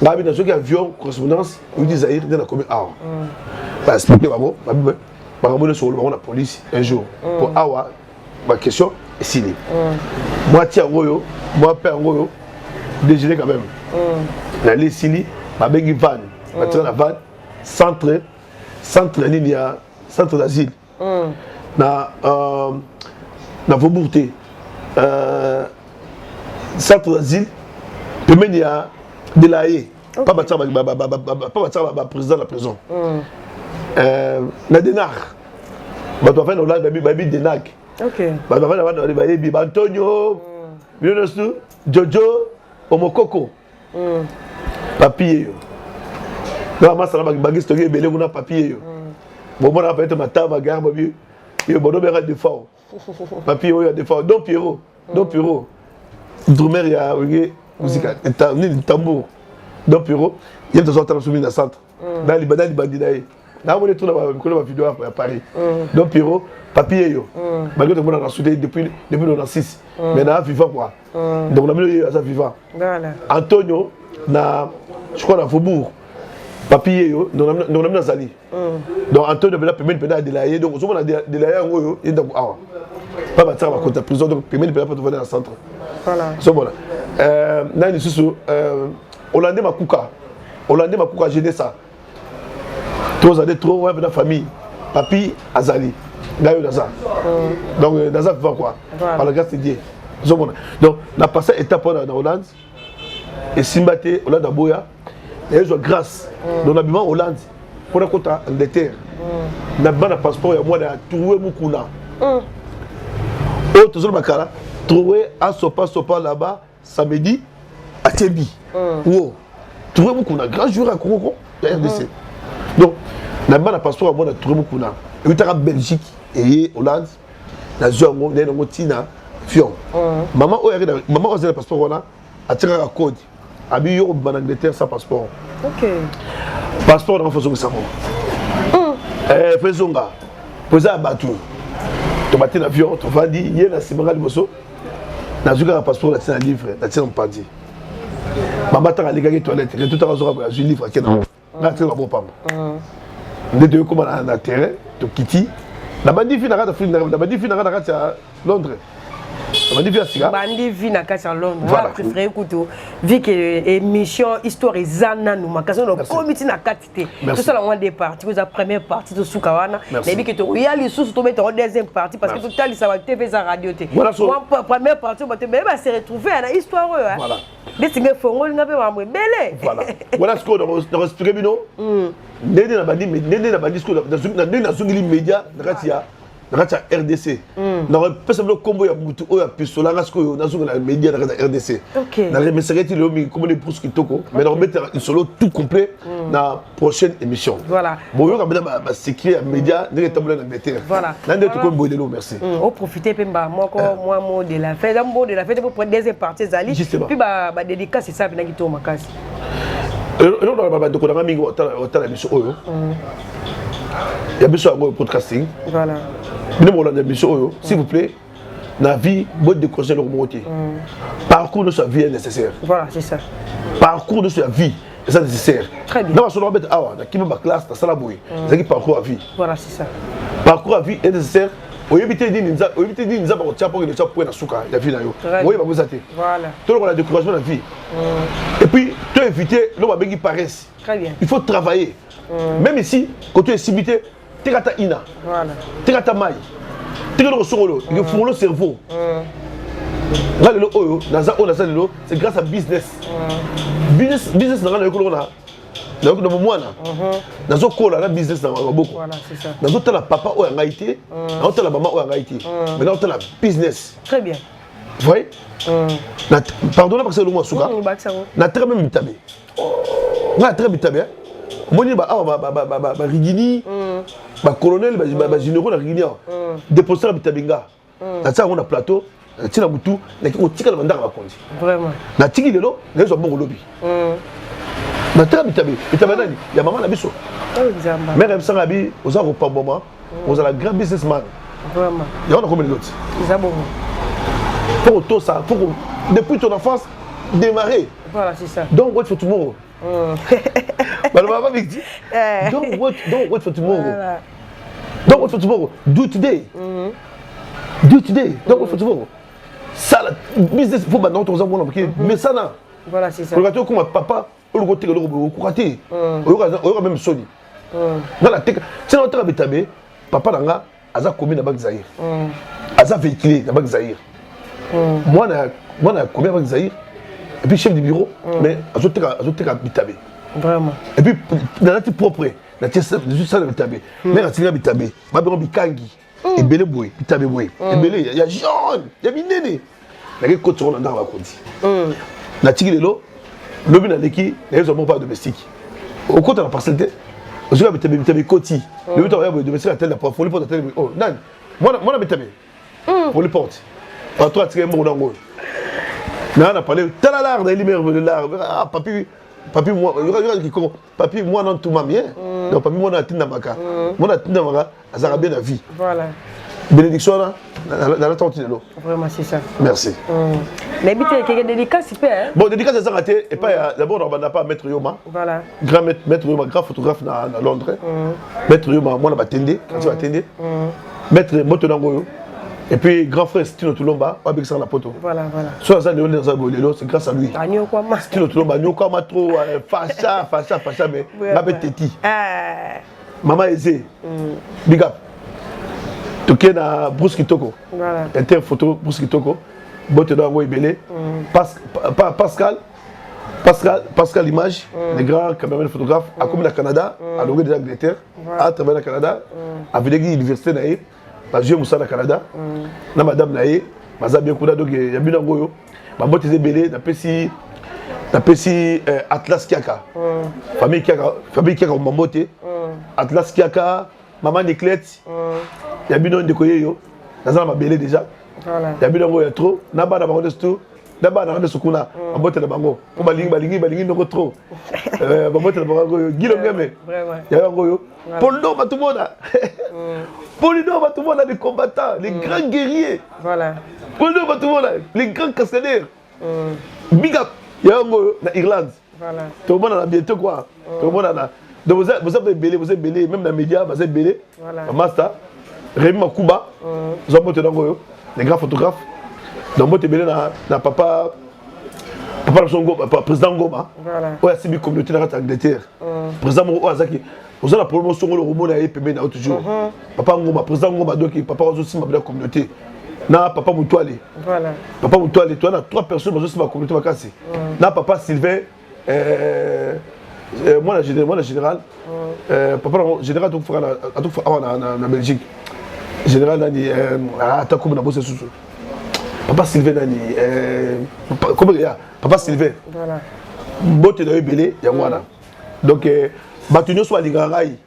Speaker 2: Babi dans ce avion correspondance vous Zaïre dans la commune awa. Bah expliquer babi par rapport sur la police un jour pour awa ma question est signée. Moi tiens royo, moi père royo déjeuner quand même. La Lessili, ma bengi van, ma tire la van, centre ligne centre d'asile. Na Vaubourté, centre d'asile, demain il y a de la haie, pas bâtir président de la prison. Na Denar, ma toi faire Hollande baby Denar. OK. Ma toi faire baby Antonio, Bionostu, Jojo. Omokoko. Papier yo. Na masala bagi stocké belé nguna papier yo. Bon on a fait ma table garde bien. Yo bono bera de fort. Papier yo de fort. Don Pierrot. Drumer ya wenge musique ni tambour. Don Pierrot, il est sorti dans le centre. Dans les bandits. Là on est tout dans la vidéo à Paris. Don Pierrot, papier yo. Malgré que on a soudé depuis 96. Mais na vivant quoi. Donc on a mis à ça vivant. Voilà. Antonio je crois dans Faubourg. Papier yo, on a mis dans Zali. Donc Antonio la permet de la donc on a de la yo et donc ah. Pas battre la compte prison donc permet de pas venir dans le centre. Voilà. So voilà. Là ni sous Hollandais Makuka j'ai ça. Tous années trop ouais dans la famille. Papi Azali. Là dans ça. Donc dans ça va quoi. Par le gars c'est Dieu. Donc, on a passé étape en Hollande et Simbate, Hollande à Boya, et ils ont grâce. Donc, on a besoin Hollande pour la côte Angleterre. On a besoin d'un passeport et moi, on a trouvé Moukouna. Autre chose, trouvé à Sopa là-bas, samedi, à Tébi. Wow. Trouvé Moukouna, grand jour à Congo, RDC. Donc, on a besoin d'un passeport et moi, on a trouvé Moukouna. Et on a Belgique et Hollande, la zone, on a Tina. Fion. Maman a le passeport là, a tiré un code. A mis en Angleterre sans passeport. OK. Passeport dans faisons ça. Faisons là. Poser un bateau. Tu battais l'avion, tu vas dire il y a la Simara de Bosso. Na zuka passeport là, c'est un livre, là c'est un parti. Maman t'a allé gagner toilette, tout à l'heure un livre qui est là. Là c'est un bon pam. De deux comme on a terrain, tu quittes. La bandit finira à Londres.
Speaker 1: Bandi vi na kati ya Londres. Voilà. Préféré écouter vu que émission histoire ezana nous makaso no comité na kati te. Tout ça la one des parties, vous la première partie de Soukawana. Mais vu que tu regardes les sous to mettre en deuxième partie parce que tout à ça va TV ça radio te. Moi première partie on va se retrouver à la histoire voilà. Des singe fongo nga pe wa mbele. Voilà. Voilà ce qu'on a respiré bino. Ndende na bandi ce qu'on a na zungili média na kati ya
Speaker 2: na RDC na pesa le combo ya mutu o ya pistola ngasko na zo na média na RDC na remercier le mi comme les Bruce Kitoko mais na remettre un solo tout complet na prochaine émission
Speaker 1: voilà
Speaker 2: bon yo ka ba sécurité média ne tabula na meter
Speaker 1: voilà
Speaker 2: na ndeko ko boyelo merci
Speaker 1: on profiter pemba moi mot de la fête un mot de la fête pour prendre deuxième partie zali puis ba dédicace c'est ça bina ki to makasi
Speaker 2: non non ba ndeko na mingi otala émission oyo il y a besoin de podcasting.
Speaker 1: Voilà.
Speaker 2: S'il vous plaît, la vie, boîte de conseil de remonter. Parcours de sa vie est nécessaire.
Speaker 1: Voilà, c'est ça.
Speaker 2: Parcours de sa vie est nécessaire.
Speaker 1: Très bien.
Speaker 2: Dans ma classe, dans la bouille. C'est parcours à vie.
Speaker 1: Voilà, c'est ça.
Speaker 2: Parcours à vie est nécessaire. Au éviter de nous avoir pour que nous soyons la souka, la vie. Oui, vous êtes.
Speaker 1: Voilà.
Speaker 2: Tout le monde a découragement de la vie. Et puis, tu éviter l'homme qui paraisse.
Speaker 1: Très bien.
Speaker 2: Il faut travailler. Même ici, quand tu es cimité, tu as ta ina, tu as ta maille, tu as le cerveau. C'est grâce à business. Business,
Speaker 1: Voilà, c'est ça.
Speaker 2: Papa ou en Haïti, la maman ou en Haïti. Maintenant, tu as la business.
Speaker 1: Très bien.
Speaker 2: Vous voyez? Pardonnez parce que c'est le mot souka. Na très même bitabé. Na très bitabé. Moni ba rigini ba colonel ba généraux na rigini déposer la bitabenga na ça on a plateau tina mutu na ki otika na mandaka ba konzi
Speaker 1: vraiment
Speaker 2: na tiki lelo na zo bongo lobi na très bitabé nani ya maman na biso mère msanga bi oza ko pamboma oza la grand businessman
Speaker 1: vraiment
Speaker 2: ya on a combien d'autres
Speaker 1: ils a bon
Speaker 2: pour tout ça pour depuis ton enfance démarrer
Speaker 1: voilà c'est ça
Speaker 2: donc what for tomorrow don't wait for tomorrow. Don't wait for tomorrow. Do today. Do today. Don't wait for tomorrow. Ça, business, il faut maintenant que tu mais ça, non.
Speaker 1: Voilà, c'est ça.
Speaker 2: Regarde comme papa, on le côté, on le même soni. Dans la tête, c'est notre habitabé. Papa Nanga, Aza commis na Banque Zahir. Aza véhiculé na Banque Zahir. Moi, na commis na Banque Zahir. Et puis chef du bureau, mais Azotek habitabé.
Speaker 1: Vraiment.
Speaker 2: Et puis, dans la propre, dans la ça de bitabé. Mais dans la bitabé, ma béron bikangi, et belé boy, bitabé boy. Et belé, il y a jaune, il y a minéné. Il y a des côtes sur le nord à Kondi. La tigre de l'eau, le bin à l'équipe, il y a pas domestique. Au côté de la parcelle, je vais bitabé côté. Le but de domestique à tel la porte, pour les portes à tel. Oh, non, moi la bitabé. Pour les portes. Par toi, tu es mort dans le on a parlé de l'art, de l'art. Ah, papi, moi, papi, moi, non, tout m'a bien. Donc, papi, moi, non, tout n'a pas. Moi, non, tout n'a pas. Ça a bien la vie.
Speaker 1: Voilà.
Speaker 2: Bénédiction, là, dans la tente de l'eau.
Speaker 1: Vraiment, c'est ça.
Speaker 2: Merci.
Speaker 1: Mais il y a des dédicaces, c'est pas.
Speaker 2: Bon, dédicace, ça s'est raté. Et pas, d'abord, on n'a pas Maître Yoma.
Speaker 1: Voilà.
Speaker 2: Grand Maître Yoma, grand photographe à Londres. Maître Yoma, moi, on va attendre. Quand tu vas attendre. Maître Motonangoyo. Et puis, grand frère Stino Tulomba, on a besoin de la poteau.
Speaker 1: Voilà, voilà.
Speaker 2: Soit ça, c'est grâce à lui. Stino Tulomba, nous comme trop facha, mais la bête téti. Maman Eze, big up. Tu na Bruce Kitoko.
Speaker 1: Voilà.
Speaker 2: Inter photo Bruce Kitoko. Bote dans Ngoy Belé. Pascal Image, le grand caméraman photographe, à comme le Canada, à l'origine de l'Angleterre, à travers le Canada, à l'université naïe. Bah, j'ai Moussa au Canada, na madame naé, maza bien kuda donc ya bina ngoyo, ba bote belé na pesi Atlas Kiaka. Famille Kiaka au Mambote. Atlas Kiaka, maman Niclette. Ya bina ndekoye yo. Naza ma belé déjà. Voilà. Ya bina ngoyo trop, na ba na ba tout. Na ba na sukuna, ba bote na bango. Ko balingi no trop. Ba bote na bango gilo ngeme.
Speaker 1: Vraiment.
Speaker 2: Ya ngoyo. Poldo ba tout le monde. Poldo va tout le monde, les combattants, les grands guerriers. Voilà. Poldo va tout le monde, les grands cascadeurs. Big up. Il y a un mot en Irlande. Voilà. Tout le monde en a bientôt quoi. Tout le monde en a. Donc vous êtes belé, même dans les médias, vous êtes belé. Voilà. Master, Rémi Makuba, vous avez monté dans Goyo, les grands photographes. Donc vous êtes belé dans papa président Ngoma. Voilà. Ouais, c'est une communauté dans l'Angleterre. Président Ozaki. Vous avez la promotion le roman à EPB toujours. Papa Ngoma, président Ngoma, donc papa aussi ma communauté. Na papa Moutouale. Voilà. Papa Moutouale, tu as 3 personnes dans ma communauté va casser. Na papa Sylvain, moi la général, papa général donc en Belgique. général nani ata comme na bosse sous papa Sylvain nani comment il y a papa Sylvain
Speaker 1: voilà
Speaker 2: mbote na belé ya mwana donc batu nyonso alinga ngai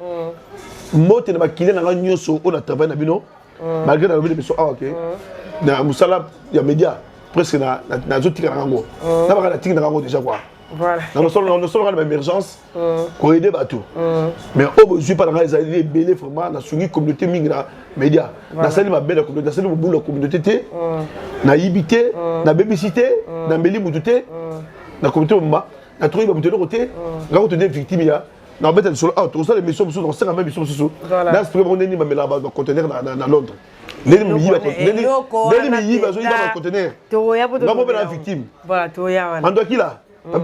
Speaker 2: mbote na bakile na nyonso on a travaillé na bino malgré na bino biso ok na musala ya média presque na zotika na ngo na baka na tika na ngo déjà quoi
Speaker 1: voilà
Speaker 2: dans le sol on a émergence pour aider bateau mais au besoin pas dans les belé vraiment na sungi communauté mingra média na sali ma belle communauté na sali boule communauté té na yibité na bébicité na meli mututé na communauté mama na trouvé ba mututé côté ngako te victime ya na bête sur ah tout ça les missions dans 5 même missions sous là c'est vraiment ni ma mela ba conteneur na Londres les mi yiba conteneur
Speaker 1: to ya boto
Speaker 2: ngamo ba victime
Speaker 1: voilà to ya wana
Speaker 2: ando kila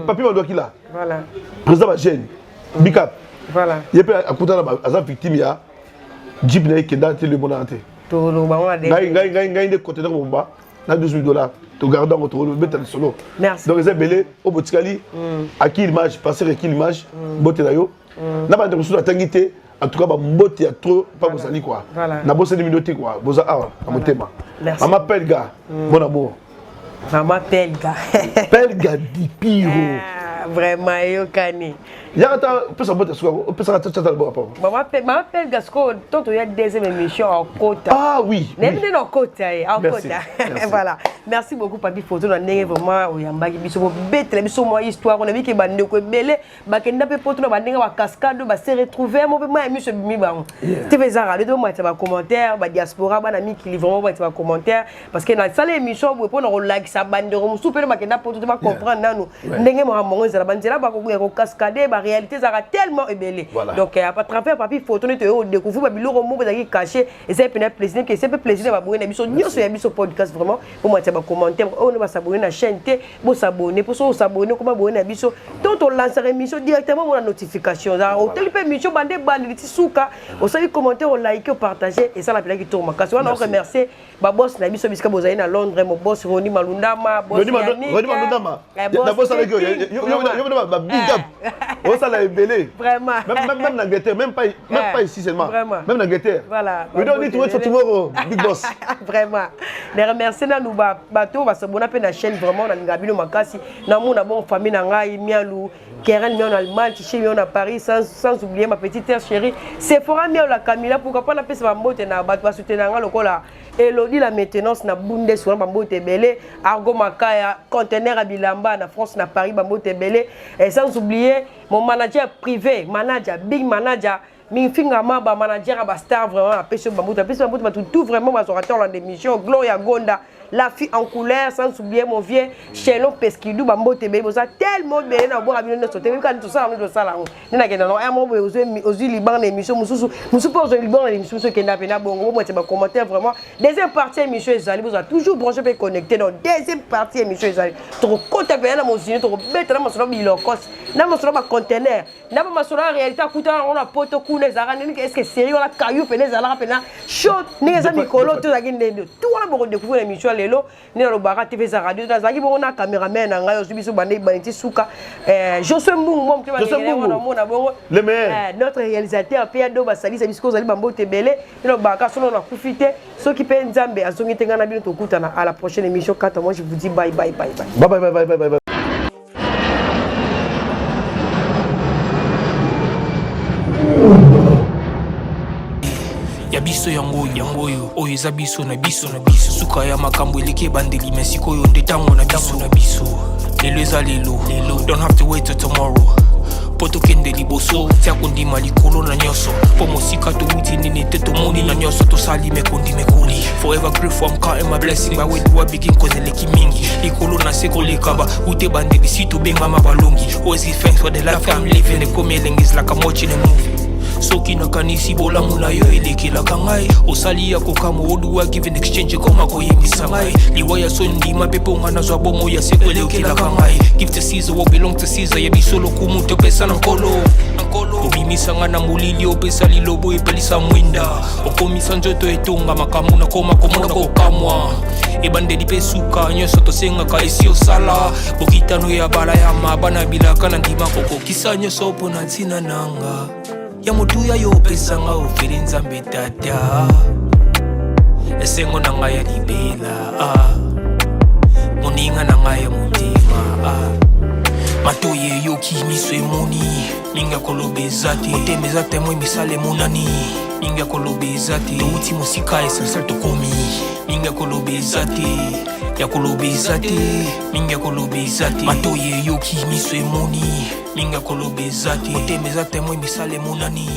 Speaker 2: papi mando kila
Speaker 1: voilà
Speaker 2: président ba jeune bicap
Speaker 1: voilà
Speaker 2: yepe akuta na aza victime ya jeep na kenda te le monante
Speaker 1: to lo ba wana de
Speaker 2: ngai de conteneur bomba na $12,000 to garder en retour betal solo
Speaker 1: merci
Speaker 2: donc c'est belé au botikali à qui image passer qui image boté na yo na ba de sous atangité en tout cas ba mbote ya trop pas bosali quoi na bosali minute quoi boza awa amotema mama pelga mon amour
Speaker 1: mama pelga
Speaker 2: pelga di piro
Speaker 1: vraiment yo kani
Speaker 2: yata pesa bote soko pesa ta ta bo rapport
Speaker 1: mama pelga soko tonto ya deuxième émission en Kota
Speaker 2: ah oui
Speaker 1: même en Kota en Kota voilà merci beaucoup papi photo na ndenge vraiment oyambaki biso bo betele biso mo histoire on a vu que bande ko belé bakenda pe photo na bandenge ba cascade ba se retrouver mo pe ma émission bimi ba TV Zara de mo ta ba commentaire ba diaspora ba na mi qui vraiment ba ta ba commentaire parce que na salle émission bo pour no like sa bande ro super bakenda photo ba comprendre nanu ndenge mo mongo za bandela ba ko cascade ba réalité Zara tellement belé donc à travers papi photo ne te découvrir ba biloko mo ba qui caché et c'est un plaisir que c'est un plaisir ba bonga na biso nyoso ya biso podcast vraiment pour moi commentaire on va s'abonner à la chaîne té pour s'abonner pour s'abonner comment abonner à biso donc on lance l'émission directement mon notification ça au tel émission bande ti souka au sali commentaire on like on partager et ça la qui tourne parce on remercier ba boss na biso biska bozali na Londres mon boss Roni Malundama boss
Speaker 2: Roni Malundama na boss avec yo ba big up on ça la belé
Speaker 1: vraiment
Speaker 2: même en Angleterre même pas ici seulement même en Angleterre
Speaker 1: voilà
Speaker 2: we don't need to wait for tomorrow big boss
Speaker 1: vraiment les remercier na nous bateau va se bonne peine la chaîne vraiment na ngabino makasi na mon bon famille na ngai mialu Keren mi en Allemagne chez mi en Paris sans oublier ma petite sœur chérie Sephora mi la Camila pourquoi pas na pesa ba mbote na bato ba soutenir nga lokola Elodie la maintenance na Bundes sur ba mbote belé Argo Makaya conteneur à Bilamba na France na Paris ba mbote belé et sans oublier mon manager privé big manager mi finga ba manager ba star vraiment à pêcher ba mbote tout vraiment ba orateur dans l'émission Gloria Gonda la fille en couleur sans oublier mon vieux Chelon Pesquidou bambote be boza tellement bien na boire abino sauter même quand tout ça on ça là na kenda no mo aux Liban émission mususu pas aux Liban émission ce kenda pena bongo moi ba commentaire vraiment deuxième partie émission ezali vous a toujours branché pe connecté dans deuxième partie émission ezali to contacter na mo zine to beta na mo solo bilokos na mo solo ba conteneur na mo solo réalité akuta on a poto kuna zara nini est-ce que sérieux on a caillou pena zala pena chaud ni za mikolo to za kinde tout on a beaucoup découvrir l'émission lelo ni na lobaka TV za radio na zaki bongo na cameraman na ngai ozubiso bande baniti suka Josué Mbungu mo mtema na bongo
Speaker 2: le meilleur
Speaker 1: notre réalisateur Pierre Basali sabisko zali bambote belé ni lobaka sono na kufite soki pe nzambe azongi tenga na bino tokutana à la prochaine émission 4 moi je vous dis bye bye bye bye
Speaker 2: bye bye bye bye bye.
Speaker 3: Ya biso yango oyo eza biso na biso suka ya makambo eleki bandeli mesiko oyo nde tango na biso lelo eza lelo don't have to wait till tomorrow poto kende liboso tia kondima likolo na nyoso po mosika touti nini te tomoni na nyoso tosali mekoli forever grateful I'm counting my blessing by way do I begin cause eleki mingi likolo na seko lekaba ute bandeli si to benga mabalongi always give thanks for the life I'm living the coming is like I'm watching a movie soki nakanisi bolamu na yo elekelaka ngai osali ya kokama oduwa give in exchange koma koyebisa ngai liwaya so ndima mpe mponga nazwa bomo ya seko elekelaka ngai give to Caesar what belong to Caesar yebiso lokumu topesa na nkolo obimisanga na molili opesa lilobo epelisa mwinda okomisa nzoto etonga makambo na koma komona kokamwa ebandeli mpe suka nyonso tosengaka esi osala bokitano ya bala ya mabana bilaka na ndima kokokisa nyonso mpo na ntina nanga ya motuya yo pesanga ofeli nzambe tata esengo na ngai ya libela moninga na ngai ya motema matoye yoki miso emoni ninga koloba eza te motema eza temo emisala emonani ninga koloba eza te touti mosika esalsal tokomi ninga koloba eza te ya koloba eza te ninga koloba eza te matoye yoki miso emoni ninga koloba eza te motema eza temo emisala emonani